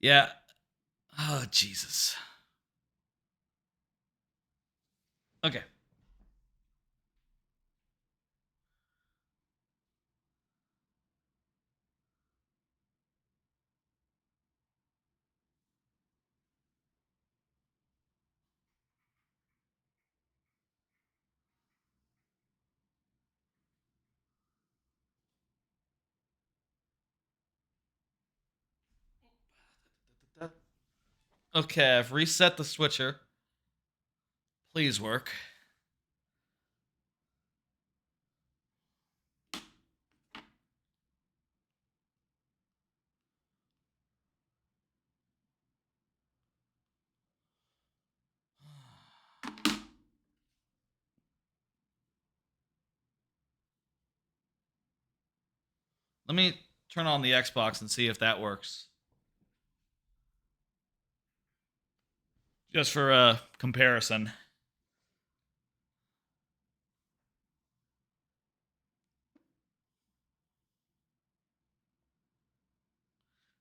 Yeah. Oh, Jesus. Okay. Okay, I've reset the switcher. Please work. Let me turn on the Xbox and see if that works. Just for a comparison.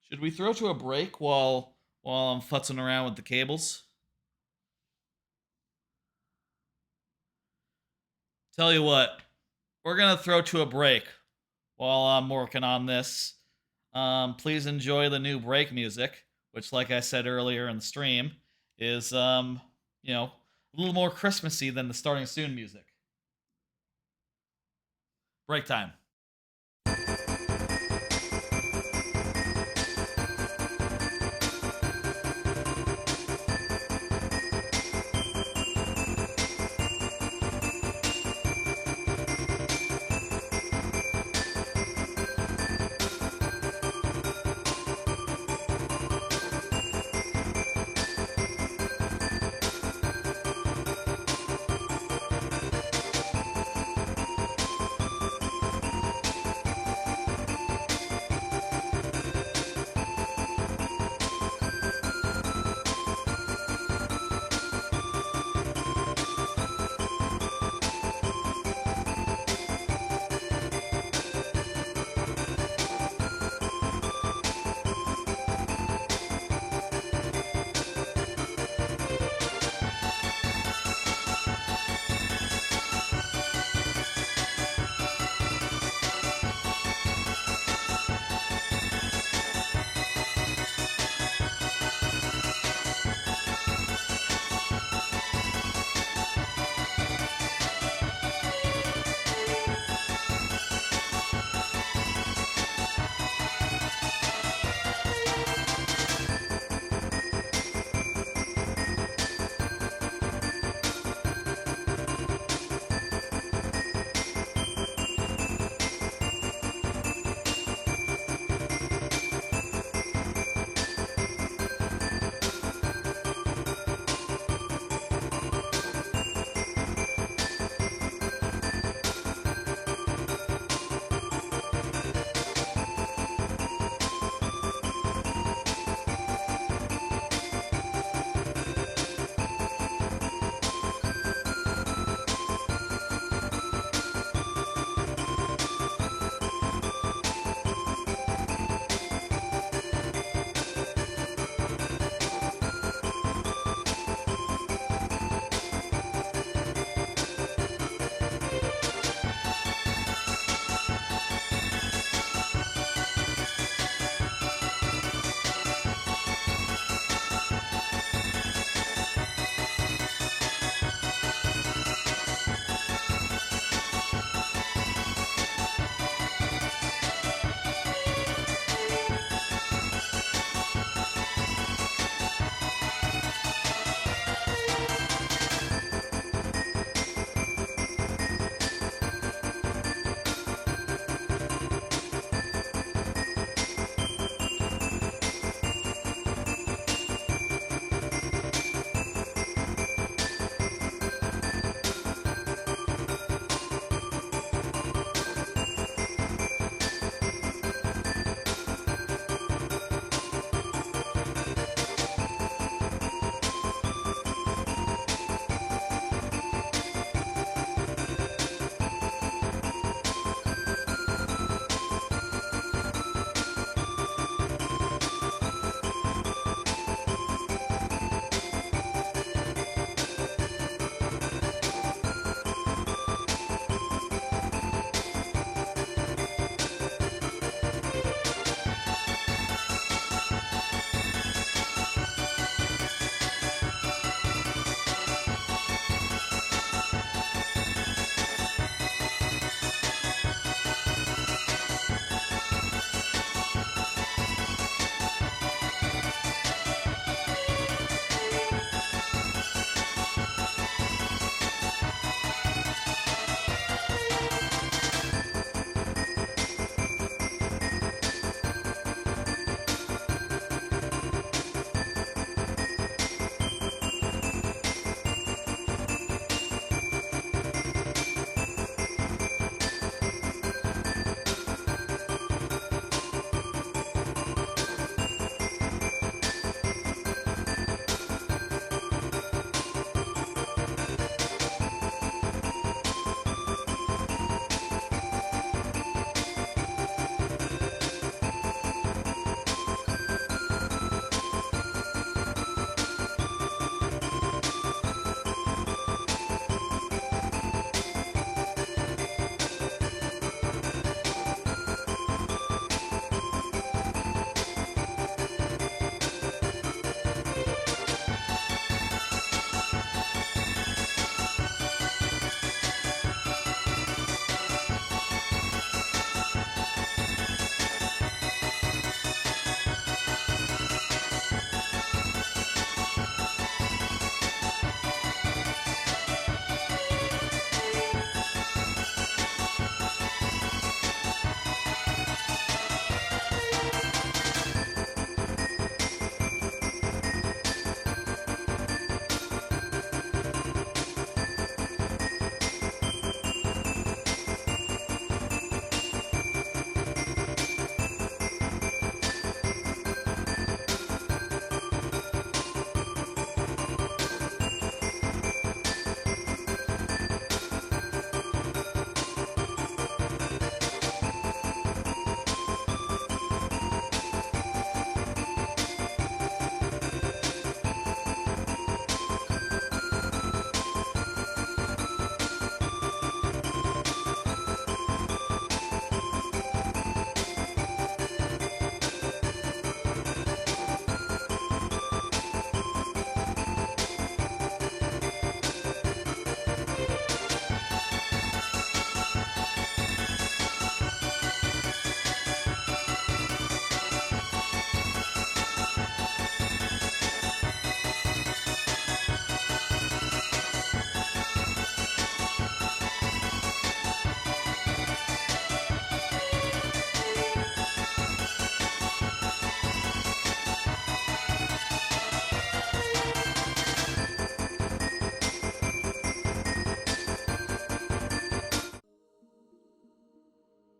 Should we throw to a break while I'm futzing around with the cables? Tell you what, we're gonna throw to a break while I'm working on this. Please enjoy the new break music, which, like I said earlier in the stream, is a little more Christmassy than the starting soon music. Break time.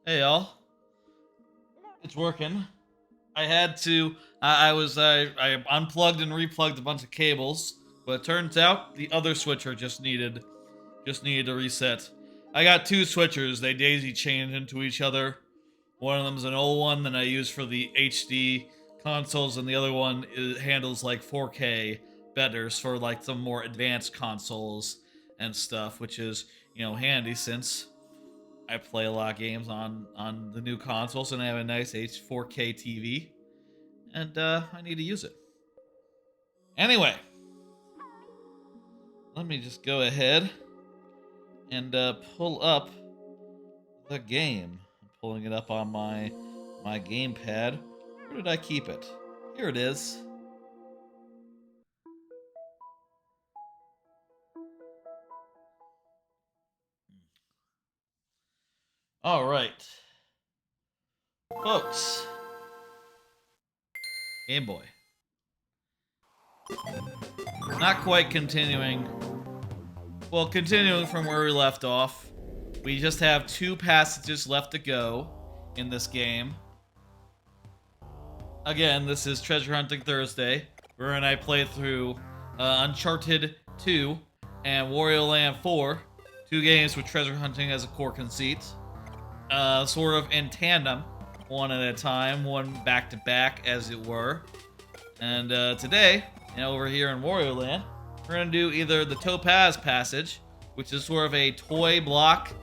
Hey y'all. It's working. I had to. I unplugged and replugged a bunch of cables, but it turns out the other switcher just needed to reset. I got two switchers. They daisy chained into each other. One of them's an old one that I use for the HD consoles, and the other one handles like 4K better for like some more advanced consoles and stuff, which is, you know, handy since I play a lot of games on the new consoles and I have a nice 4K TV, and I need to use it. Anyway, let me just go ahead and pull up the game. I'm pulling it up on my gamepad. Where did I keep it? Here it is. All right, folks. Game Boy. Not quite continuing. Well, continuing from where we left off. We just have 2 passages left to go in this game. Again, this is Treasure Hunting Thursday, wherein I play through Uncharted 2 and Wario Land 4. 2 games with treasure hunting as a core conceit. Sort of in tandem, one at a time, one back to back, as it were. And today, over here in Wario Land, we're gonna do either the Topaz Passage, which is sort of a toy block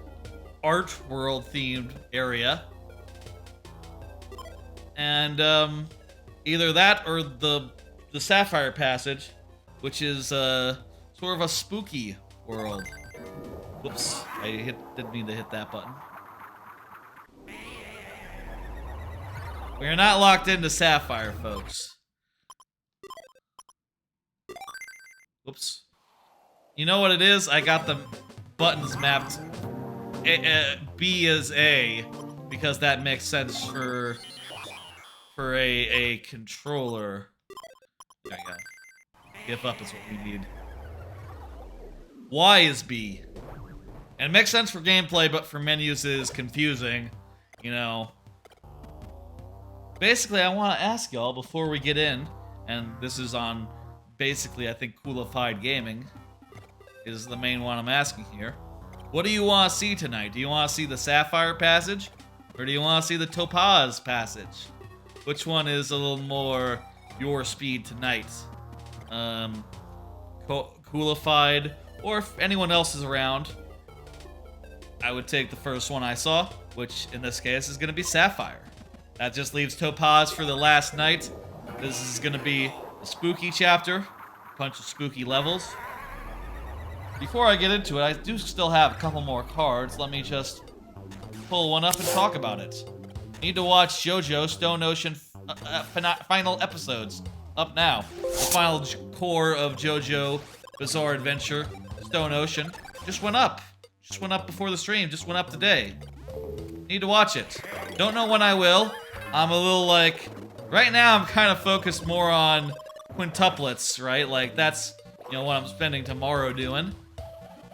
art world themed area, and either that or the Sapphire Passage, which is sort of a spooky world. Whoops, I didn't mean to hit that button. We are not locked into Sapphire, folks. Whoops. You know what it is? I got the buttons mapped B as A, because that makes sense for a controller. There you go. Give up is what we need. Y is B. And it makes sense for gameplay, but for menus it is confusing, you know. Basically, I want to ask y'all before we get in, and this is on basically, I think, Coolified Gaming is the main one I'm asking here. What do you want to see tonight? Do you want to see the Sapphire Passage, or do you want to see the Topaz Passage? Which one is a little more your speed tonight? Coolified, or if anyone else is around, I would take the first one I saw, which in this case is going to be Sapphire. That just leaves Topaz for the last night. This is going to be a spooky chapter, a bunch of spooky levels. Before I get into it, I do still have a couple more cards. Let me just pull one up and talk about it. Need to watch JoJo Stone Ocean final episodes. Up now. The final core of JoJo Bizarre Adventure Stone Ocean just went up. Just went up before the stream. Just went up today. Need to watch it. Don't know when I will. I'm a little like... Right now I'm kind of focused more on quintuplets, right? Like that's, you know, what I'm spending tomorrow doing.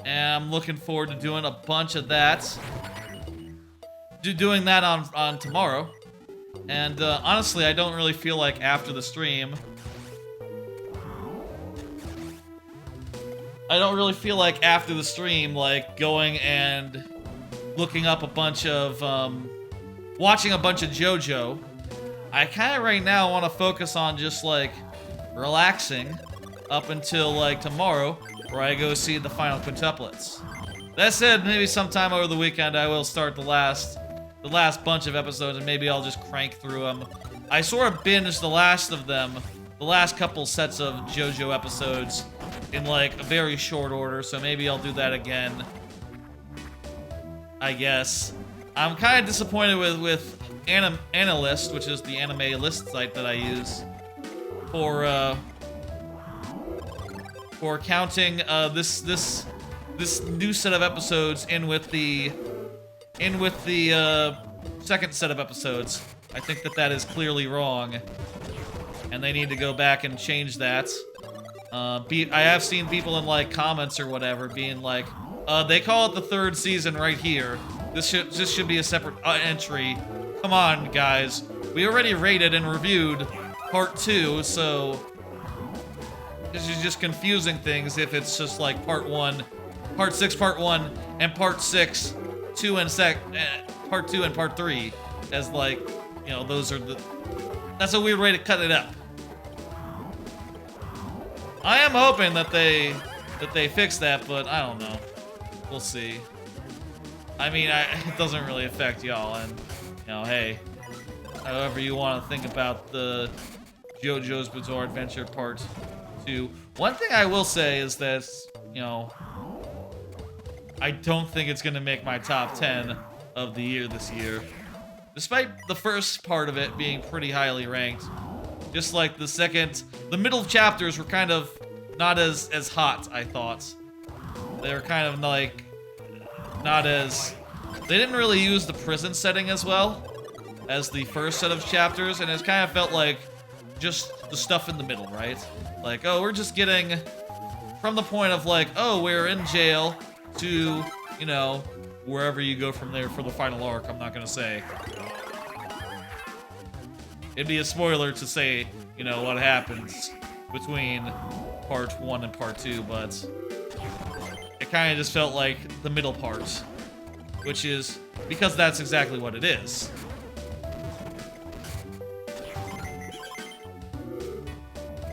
And I'm looking forward to doing a bunch of that. Doing that on tomorrow. And honestly, I don't really feel like after the stream... I don't really feel like after the stream, like, going and looking up a bunch of, watching a bunch of JoJo. I kind of right now want to focus on just, like, relaxing up until, like, tomorrow, where I go see the final quintuplets. That said, maybe sometime over the weekend I will start the last bunch of episodes, and maybe I'll just crank through them. I sort of binged the last of them, the last couple sets of JoJo episodes, in like a very short order, so maybe I'll do that again. I guess. I'm kind of disappointed with Analyst, which is the anime list site that I use for counting this new set of episodes in with the second set of episodes. I think that is clearly wrong, and they need to go back and change that. I have seen people in like comments or whatever being like, they call it the third season right here, This should be a separate entry. Come on, guys. We already rated and reviewed part 2, so this is just confusing things if it's just like part 6, part 1, and part 6, 2 and part 2 and part 3, as like, you know, those are the. That's a weird way to cut it up. I am hoping that they fix that, but I don't know. We'll see. I mean, it doesn't really affect y'all, and you know, hey, however you want to think about the JoJo's Bizarre Adventure Part 2. One thing I will say is that, you know, I don't think it's gonna make my top 10 of the year this year, despite the first part of it being pretty highly ranked. Just like the middle chapters were kind of not as hot, I thought. They were kind of like, they didn't really use the prison setting as well as the first set of chapters, and it kind of felt like just the stuff in the middle, right? Like, oh, we're just getting from the point of like, oh, we're in jail to, you know, wherever you go from there for the final arc, I'm not gonna say. It'd be a spoiler to say, you know, what happens between part 1 and part 2, but it kind of just felt like the middle part, which is because that's exactly what it is.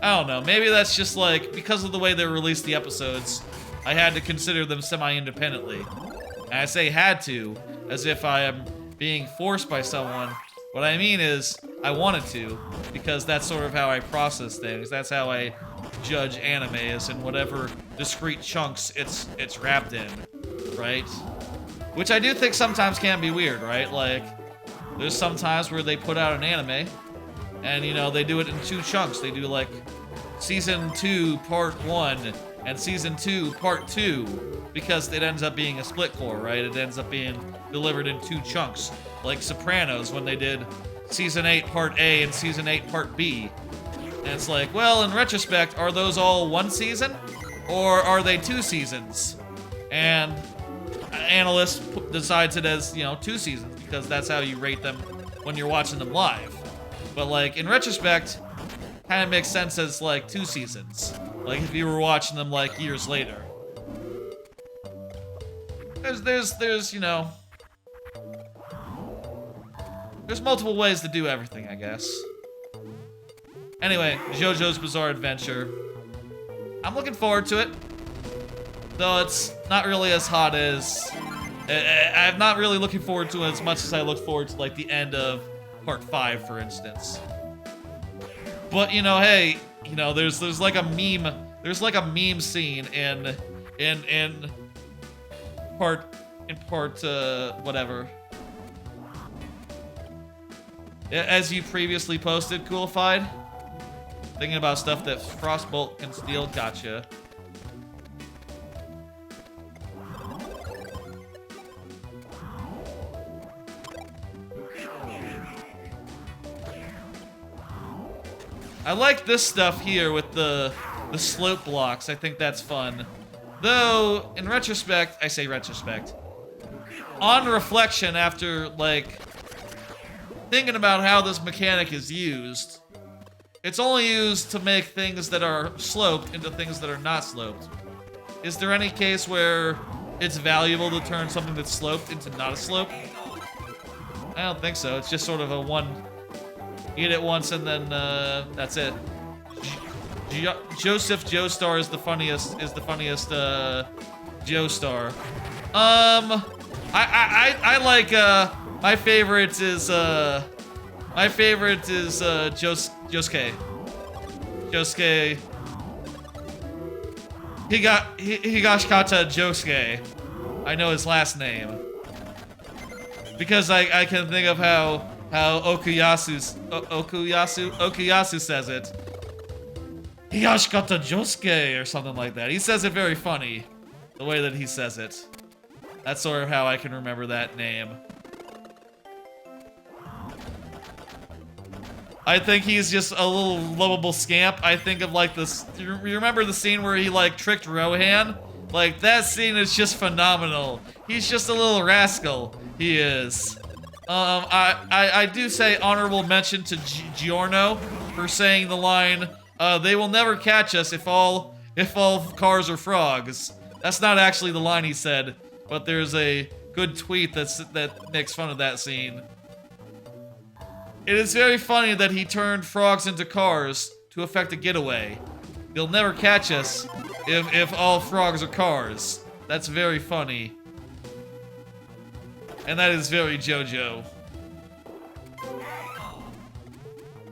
I don't know, maybe that's just like, because of the way they released the episodes, I had to consider them semi-independently. And I say had to, as if I am being forced by someone. What I mean is, I wanted to, because that's sort of how I process things. That's how I judge anime, is in whatever discrete chunks it's wrapped in, right? Which I do think sometimes can be weird, right? Like, there's some times where they put out an anime, and, you know, they do it in 2 chunks. They do, like, Season 2, Part 1, and Season 2, Part 2, because it ends up being a split core, right? It ends up being delivered in 2 chunks. Like Sopranos, when they did Season 8, Part A, and Season 8, Part B. And it's like, well, in retrospect, are those all 1 season? Or are they 2 seasons? And analysts decides it as, you know, 2 seasons, because that's how you rate them when you're watching them live. But, like, in retrospect, kind of makes sense as, like, 2 seasons. Like, if you were watching them, like, years later. There's, you know... There's multiple ways to do everything, I guess. Anyway, JoJo's Bizarre Adventure. I'm looking forward to it. Though it's not really as hot as... I'm not really looking forward to it as much as I look forward to, like, the end of Part 5, for instance. But, you know, hey, you know, there's like a meme... There's like a meme scene in part whatever. As you previously posted, Coolified. Thinking about stuff that Frostbolt can steal. Gotcha. I like this stuff here with the slope blocks. I think that's fun. Though, in retrospect, I say retrospect. On reflection, after, like, thinking about how this mechanic is used, it's only used to make things that are sloped into things that are not sloped. Is there any case where it's valuable to turn something that's sloped into not a slope? I don't think so. It's just sort of a one... You hit it once and then that's it. Joseph Joestar is the funniest Joestar. I like my favorite is Josuke. Josuke. Higashikata Josuke. I know his last name. Because I can think of how Okuyasu says it. Higashikata Josuke or something like that. He says it very funny, the way that he says it. That's sort of how I can remember that name. I think he's just a little lovable scamp. I think of like this. You remember the scene where he like tricked Rohan Like, that scene is just phenomenal. He's just a little rascal. He is. I do say honorable mention to Giorno for saying the line, they will never catch us if all cars are frogs. That's not actually the line he said, but there's a good tweet that makes fun of that scene. It is very funny that he turned frogs into cars to effect a getaway. They'll never catch us if all frogs are cars. That's very funny. And that is very JoJo.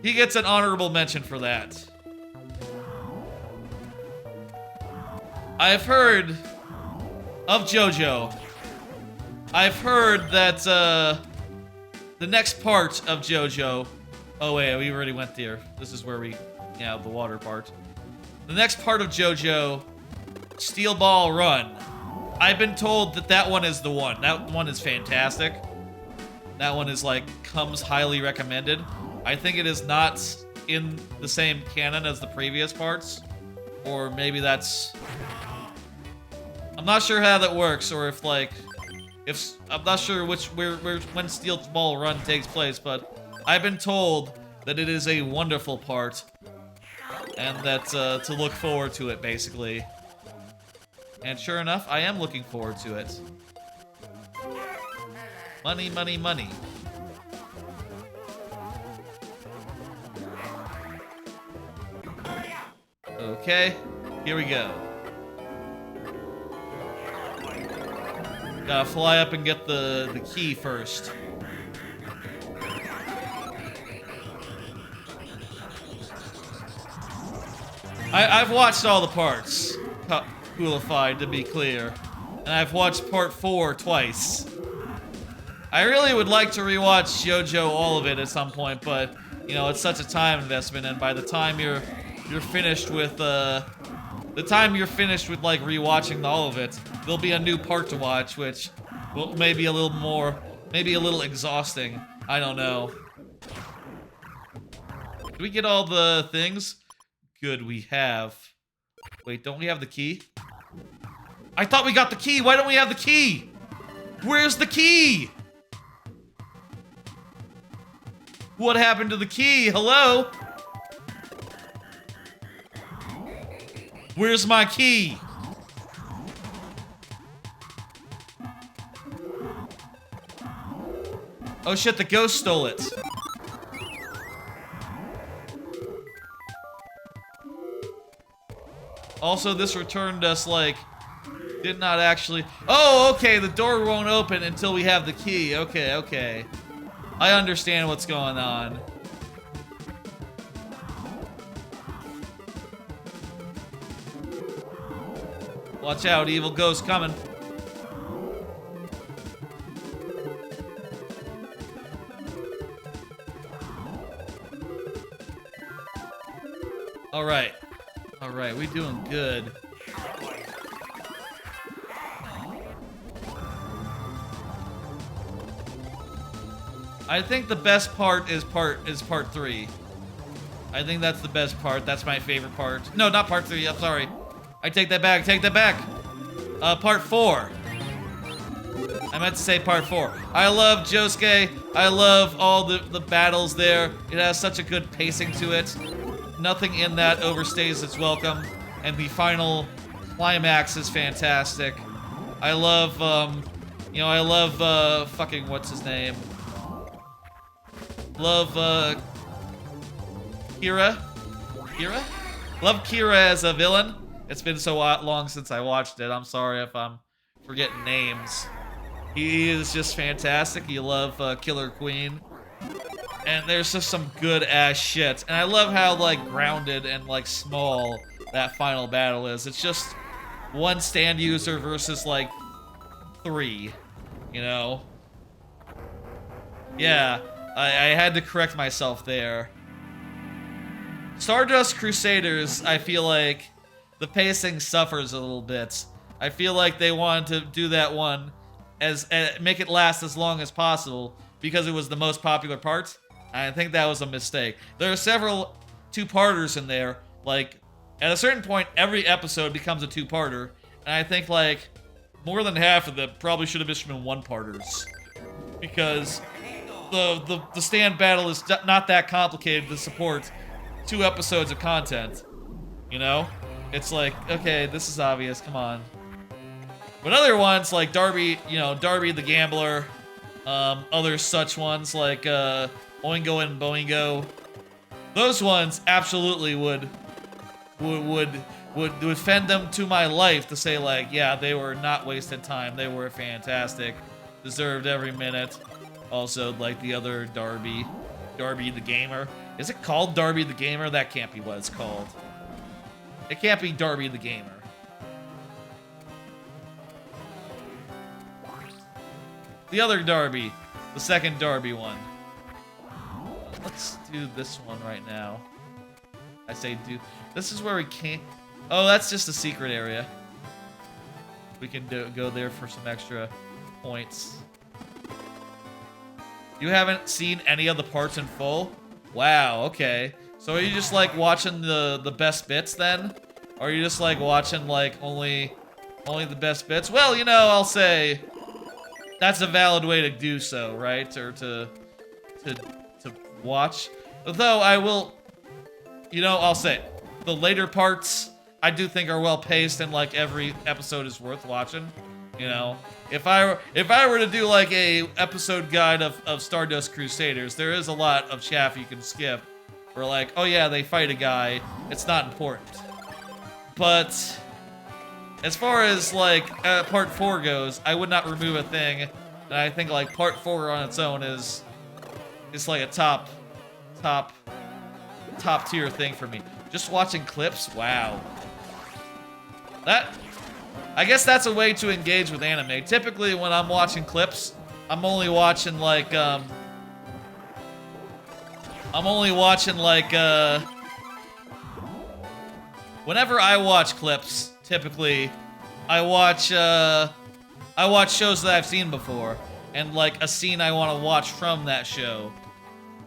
He gets an honorable mention for that. I have heard of JoJo. I've heard that the next part of JoJo. Oh wait, we already went there. This is where the water part. The next part of JoJo, Steel Ball Run. I've been told that one is the one. That one is fantastic. That one is like comes highly recommended. I think it is not in the same canon as the previous parts, or maybe that's. I'm not sure how that works, or if I'm not sure when Steel Ball Run takes place, but I've been told that it is a wonderful part, and that to look forward to it basically. And sure enough, I am looking forward to it. Money, money, money. Okay, here we go. Gotta fly up and get the key first. I've watched all the parts, Coolified, to be clear. And I've watched part 4 twice. I really would like to rewatch JoJo all of it at some point, but you know, it's such a time investment, and by the time you're finished with like rewatching all of it, there'll be a new part to watch, which will maybe a little exhausting. I don't know. Did we get all the things? Good, we have. Wait, don't we have the key? I thought we got the key. Why don't we have the key? Where's the key? What happened to the key? Hello? Where's my key? Oh shit, the ghost stole it. Also, this returned us like... Did not actually... Oh, okay, the door won't open until we have the key. Okay, okay. I understand what's going on. Watch out, evil ghost coming. Alright. Alright, we doing good. I think the best part is part 3. I think that's the best part. That's my favorite part. No, not part 3. I'm sorry. I take that back. Take that back. Part 4. I meant to say part 4. I love Josuke. I love all the battles there. It has such a good pacing to it. Nothing in that overstays its welcome. And the final climax is fantastic. I love, you know, I love, fucking, what's his name? Love, Kira? Kira? Love Kira as a villain. It's been so long since I watched it. I'm sorry if I'm forgetting names. He is just fantastic. You love Killer Queen. And there's just some good ass shit. And I love how like grounded and like small that final battle is. It's just one stand user versus like 3, you know? Yeah, I had to correct myself there. Stardust Crusaders, I feel like the pacing suffers a little bit. I feel like they wanted to do that one make it last as long as possible because it was the most popular part. I think that was a mistake. There are several 2-parters in there. Like, at a certain point, every episode becomes a 2-parter, and I think like more than half of them probably should have just been one-parters, because the stand battle is not that complicated to support 2 episodes of content. You know, it's like, okay, this is obvious. Come on. But other ones like Darby, Darby the Gambler, other such ones like Oingo and Boingo, those ones absolutely would defend them to my life to say like, yeah, they were not wasted time. They were fantastic, deserved every minute. Also, like the other Darby the Gamer. Is it called Darby the Gamer? That can't be what it's called. It can't be Darby the Gamer. The other Darby, the second Darby one. Let's do this one right now. I say do. This is where we can't. Oh, that's just a secret area. We can go there for some extra points. You haven't seen any of the parts in full? Wow, okay. So are you just like watching the best bits then? Or are you just like watching like only the best bits? Well, I'll say that's a valid way to do so, right? Or to watch. Though I will, I'll say the later parts I do think are well paced and like every episode is worth watching. If I were to do like a episode guide of Stardust Crusaders, there is a lot of chaff you can skip. Or like, oh yeah, they fight a guy. It's not important. But as far as like part 4 goes, I would not remove a thing. And I think like part 4 on its own is like a top tier thing for me. Just watching clips, wow. I guess that's a way to engage with anime. Typically when I'm watching clips, I'm only watching like whenever I watch clips, typically I watch shows that I've seen before, and like a scene I want to watch from that show,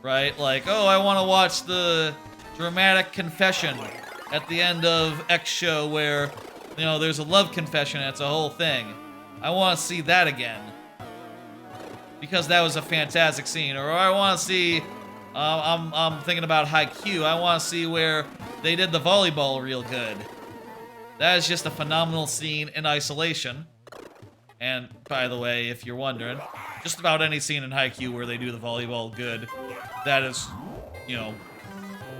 right? Like, oh, I want to watch the dramatic confession at the end of X show where, there's a love confession and it's a whole thing. I want to see that again because that was a fantastic scene. Or I want to see, I'm thinking about Haikyuu. I want to see where they did the volleyball real good. That is just a phenomenal scene in isolation. And by the way, if you're wondering, just about any scene in Haikyuu where they do the volleyball good, that is,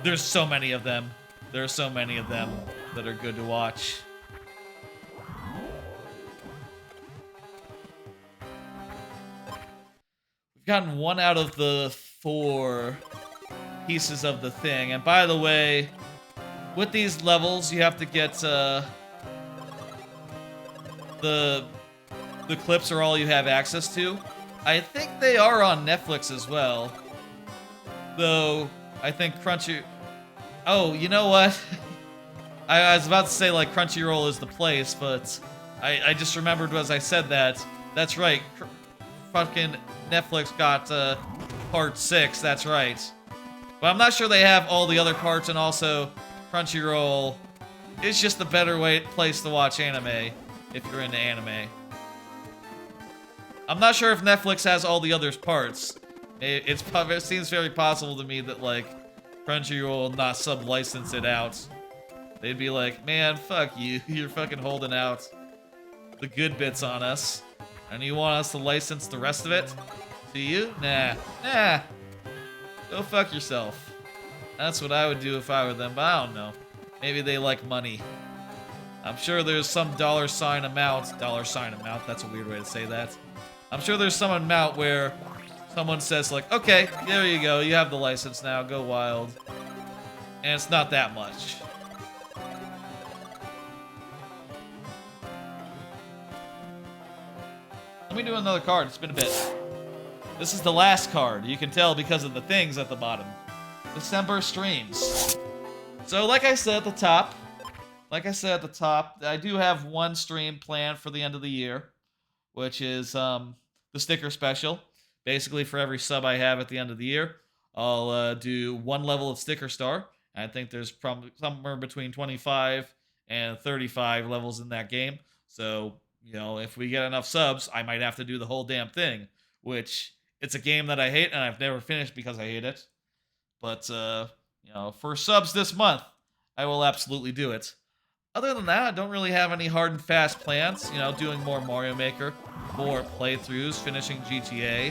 there's so many of them. There are so many of them that are good to watch. We've gotten 1 out of the 4 pieces of the thing. And by the way, with these levels, you have to get the clips are all you have access to. I think they are on Netflix as well. Though, I think Oh, you know what? I was about to say, like, Crunchyroll is the place, but I just remembered as I said that. That's right. Fucking Netflix got part 6, that's right. But I'm not sure they have all the other parts, and also Crunchyroll is just the better place to watch anime if you're into anime. I'm not sure if Netflix has all the other parts. It seems very possible to me that, like, Crunchyroll will not sub-license it out. They'd be like, man, fuck you. You're fucking holding out the good bits on us. And you want us to license the rest of it to you? Nah. Go fuck yourself. That's what I would do if I were them, but I don't know. Maybe they like money. I'm sure there's some dollar sign amount, that's a weird way to say that. I'm sure there's some amount where someone says like, okay, there you go, you have the license now, go wild. And it's not that much. Let me do another card, it's been a bit. This is the last card, you can tell because of the things at the bottom. December streams. So like I said at the top, I do have one stream planned for the end of the year, which is the sticker special. Basically, for every sub I have at the end of the year, I'll do 1 level of sticker star. I think there's probably somewhere between 25 and 35 levels in that game. So, you know, if we get enough subs, I might have to do the whole damn thing, which it's a game that I hate and I've never finished because I hate it. But, you know, for subs this month, I will absolutely do it. Other than that, I don't really have any hard and fast plans. You know, doing more Mario Maker, more playthroughs, finishing GTA.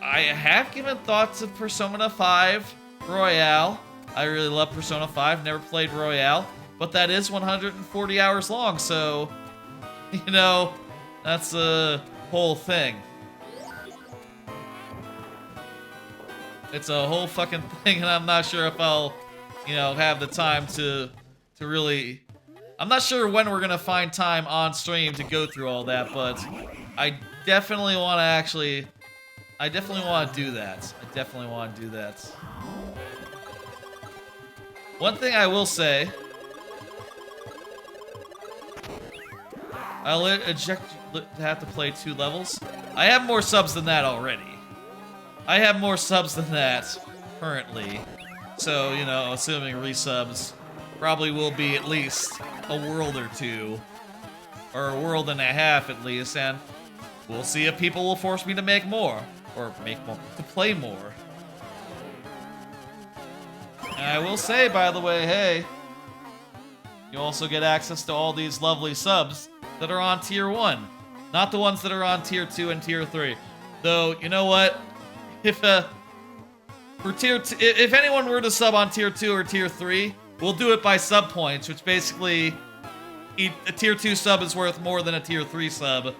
I have given thought to Persona 5 Royale. I really love Persona 5, never played Royale, but that is 140 hours long, so, you know, that's a whole thing. It's a whole fucking thing, and I'm not sure if I'll, you know, have the time to really... I'm not sure when we're gonna find time on stream to go through all that, but I definitely want to actually... I definitely want to do that. I definitely want to do that. One thing I will say... I'll have to play 2 levels. I have more subs than that already. I have more subs than that currently. So, you know, assuming resubs probably will be at least a world or 2. Or a world and a half at least, and we'll see if people will force me to make more. Or make more, to play more. And I will say, by the way, hey, you also get access to all these lovely subs that are on Tier 1. Not the ones that are on Tier 2 and Tier 3. Though, you know what? If if anyone were to sub on Tier 2 or Tier 3, we'll do it by sub points, which basically a Tier 2 sub is worth more than a Tier 3 sub,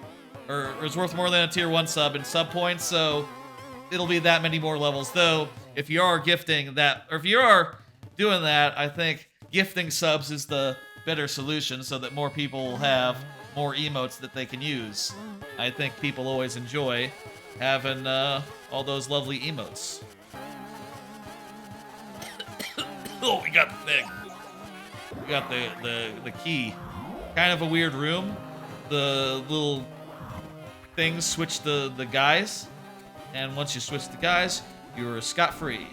or is worth more than a Tier 1 sub in sub points, so it'll be that many more levels. Though, if you are gifting that, or if you are doing that, I think gifting subs is the better solution so that more people will have more emotes that they can use. I think people always enjoy having all those lovely emotes. Oh, we got the thing. We got the key. Kind of a weird room. The little things switch the guys, and once you switch the guys, you're scot-free.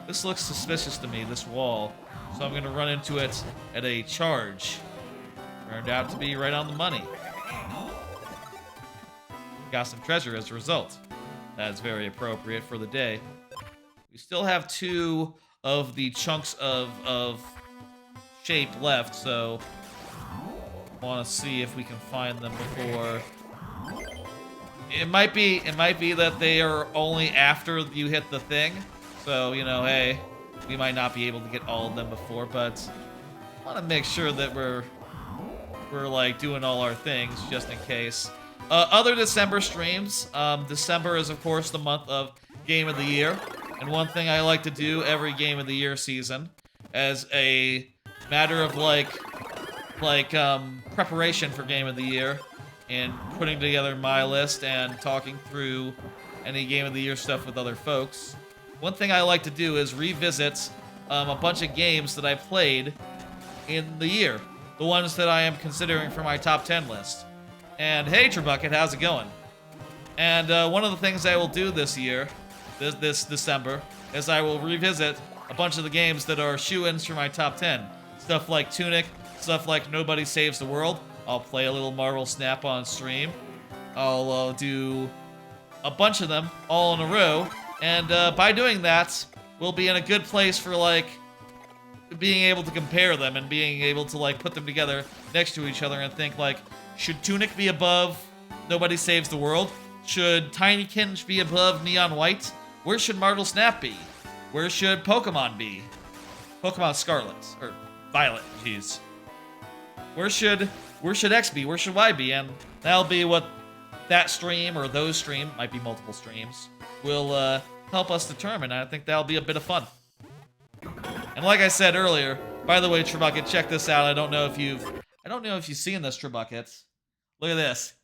This looks suspicious to me, this wall, so I'm gonna run into it at a charge. Turned out to be right on the money. Got some treasure as a result. That's very appropriate for the day. We still have 2 of the chunks of shape left, so want to see if we can find them before. It might be that they are only after you hit the thing, so you know, hey, we might not be able to get all of them before, but I want to make sure that we're like doing all our things just in case. Other December streams. December is of course the month of Game of the Year, and one thing I like to do every Game of the Year season, as a matter of preparation for Game of the Year, and putting together my list and talking through any Game of the Year stuff with other folks. One thing I like to do is revisit a bunch of games that I played in the year, the ones that I am considering for my top 10 list. And hey, Trebucket, how's it going? And one of the things I will do this year, this December, is I will revisit a bunch of the games that are shoo-ins for my top 10. Stuff like Tunic, stuff like Nobody Saves the World. I'll play a little Marvel Snap on stream. I'll do a bunch of them all in a row. And by doing that, we'll be in a good place for, like, being able to compare them and being able to, like, put them together next to each other and think, like, should Tunic be above Nobody Saves the World? Should Tinykins be above Neon White? Where should Marvel Snap be? Where should Pokemon be? Pokemon Scarlet. Or Violet, jeez. Where should X be? Where should Y be? And that'll be what that stream, or those stream, might be multiple streams, will help us determine. I think that'll be a bit of fun. And like I said earlier, by the way, Trebucket, check this out. I don't know if you've seen this, Trebucket. Look at this.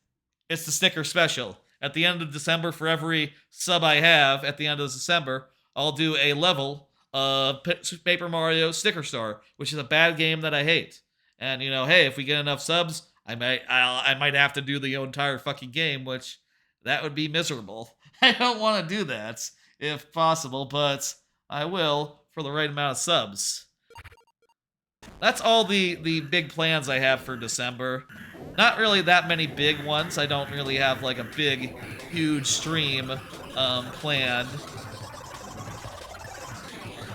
It's the sticker special. At the end of December, for every sub I have, at the end of December, I'll do a level of Paper Mario Sticker Star, which is a bad game that I hate. And, you know, hey, if we get enough subs, I might have to do the entire fucking game, which, that would be miserable. I don't want to do that, if possible, but I will for the right amount of subs. that's all the big plans I have for December. Not really that many big ones. I don't really have like a big, huge stream planned.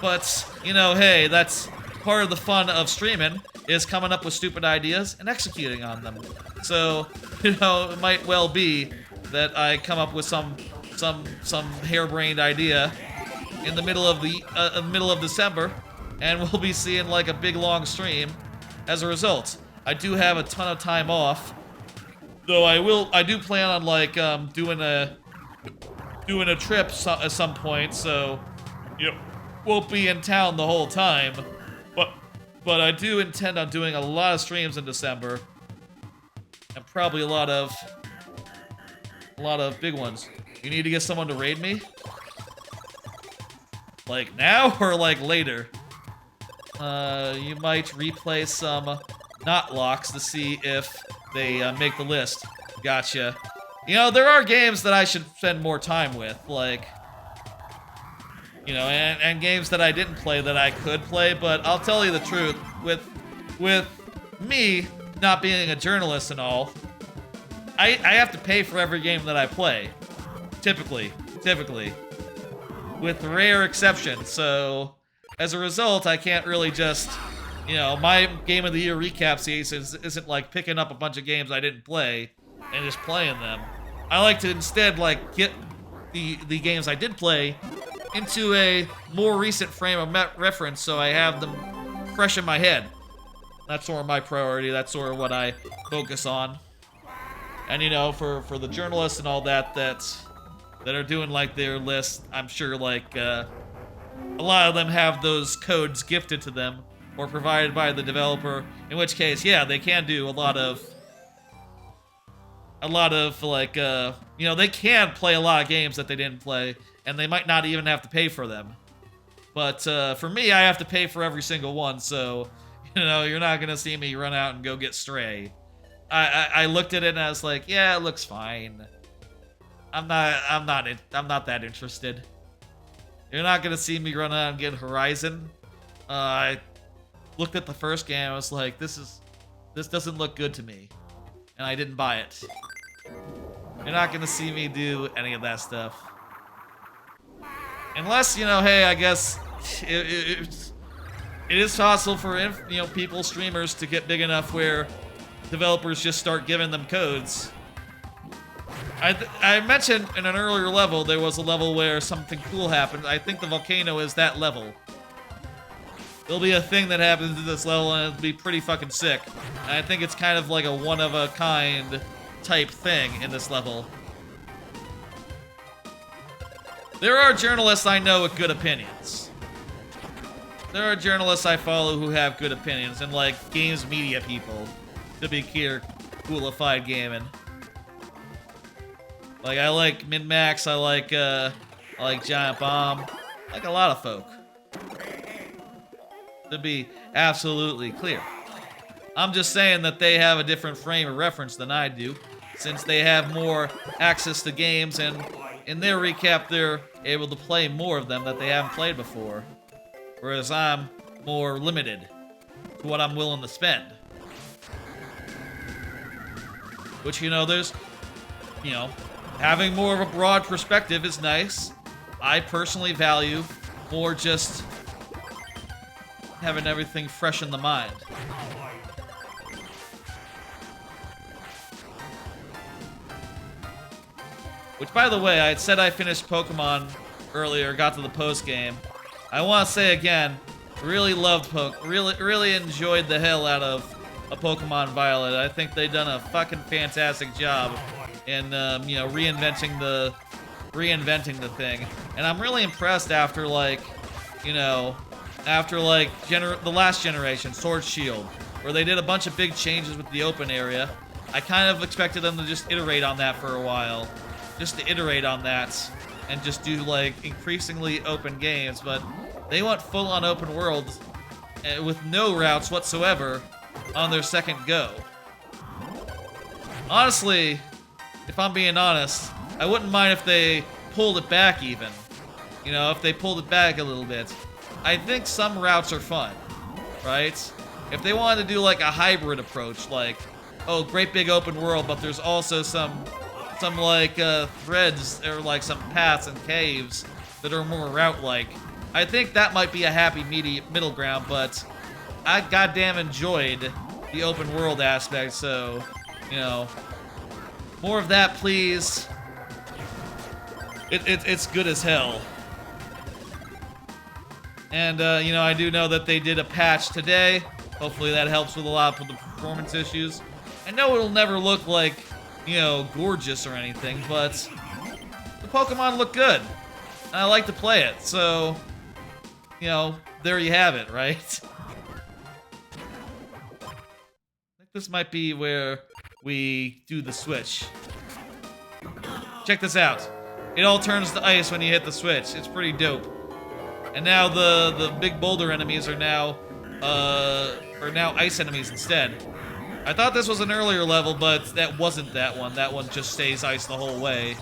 But, you know, hey, that's part of the fun of streaming, is coming up with stupid ideas and executing on them. So, you know, it might well be that I come up with some harebrained idea in the middle of December, and we'll be seeing like a big long stream as a result. I do have a ton of time off, though I do plan on like doing a trip at some point, so you know, won't be in town the whole time, but I do intend on doing a lot of streams in December, and probably a lot of big ones. You need to get someone to raid me? Like now or like later? You might replay some not locks to see if they make the list. Gotcha. You know, there are games that I should spend more time with, like, you know, and games that I didn't play that I could play, but I'll tell you the truth, with me not being a journalist and all, I have to pay for every game that I play. Typically. With rare exceptions, so as a result, I can't really just, you know, my Game of the Year recap season isn't like picking up a bunch of games I didn't play and just playing them. I like to instead like get the games I did play into a more recent frame of reference so I have them fresh in my head. That's sort of my priority. That's sort of what I focus on. And you know, for the journalists and all that are doing like their list, I'm sure like a lot of them have those codes gifted to them or provided by the developer, in which case, yeah, they can do a lot of like you know, they can play a lot of games that they didn't play, and they might not even have to pay for them. But for me, I have to pay for every single one, so you know, you're not gonna see me run out and go get Stray. I looked at it and I was like, yeah, it looks fine. I'm not that interested. You're not gonna see me run out and get Horizon. I looked at the first game, I was like, this doesn't look good to me, and I didn't buy it. You're not gonna see me do any of that stuff. Unless, you know, hey, I guess it is possible for, you know, people, streamers, to get big enough where developers just start giving them codes. I mentioned in an earlier level, there was a level where something cool happened. I think the volcano is that level. There'll be a thing that happens in this level and it'll be pretty fucking sick. And I think it's kind of like a one-of-a-kind type thing in this level. There are journalists I know with good opinions. There are journalists I follow who have good opinions, and like games media people, to be clear, coolified gaming. Like I like Min-Max, I like Giant Bomb, I like a lot of folk. To be absolutely clear. I'm just saying that they have a different frame of reference than I do, since they have more access to games, and in their recap they're able to play more of them that they haven't played before. Whereas I'm more limited to what I'm willing to spend. Which, you know, there's, you know, having more of a broad perspective is nice. I personally value more just having everything fresh in the mind. Which, by the way, I had said I finished Pokemon earlier, got to the post game. I want to say again, really loved really enjoyed the hell out of a Pokemon Violet. I think they've done a fucking fantastic job in you know, reinventing the thing. And I'm really impressed after like, you know, after like the last generation, Sword Shield, where they did a bunch of big changes with the open area. I kind of expected them to just iterate on that for a while. Just to iterate on that and just do like increasingly open games, but they went full on open world with no routes whatsoever on their second go. Honestly, if I'm being honest, I wouldn't mind if they pulled it back even. You know, if they pulled it back a little bit. I think some routes are fun, right? If they wanted to do like a hybrid approach, like, oh, great big open world, but there's also some like threads or like some paths and caves that are more route-like, I think that might be a happy middle ground, but I goddamn enjoyed the open world aspect, so, you know, more of that, please. It's good as hell. And, you know, I do know that they did a patch today. Hopefully that helps with a lot of the performance issues. I know it'll never look like, you know, gorgeous or anything, but the Pokemon look good. And I like to play it, so, you know, there you have it, right? I think this might be where we do the switch. Check this out. It all turns to ice when you hit the switch. It's pretty dope. And now the big boulder enemies are now ice enemies instead. I thought this was an earlier level, but that wasn't that one. That one just stays ice the whole way.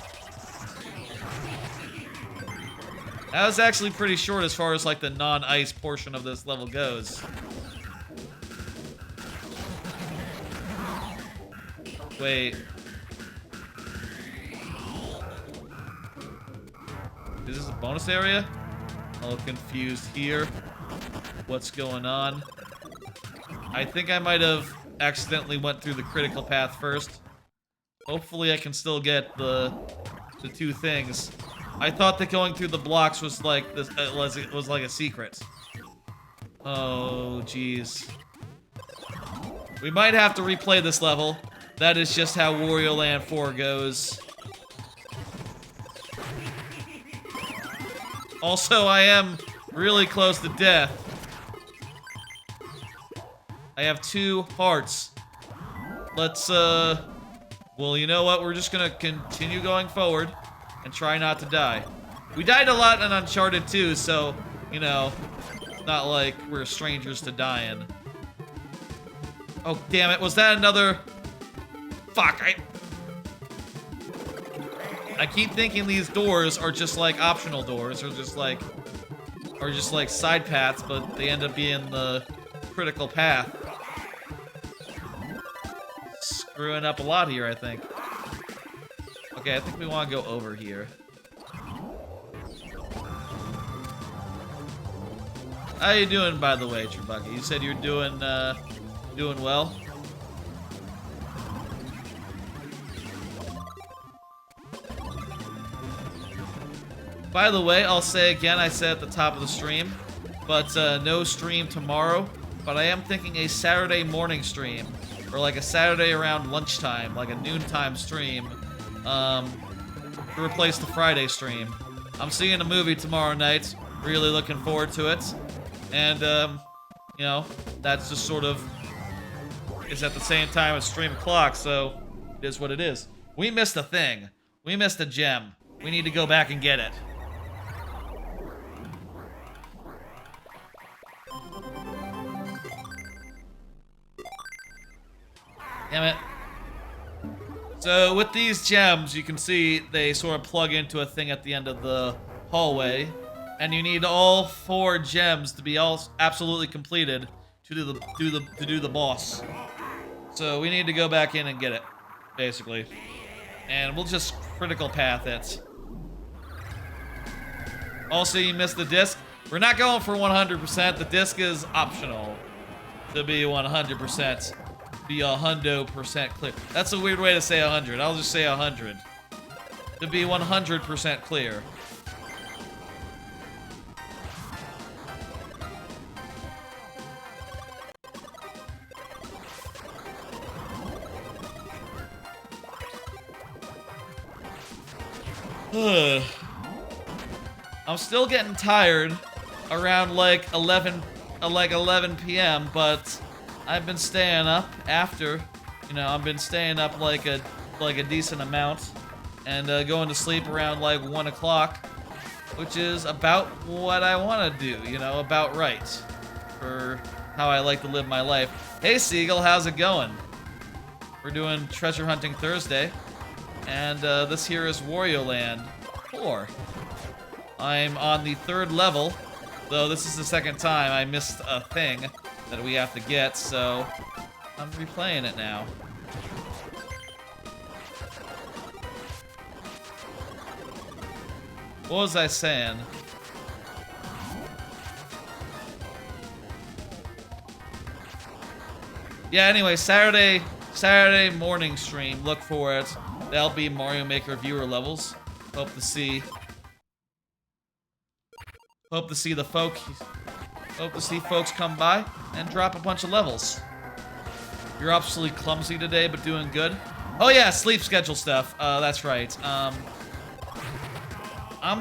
That was actually pretty short as far as like the non-ice portion of this level goes. Wait. Is this a bonus area? I'm a little confused here. What's going on? I think I might have accidentally went through the critical path first. Hopefully I can still get the two things. I thought that going through the blocks was like this was like a secret. Oh jeez. We might have to replay this level. That is just how Wario Land 4 goes. Also, I am really close to death. I have 2 hearts. Let's, well, you know what? We're just gonna continue going forward and try not to die. We died a lot in Uncharted 2, so, you know, it's not like we're strangers to dying. Oh, damn it. Was that another... Fuck, I keep thinking these doors are just like optional doors, or just like side paths, but they end up being the critical path. Screwing up a lot here, I think. Okay, I think we want to go over here. How you doing, by the way, Tribucky? You said you're doing well. By the way, I'll say again, I said at the top of the stream, but no stream tomorrow, but I am thinking a Saturday morning stream, or like a Saturday around lunchtime, like a noontime stream, to replace the Friday stream. I'm seeing a movie tomorrow night, really looking forward to it, and, you know, that's just sort of, is at the same time as stream o'clock, so it is what it is. We missed a thing. We missed a gem. We need to go back and get it. Damn it. So with these gems, you can see they sort of plug into a thing at the end of the hallway, and you need all 4 gems to be all absolutely completed to do the boss. So we need to go back in and get it, basically, and we'll just critical path it. Also, you missed the disc. We're not going for 100%. The disc is optional to be 100%. Be 100% clear. That's a weird way to say 100. I'll just say 100. To be 100% clear. I'm still getting tired around like 11 p.m., but I've been staying up after, you know, I've been staying up like a decent amount, and going to sleep around like 1 o'clock, which is about what I want to do, you know, about right for how I like to live my life. Hey Seagull, how's it going? We're doing Treasure Hunting Thursday, and this here is Wario Land 4. I'm on the 3rd level, though this is the 2nd time I missed a thing that we have to get, so I'm replaying it now. What was I saying? Yeah, anyway, Saturday morning stream, look for it. That'll be Mario Maker viewer levels. Hope to see folks come by and drop a bunch of levels. You're absolutely clumsy today, but doing good. Oh yeah, sleep schedule stuff. That's right. I'm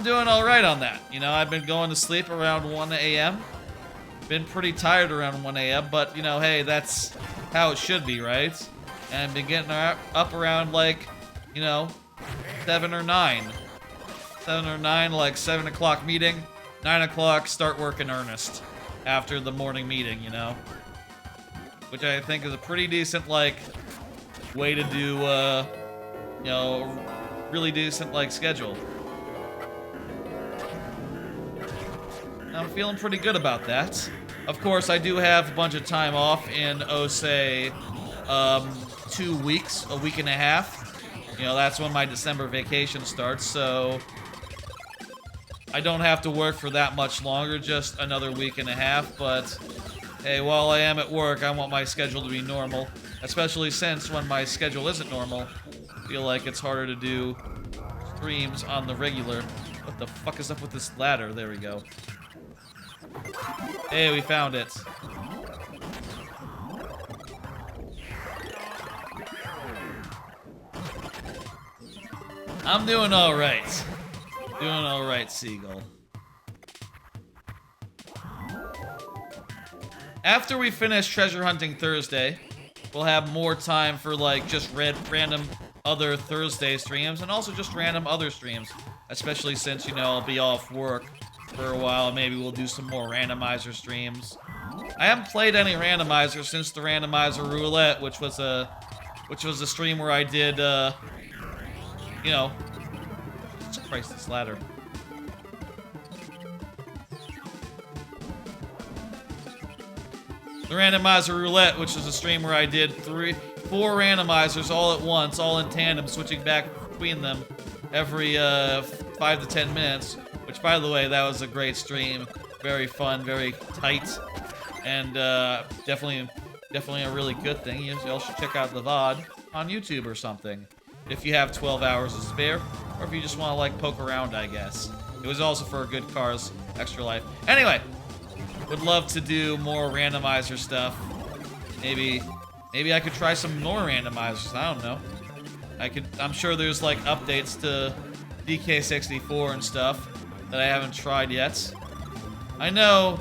doing all right on that. You know, I've been going to sleep around 1 a.m. Been pretty tired around 1 a.m., but you know, hey, that's how it should be, right? And been getting up around like, you know, 7 or 9. 7 or 9, like 7 o'clock meeting. 9 o'clock, start work in earnest. After the morning meeting, you know? Which I think is a pretty decent, like, way to do, you know, really decent, like, schedule. I'm feeling pretty good about that. Of course, I do have a bunch of time off in, oh, say, 2 weeks, a week and a half. You know, that's when my December vacation starts, so I don't have to work for that much longer, just another week and a half, but hey, while I am at work, I want my schedule to be normal, especially since when my schedule isn't normal, I feel like it's harder to do streams on the regular. What the fuck is up with this ladder? There we go. Hey, we found it. I'm doing all right. Doing all right, Seagull. After we finish Treasure Hunting Thursday, we'll have more time for like just random other Thursday streams and also just random other streams, especially since, you know, I'll be off work for a while. Maybe we'll do some more randomizer streams. I haven't played any randomizer since the randomizer roulette, which was a stream where I did you know, Jesus Christ, this ladder. The randomizer roulette, which is a stream where I did 4 randomizers all at once, all in tandem, switching back between them every 5 to 10 minutes. Which, by the way, that was a great stream. Very fun, very tight, and definitely a really good thing. You all should check out the VOD on YouTube or something if you have 12 hours to spare, or if you just want to like poke around, I guess. It was also for a good Cars Extra Life. Anyway, would love to do more randomizer stuff. Maybe I could try some more randomizers. I don't know. I'm sure there's like updates to DK64 and stuff that I haven't tried yet. I know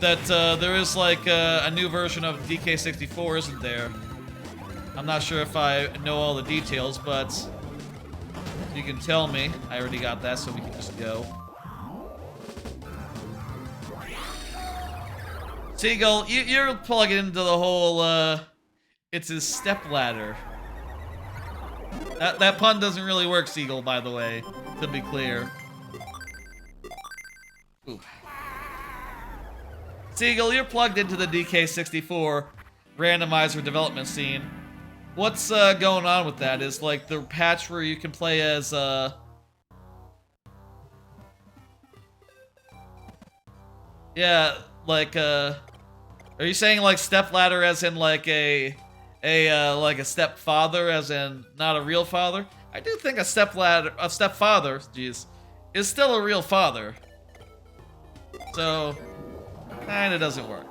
that there is like a new version of DK64, isn't there? I'm not sure if I know all the details, but you can tell me. I already got that, so we can just go. Seagull, you're plugging into the whole, it's his stepladder. That pun doesn't really work, Seagull, by the way, to be clear. Ooh. Seagull, you're plugged into the DK64 randomizer development scene. What's going on with that? Is like the patch where you can play as yeah, like are you saying like stepladder as in like a stepfather, as in not a real father? I do think a stepfather, jeez, is still a real father. So, kinda doesn't work.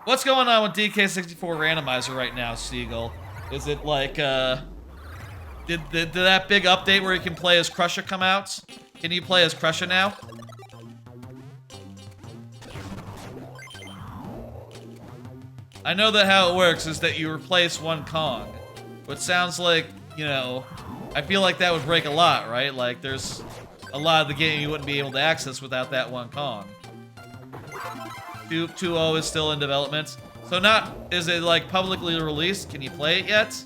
What's going on with DK64 randomizer right now, Seagull? Is it like, did that big update where you can play as Crusher come out? Can you play as Crusher now? I know that how it works is that you replace one Kong. But it sounds like, you know, I feel like that would break a lot, right? Like, there's a lot of the game you wouldn't be able to access without that one Kong. 2.0 is still in development. So is it like publicly released? Can you play it yet?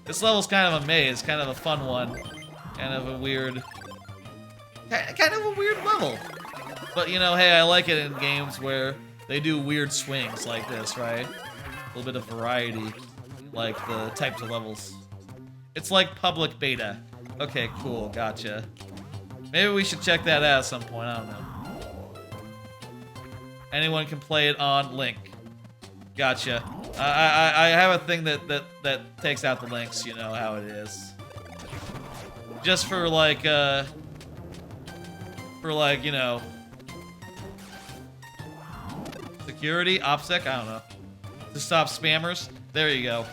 This level's kind of a maze, kind of a fun one. Kind of a weird level. But you know, hey, I like it in games where they do weird swings like this, right? A little bit of variety, like the types of levels. It's like public beta. Okay, cool, gotcha. Maybe we should check that out at some point, I don't know. Anyone can play it on link. Gotcha. I have a thing that takes out the links, you know how it is. Just for like, you know, security, OPSEC, I don't know. To stop spammers, there you go.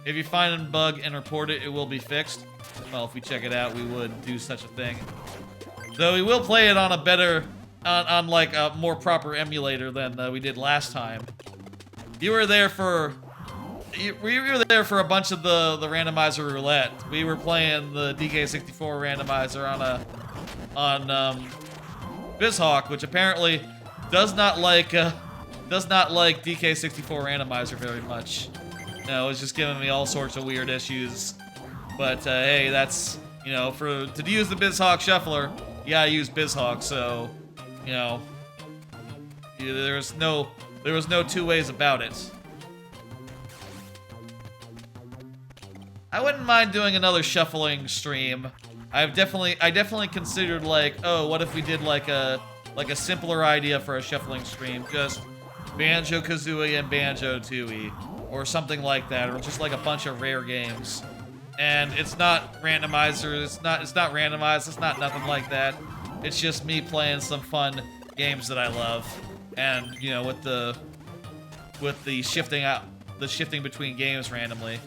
If you find a bug and report it, it will be fixed. Well, if we check it out, we would do such a thing. Though we will play it on a better, on like a more proper emulator than we did last time. You were there for, we were there for a bunch of the randomizer roulette. We were playing the DK64 randomizer on BizHawk, which apparently does not like DK64 randomizer very much. No, it's just giving me all sorts of weird issues. But hey, that's, you know, to use the BizHawk shuffler, you gotta use BizHawk. So, you know, there was no two ways about it. I wouldn't mind doing another shuffling stream. I definitely considered like, oh, what if we did like a simpler idea for a shuffling stream, just Banjo-Kazooie and Banjo-Tooie, or something like that, or just like a bunch of rare games. And it's not randomizer, it's not randomized, it's not nothing like that. It's just me playing some fun games that I love. And, you know, with the shifting between games randomly.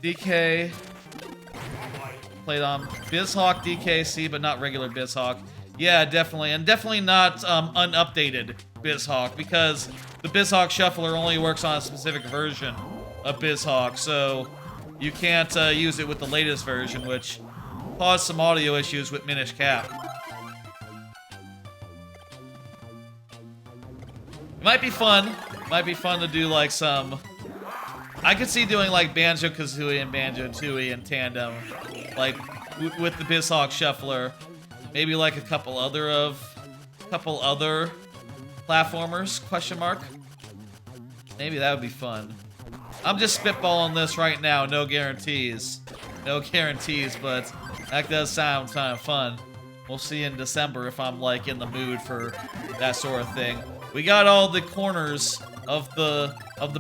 DK played on BizHawk DKC, but not regular BizHawk. Yeah, definitely, and definitely not unupdated BizHawk, because the BizHawk shuffler only works on a specific version of BizHawk, so you can't use it with the latest version, which caused some audio issues with Minish Cap. It might be fun. Might be fun to do like some. I could see doing like Banjo-Kazooie and Banjo-Tooie in tandem, like with the BizHawk shuffler. Maybe like a couple other platformers, question mark. Maybe that would be fun. I'm just spitballing this right now, no guarantees. No guarantees, but that does sound kind of fun. We'll see in December if I'm like in the mood for that sort of thing. We got all the corners of the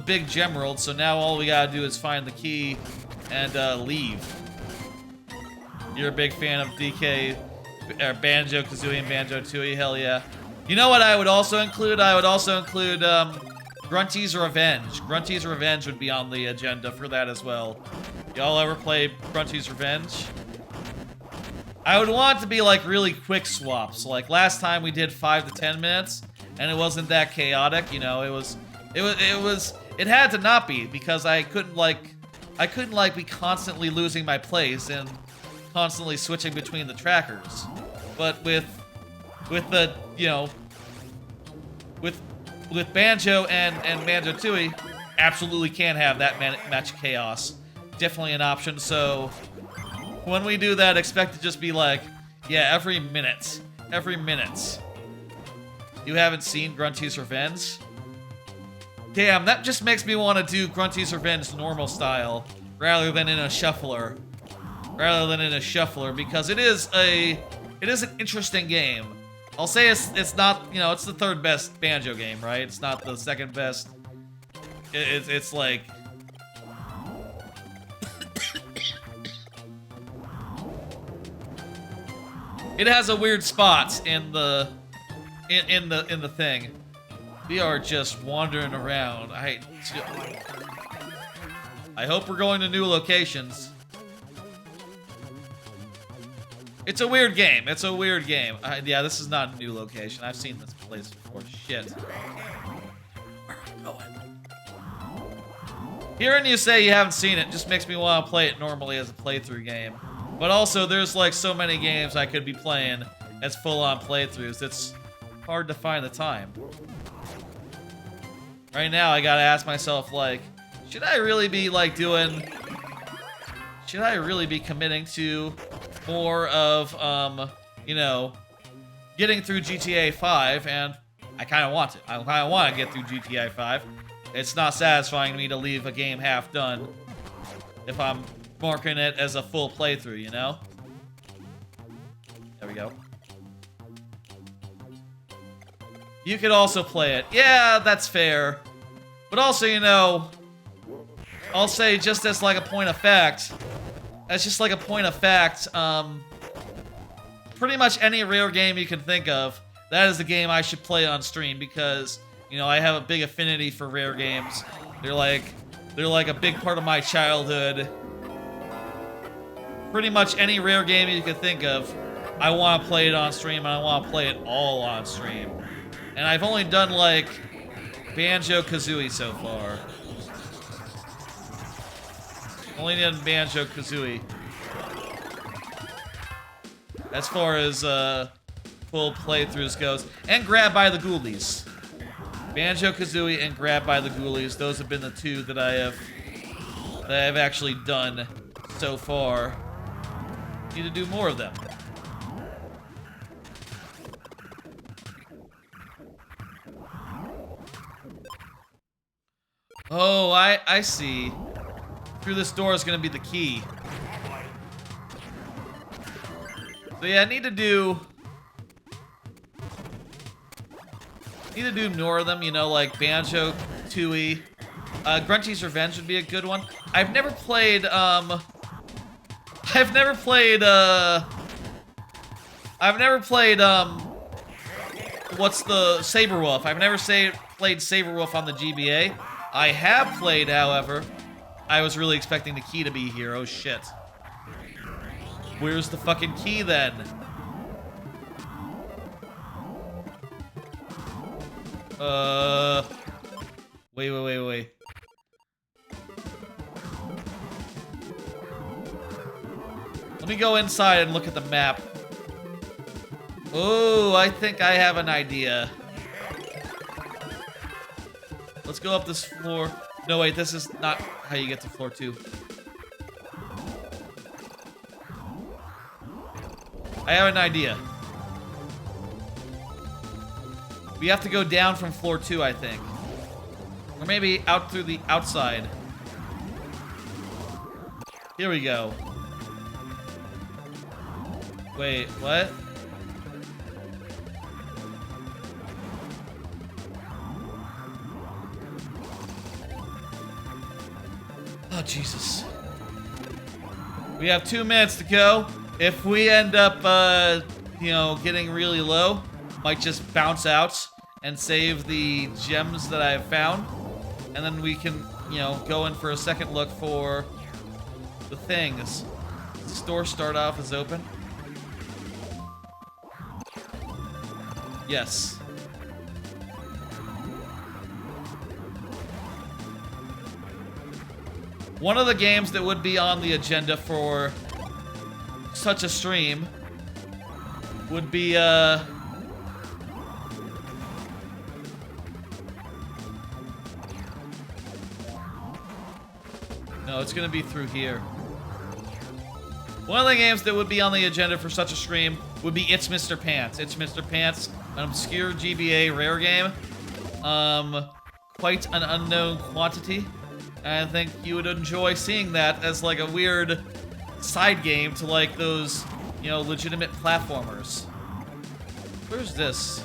big gem world, so now all we gotta do is find the key and leave. You're a big fan of DK, Banjo-Kazooie and Banjo-Tooie, hell yeah. You know what I would also include? I would also include Grunty's Revenge. Grunty's Revenge would be on the agenda for that as well. Y'all ever play Grunty's Revenge? I would want it to be like really quick swaps. Like last time we did 5 to 10 minutes, and it wasn't that chaotic. You know, it had to not be, because I couldn't be constantly losing my place and constantly switching between the trackers. But with the, you know, with Banjo and Banjo-Tooie, absolutely can have that match of chaos. Definitely an option. So when we do that, expect to just be like, yeah, every minute. You haven't seen Grunty's Revenge? Damn, that just makes me want to do Grunty's Revenge normal style rather than in a shuffler. Because it is an interesting game. I'll say it's not, you know, it's the third best Banjo game, right? It's not the second best. It's like it has a weird spot in the thing. We are just wandering around. I hope we're going to new locations. It's a weird game. Yeah, this is not a new location. I've seen this place before. Shit. Where are we going? Hearing you say you haven't seen it just makes me want to play it normally as a playthrough game. But also, there's like so many games I could be playing as full-on playthroughs. It's hard to find the time. Right now, I gotta ask myself, like, should I really be committing to more of you know, getting through GTA 5, and I kind of want it. I kind of want to get through GTA 5. It's not satisfying to me to leave a game half done if I'm marking it as a full playthrough, you know? There we go. You could also play it. Yeah, that's fair. But also, you know, I'll say just as like a point of fact, pretty much any Rare game you can think of, that is the game I should play on stream because, you know, I have a big affinity for Rare games. They're like a big part of my childhood. Pretty much any Rare game you can think of, I want to play it on stream, and I want to play it all on stream. And I've only done, like, Banjo-Kazooie so far. Only done Banjo-Kazooie. As far as, full playthroughs goes. And Grab by the Ghoulies. Banjo-Kazooie and Grab by the Ghoulies. Those have been the two that I have actually done so far. Need to do more of them. Oh, I see. Through this door is gonna be the key. So yeah, I need to do more of them, you know, like Banjo, Tooie. Grunty's Revenge would be a good one. I've never played what's the Saberwolf? I've never played Saberwolf on the GBA. I have played, however. I was really expecting the key to be here. Oh shit. Where's the fucking key then? Wait. Let me go inside and look at the map. Oh, I think I have an idea. Let's go up this floor. No, wait, this is not how you get to floor 2. I have an idea. We have to go down from floor 2, I think. Or maybe out through the outside. Here we go. Wait, what? Oh, Jesus. We have 2 minutes to go. If we end up, you know, getting really low, might just bounce out and save the gems that I have found. And then we can, you know, go in for a second look for the things. Does the store start off as open? Yes. One of the games that would be on the agenda for such a stream would be, no, it's gonna be through here. One of the games that would be on the agenda for such a stream would be It's Mr. Pants. It's Mr. Pants, an obscure GBA Rare game. Quite an unknown quantity. And I think you would enjoy seeing that as like a weird side game to like those, you know, legitimate platformers. Where's this?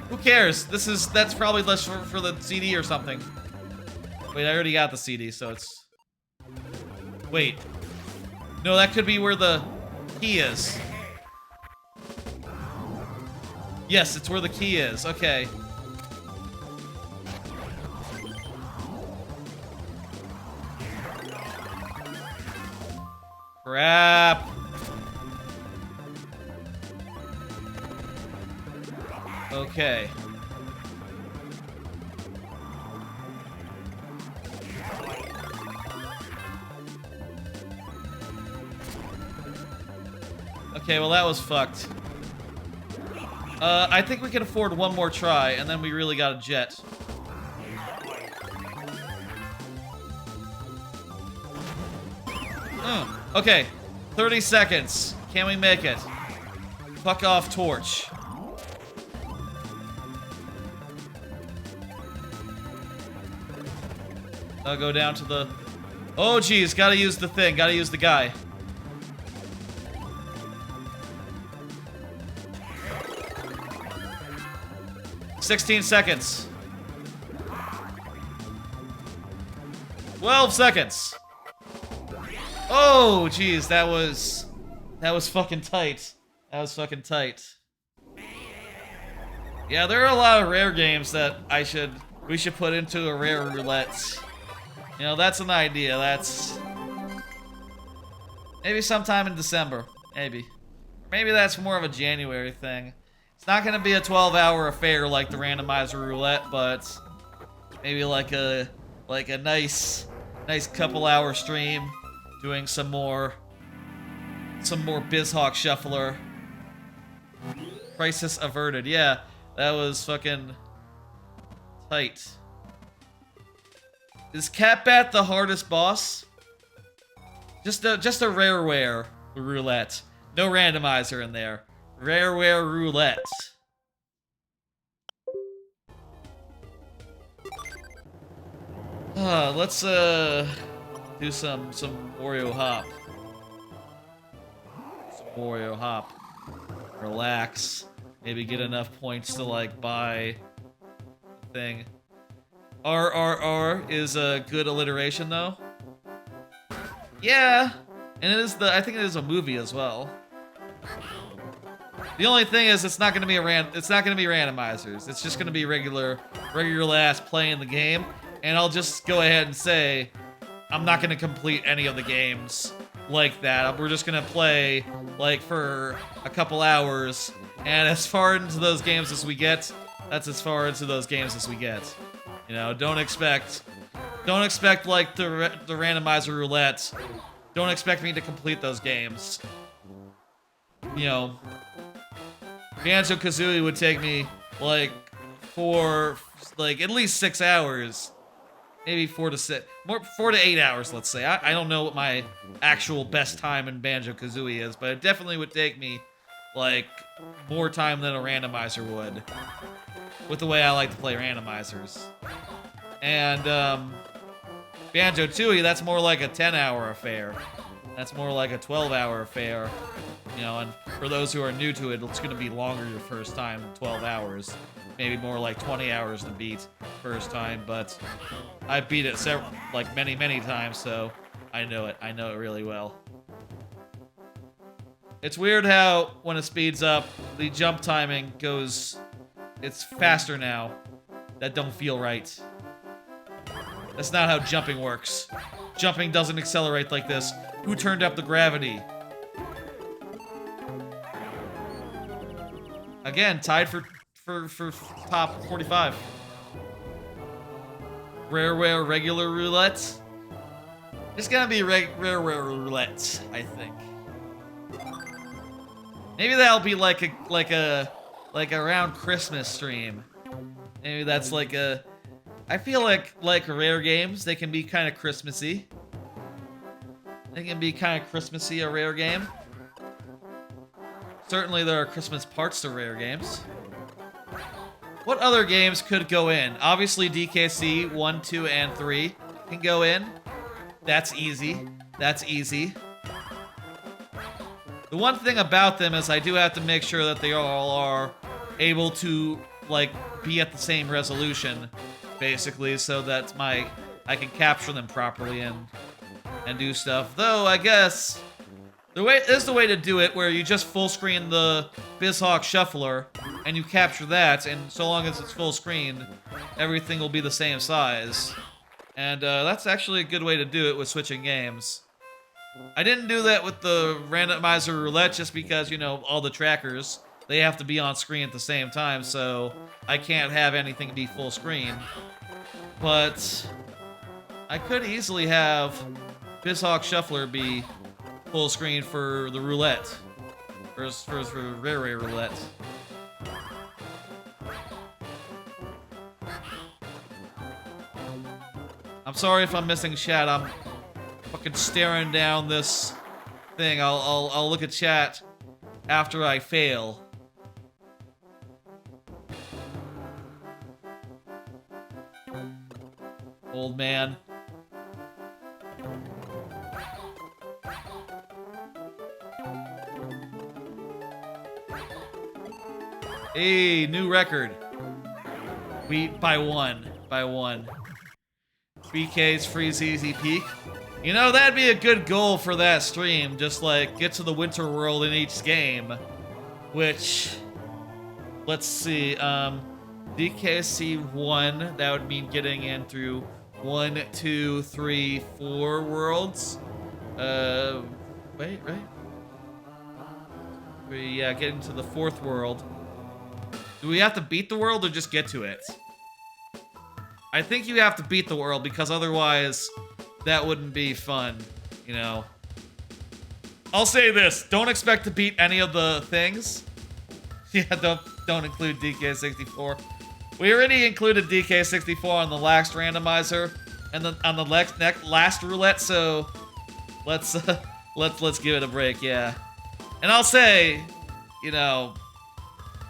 Who cares? That's probably less for the CD or something. Wait, I already got the CD, so it's... Wait. No, that could be where the key is. Yes, it's where the key is. Okay. Crap. Okay. Okay, well that was fucked. I think we can afford one more try, and then we really got a jet. Okay, 30 seconds. Can we make it? Fuck off, torch. I'll go down to the... Oh, geez, gotta use the thing. Gotta use the guy. $16 seconds. 12 seconds. Oh, geez, that was fucking tight. That was fucking tight. Yeah, there are a lot of rare games that we should put into a rare roulette. You know, that's an idea. That's maybe sometime in December. Maybe. Maybe that's more of a January thing. It's not gonna be a 12-hour affair like the randomizer roulette, but maybe like a nice couple hour stream doing some more BizHawk Shuffler. Crisis averted. Yeah, that was fucking tight. Is Catbat the hardest boss? Just a rareware roulette. No randomizer in there. Rareware roulette. Let's do some Wario Hop. Some Wario Hop. Relax. Maybe get enough points to like buy the thing. RRR is a good alliteration though. Yeah, and I think it is a movie as well. The only thing is it's not gonna be randomizers. It's just gonna be regular ass playing the game. And I'll just go ahead and say I'm not gonna complete any of the games like that. We're just gonna play like for a couple hours, and as far into those games as we get, that's as far into those games as we get. You know, don't expect like the randomizer roulette. Don't expect me to complete those games. You know, Banjo-Kazooie would take me like at least 6 hours, maybe 4 to 8 hours. Let's say. I don't know what my actual best time in Banjo-Kazooie is, but it definitely would take me like more time than a randomizer would, with the way I like to play randomizers. And Banjo-Tooie, that's more like a 10-hour affair. That's more like a 12-hour affair. You know, and for those who are new to it, it's going to be longer your first time than 12 hours. Maybe more like 20 hours to beat first time, but I beat it many times, so I know it. I know it really well. It's weird how when it speeds up, the jump timing goes... It's faster now. That don't feel right. That's not how jumping works. Jumping doesn't accelerate like this. Who turned up the gravity? Again, tied for top 45. Rareware regular roulette. It's gonna be rareware roulette, I think. Maybe that'll be like around Christmas stream. Maybe that's like a... I feel like rare games, they can be kind of Christmassy. They can be kind of Christmassy, a rare game. Certainly there are Christmas parts to rare games. What other games could go in? Obviously DKC 1, 2, and 3 can go in. That's easy. That's easy. The one thing about them is I do have to make sure that they all are able to, like, be at the same resolution, basically, so that I can capture them properly and do stuff. Though, I guess, the way to do it, where you just full screen the BizHawk Shuffler, and you capture that, and so long as it's full screen, everything will be the same size. And that's actually a good way to do it with switching games. I didn't do that with the randomizer roulette just because, you know, all the trackers, they have to be on screen at the same time, so I can't have anything be full screen. But I could easily have BizHawk Shuffler be full screen for the roulette. For Rare Roulette. I'm sorry if I'm missing chat. I'm fucking staring down this thing. I'll look at chat after I fail. Old man. Hey, new record. We by one. BK's freeze easy peak. You know, that'd be a good goal for that stream. Just like get to the winter world in each game. Which, let's see, DKC 1, that would mean getting in through 1, 2, 3, 4 worlds. Wait, right? Yeah, getting to the 4th world. Do we have to beat the world or just get to it? I think you have to beat the world because otherwise that wouldn't be fun, you know. I'll say this, don't expect to beat any of the things. Yeah, don't include DK64. We already included DK64 on the last randomizer and then on the last roulette, so let's give it a break, yeah. And I'll say, you know,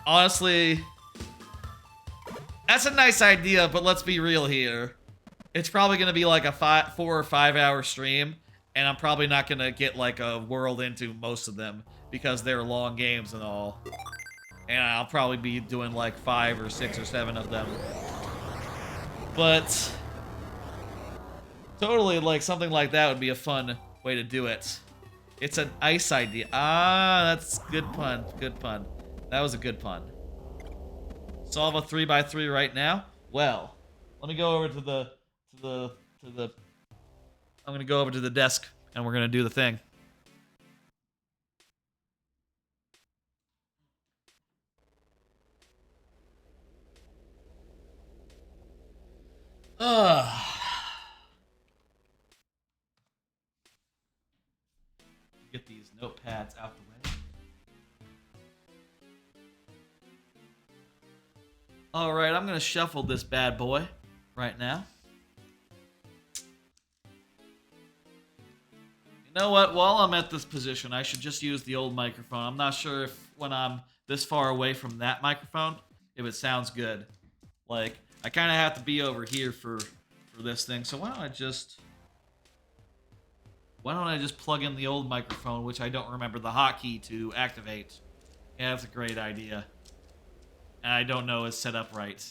honestly, that's a nice idea, but let's be real here. It's probably gonna be like a 4 or 5 hour stream, and I'm probably not gonna get like a world into most of them because they're long games and all. And I'll probably be doing like 5 or 6 or 7 of them. But totally, like something like that would be a fun way to do it. It's an ice idea. Ah, that's good pun. Good pun. That was a good pun. Solve a 3x3 right now. Well, let me go over to the. I'm gonna go over to the desk and we're gonna do the thing. Get these notepads out the way. Alright, I'm gonna shuffle this bad boy right now. You know what? While I'm at this position, I should just use the old microphone. I'm not sure if when I'm this far away from that microphone, if it sounds good. Like, I kind of have to be over here for this thing. So why don't I just plug in the old microphone, which I don't remember the hotkey to activate. Yeah, that's a great idea. And I don't know is set up right.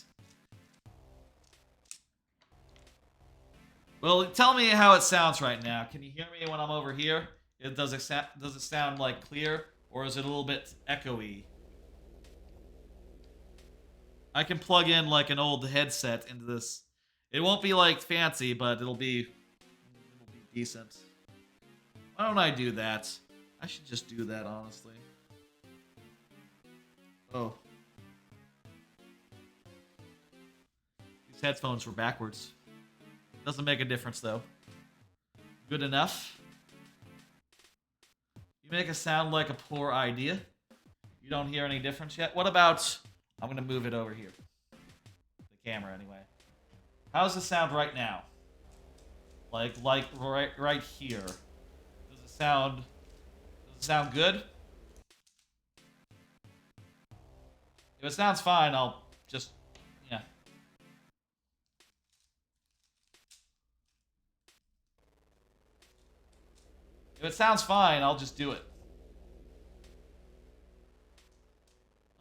Well, tell me how it sounds right now. Can you hear me when I'm over here? Does it sound like clear, or is it a little bit echoey? I can plug in like an old headset into this. It won't be like fancy, but it'll be decent. Why don't I do that? I should just do that, honestly. Oh. These headphones were backwards. Doesn't make a difference, though. Good enough. You make it sound like a poor idea. You don't hear any difference yet? What about... I'm going to move it over here. The camera, anyway. How does it sound right now? Like right here. Does it sound good? If it sounds fine, I'll just... yeah. If it sounds fine, I'll just do it.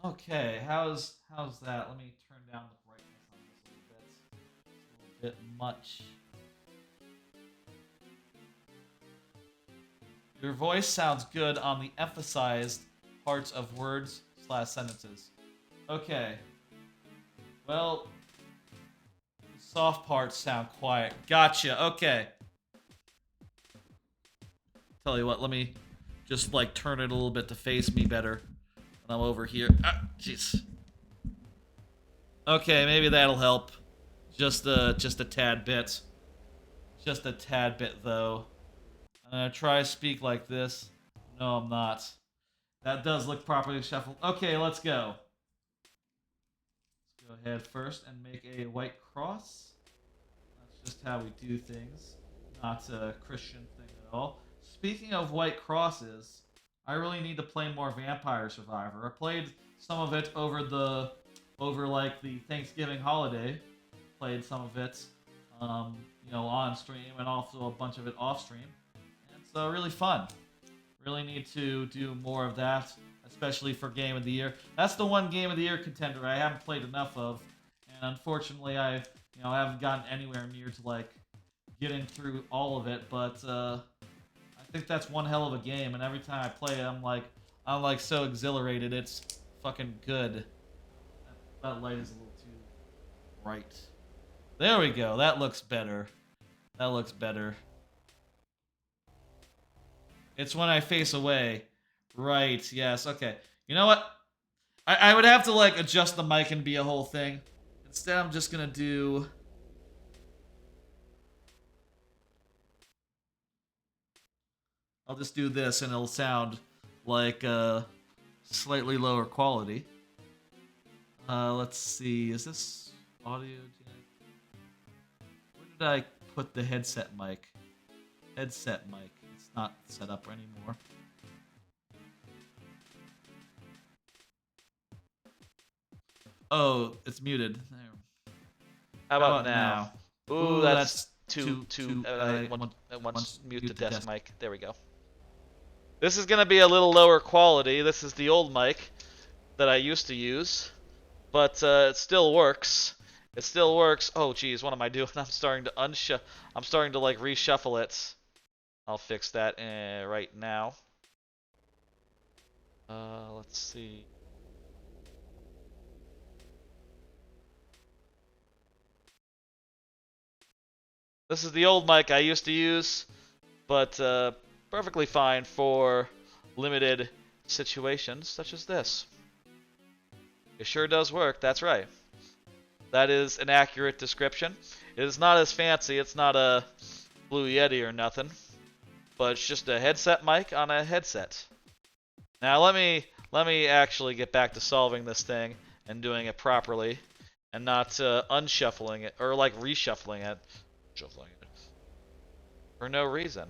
Okay, how's that? Let me turn down the brightness on this a little bit. It's a little bit much. Your voice sounds good on the emphasized parts of words/sentences. Okay. Well, the soft parts sound quiet. Gotcha. Okay. Tell you what, let me just like turn it a little bit to face me better when I'm over here. Ah, jeez. Okay, maybe that'll help. Just a tad bit. Just a tad bit though. I'm gonna try to speak like this. No, I'm not. That does look properly shuffled. Okay, let's go. Let's go ahead first and make a white cross. That's just how we do things. Not a Christian thing at all. Speaking of white crosses, I really need to play more Vampire Survivor. I played some of it over like the Thanksgiving holiday. Played some of it, on stream and also a bunch of it off stream. And it's really fun. Really need to do more of that, especially for Game of the Year. That's the one Game of the Year contender I haven't played enough of, and unfortunately I haven't gotten anywhere near to like getting through all of it. But I think that's one hell of a game, and every time I play it, I'm like so exhilarated. It's fucking good. That light is a little too bright. There we go. That looks better. That looks better. It's when I face away. Right, yes, okay. You know what? I would have to, like, adjust the mic and be a whole thing. Instead, I'm just gonna do... I'll just do this and it'll sound like slightly lower quality. Let's see. Is this audio? Where did I put the headset mic? Headset mic. It's not set up anymore. Oh, it's muted. There. How about now? Ooh, that's too. Once Mute the desk mic. There we go. This is gonna be a little lower quality. This is the old mic that I used to use, but it still works. It still works. Oh, geez, what am I doing? I'm starting to I'm starting to like reshuffle it. I'll fix that right now. Let's see. This is the old mic I used to use, but perfectly fine for limited situations such as this. It sure does work, that's right. That is an accurate description. It is not as fancy, it's not a Blue Yeti or nothing, but it's just a headset mic on a headset. Now let me actually get back to solving this thing and doing it properly, and not unshuffling it, or like reshuffling it. For no reason.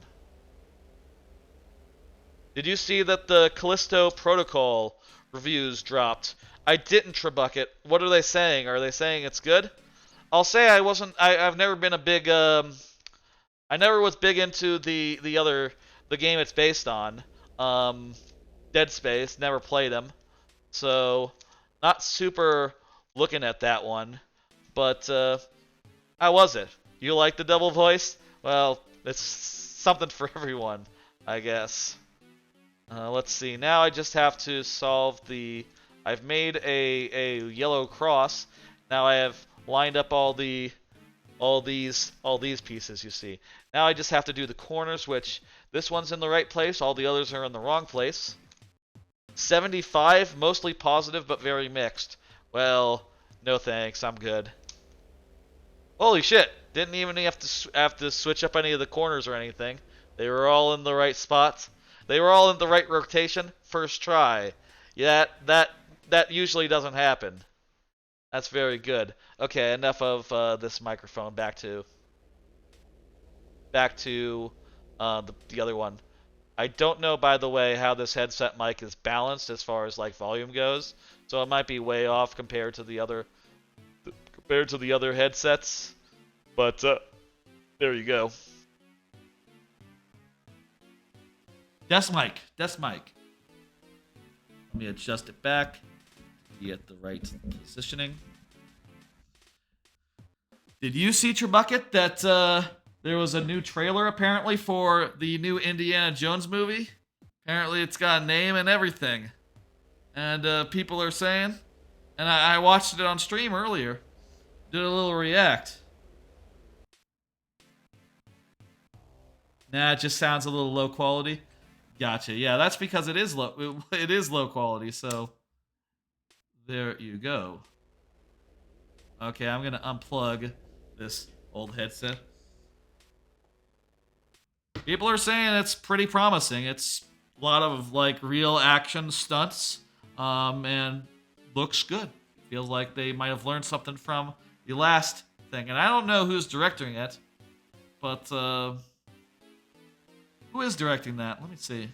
Did you see that the Callisto Protocol reviews dropped? I didn't, Trebucket. What are they saying? Are they saying it's good? I'll say I've never been a big I never was big into the game it's based on. Dead Space, never played them. So not super looking at that one. But how was it? You like the double voice? Well, it's something for everyone, I guess. Let's see. Now I just have to solve the... I've made a yellow cross. Now I have lined up all these pieces, you see. Now I just have to do the corners, which this one's in the right place. All the others are in the wrong place. 75, mostly positive, but very mixed. Well, no thanks. I'm good. Holy shit! Didn't even have to switch up any of the corners or anything. They were all in the right spots. They were all in the right rotation. First try. Yeah, that usually doesn't happen. That's very good. Okay, enough of this microphone. Back to the other one. I don't know, by the way, how this headset mic is balanced as far as like volume goes. So it might be way off compared to the other headsets. But there you go. Desk mic. Let me adjust it back. Get the right positioning. Did you see, Trebucket, that there was a new trailer apparently for the new Indiana Jones movie? Apparently it's got a name and everything. And people are saying, and I watched it on stream earlier, did a little react. Nah, it just sounds a little low quality. Gotcha. Yeah, that's because it is low. It is low quality. So there you go. Okay, I'm gonna unplug this old headset. People are saying it's pretty promising. It's a lot of like real action stunts, and looks good. Feels like they might have learned something from the last thing. And I don't know who's directing it, but who is directing that? Let me see.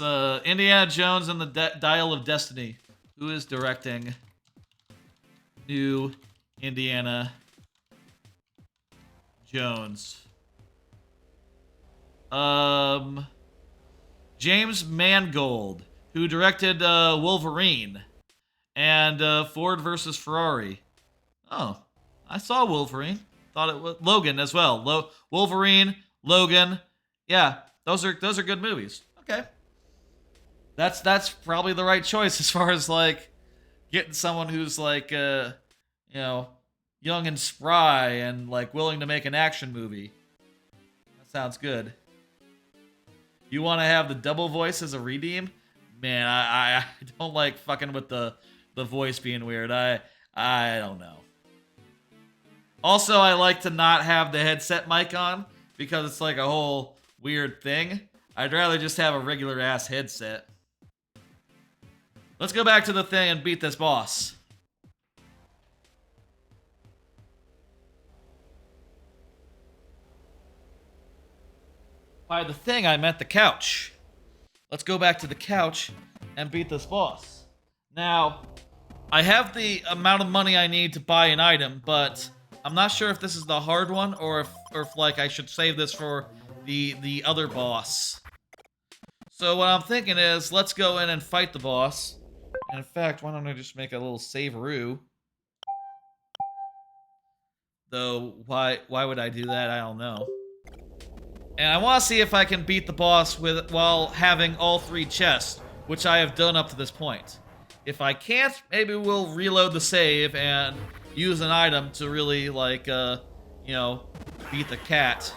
It's Indiana Jones and the Dial of Destiny. Who is directing new Indiana Jones? James Mangold, who directed Wolverine and Ford versus Ferrari. Oh, I saw Wolverine. Thought it was Logan as well. Wolverine, Logan. Yeah, those are good movies. Okay. That's probably the right choice as far as like getting someone who's like young and spry and like willing to make an action movie. That sounds good. You want to have the double voice as a redeem? Man, I don't like fucking with the voice being weird. I don't know. Also, I like to not have the headset mic on because it's like a whole weird thing. I'd rather just have a regular ass headset. Let's go back to the thing and beat this boss. By the thing, I meant the couch. Let's go back to the couch and beat this boss. Now, I have the amount of money I need to buy an item, but I'm not sure if this is the hard one or if like I should save this for the other boss. So what I'm thinking is, let's go in and fight the boss. And in fact, why don't I just make a little save-a-roo? Though, why would I do that? I don't know. And I want to see if I can beat the boss while having all 3 chests, which I have done up to this point. If I can't, maybe we'll reload the save and use an item to really, like, beat the cat.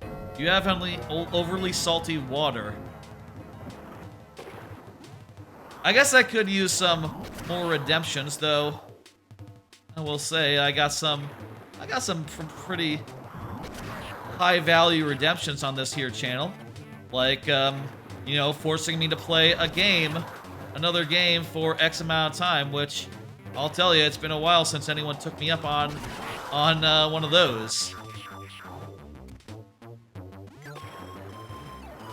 Do you have any overly salty water? I guess I could use some more redemptions, though. I will say I got some pretty high-value redemptions on this here channel, like forcing me to play another game for X amount of time, which I'll tell you, it's been a while since anyone took me up on one of those.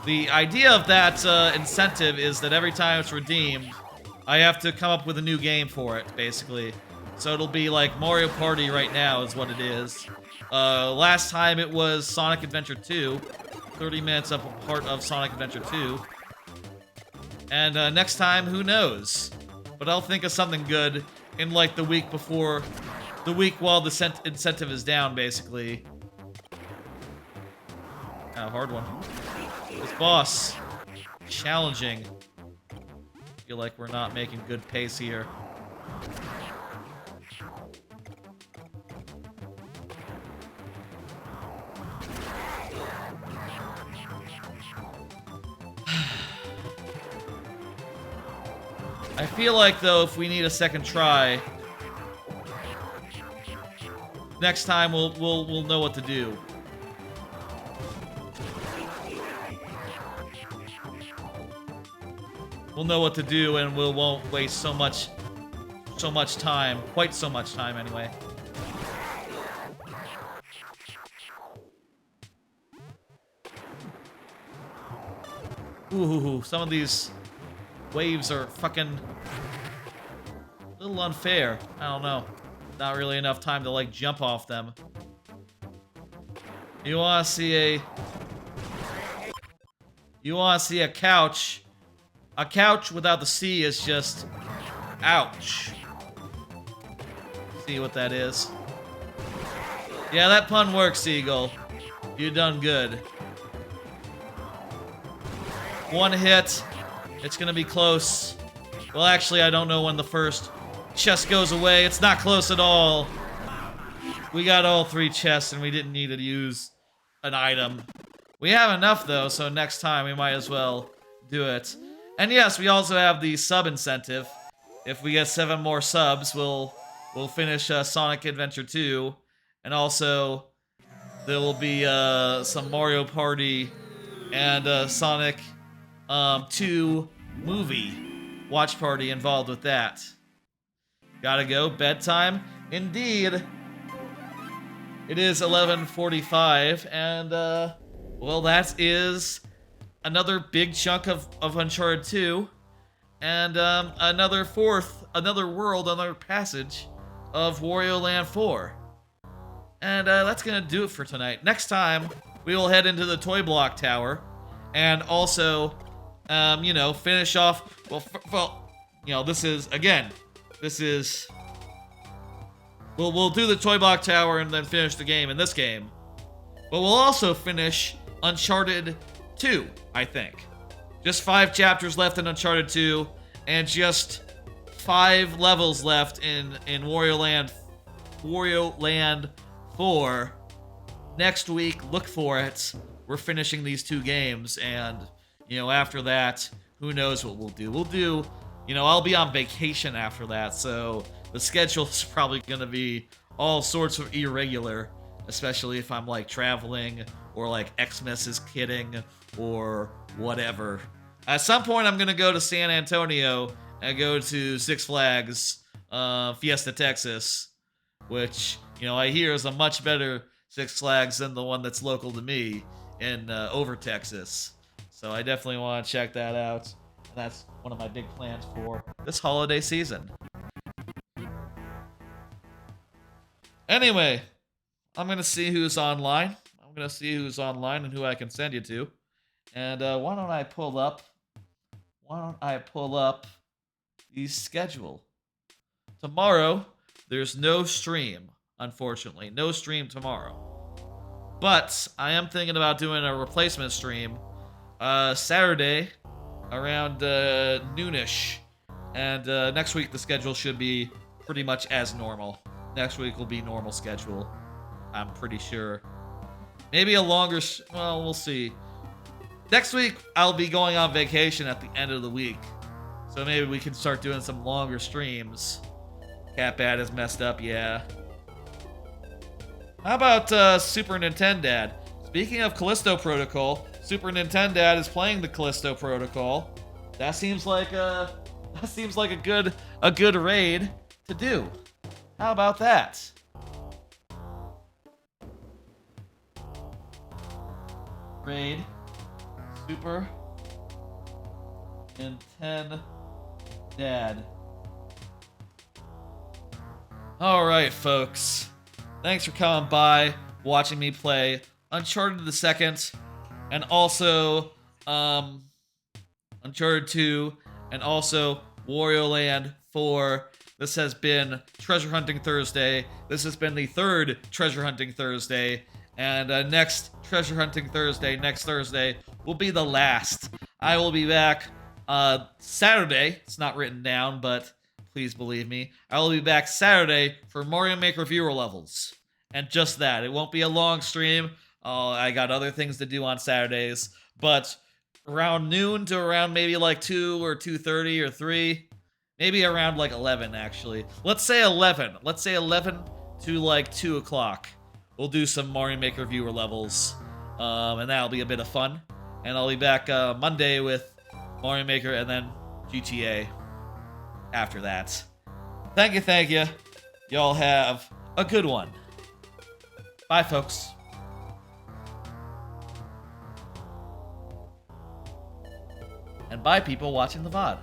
The idea of that incentive is that every time it's redeemed, I have to come up with a new game for it, basically. So it'll be like Mario Party right now is what it is. Last time it was Sonic Adventure 2. 30 minutes of part of Sonic Adventure 2. And next time, who knows? But I'll think of something good in like the week before, the week while the incentive is down, basically. A hard one. This boss, challenging. Feel like we're not making good pace here. I feel like, though, if we need a second try, next time we'll know what to do. We'll know what to do, and we won't waste so much time, quite so much time, anyway. Ooh, some of these waves are fucking a little unfair. I don't know. Not really enough time to, like, jump off them. You wanna see a couch. A couch without the C is just ouch. See what that is. Yeah, that pun works, Eagle. You done good. One hit. It's gonna be close. Well, actually, I don't know when the first chest goes away. It's not close at all. We got all 3 chests, and we didn't need to use an item. We have enough, though, so next time we might as well do it. And yes, we also have the sub incentive. If we get 7 more subs, we'll finish Sonic Adventure 2. And also, there will be some Mario Party and Sonic 2 movie watch party involved with that. Gotta go, bedtime. Indeed. It is 11:45, and well, that is another big chunk of Uncharted 2, and another world, another passage of Wario Land 4. And that's gonna do it for tonight. Next time, we will head into the Toy Block Tower, and also, finish off. This is. We'll do the Toy Block Tower and then finish the game in this game. But we'll also finish Uncharted 2, I think. Just 5 chapters left in Uncharted 2, and just 5 levels left in Wario Land 4. Next week, look for it. We're finishing these 2 games, and, after that, who knows what we'll do. We'll do, I'll be on vacation after that, so the schedule is probably going to be all sorts of irregular, especially if I'm, traveling, or, Xmas is kidding, or whatever. At some point, I'm going to go to San Antonio and go to Six Flags Fiesta, Texas, which, I hear is a much better Six Flags than the one that's local to me in Over, Texas. So I definitely want to check that out. And that's one of my big plans for this holiday season. Anyway, I'm going to see who's online. I'm going to see who's online and who I can send you to. And why don't I pull up the schedule. Tomorrow, there's no stream, unfortunately. No stream tomorrow. But I am thinking about doing a replacement stream Saturday around noonish. And next week, the schedule should be pretty much as normal. Next week will be normal schedule, I'm pretty sure. Maybe a longer... well, we'll see. Next week, I'll be going on vacation at the end of the week. So maybe we can start doing some longer streams. Catbat is messed up, yeah. How about Super Nintendo? Speaking of Callisto Protocol, Super Nintendo is playing the Callisto Protocol. That seems like a good raid to do. How about that? Raid Super Nintendo. Alright, folks. Thanks for coming by, watching me play Uncharted the Second, and also Uncharted 2, and also Wario Land 4. This has been Treasure Hunting Thursday. This has been the 3rd Treasure Hunting Thursday. And next Treasure Hunting Thursday, next Thursday, will be the last. I will be back Saturday. It's not written down, but please believe me. I will be back Saturday for Mario Maker viewer levels. And just that. It won't be a long stream. I got other things to do on Saturdays. But around noon to around maybe 2 or 2:30 or 3. Maybe around 11, actually. Let's say 11. Let's say 11 to 2 o'clock. We'll do some Mario Maker viewer levels. And that'll be a bit of fun. And I'll be back Monday with Mario Maker and then GTA after that. Thank you. Y'all have a good one. Bye, folks. And bye, people watching the VOD.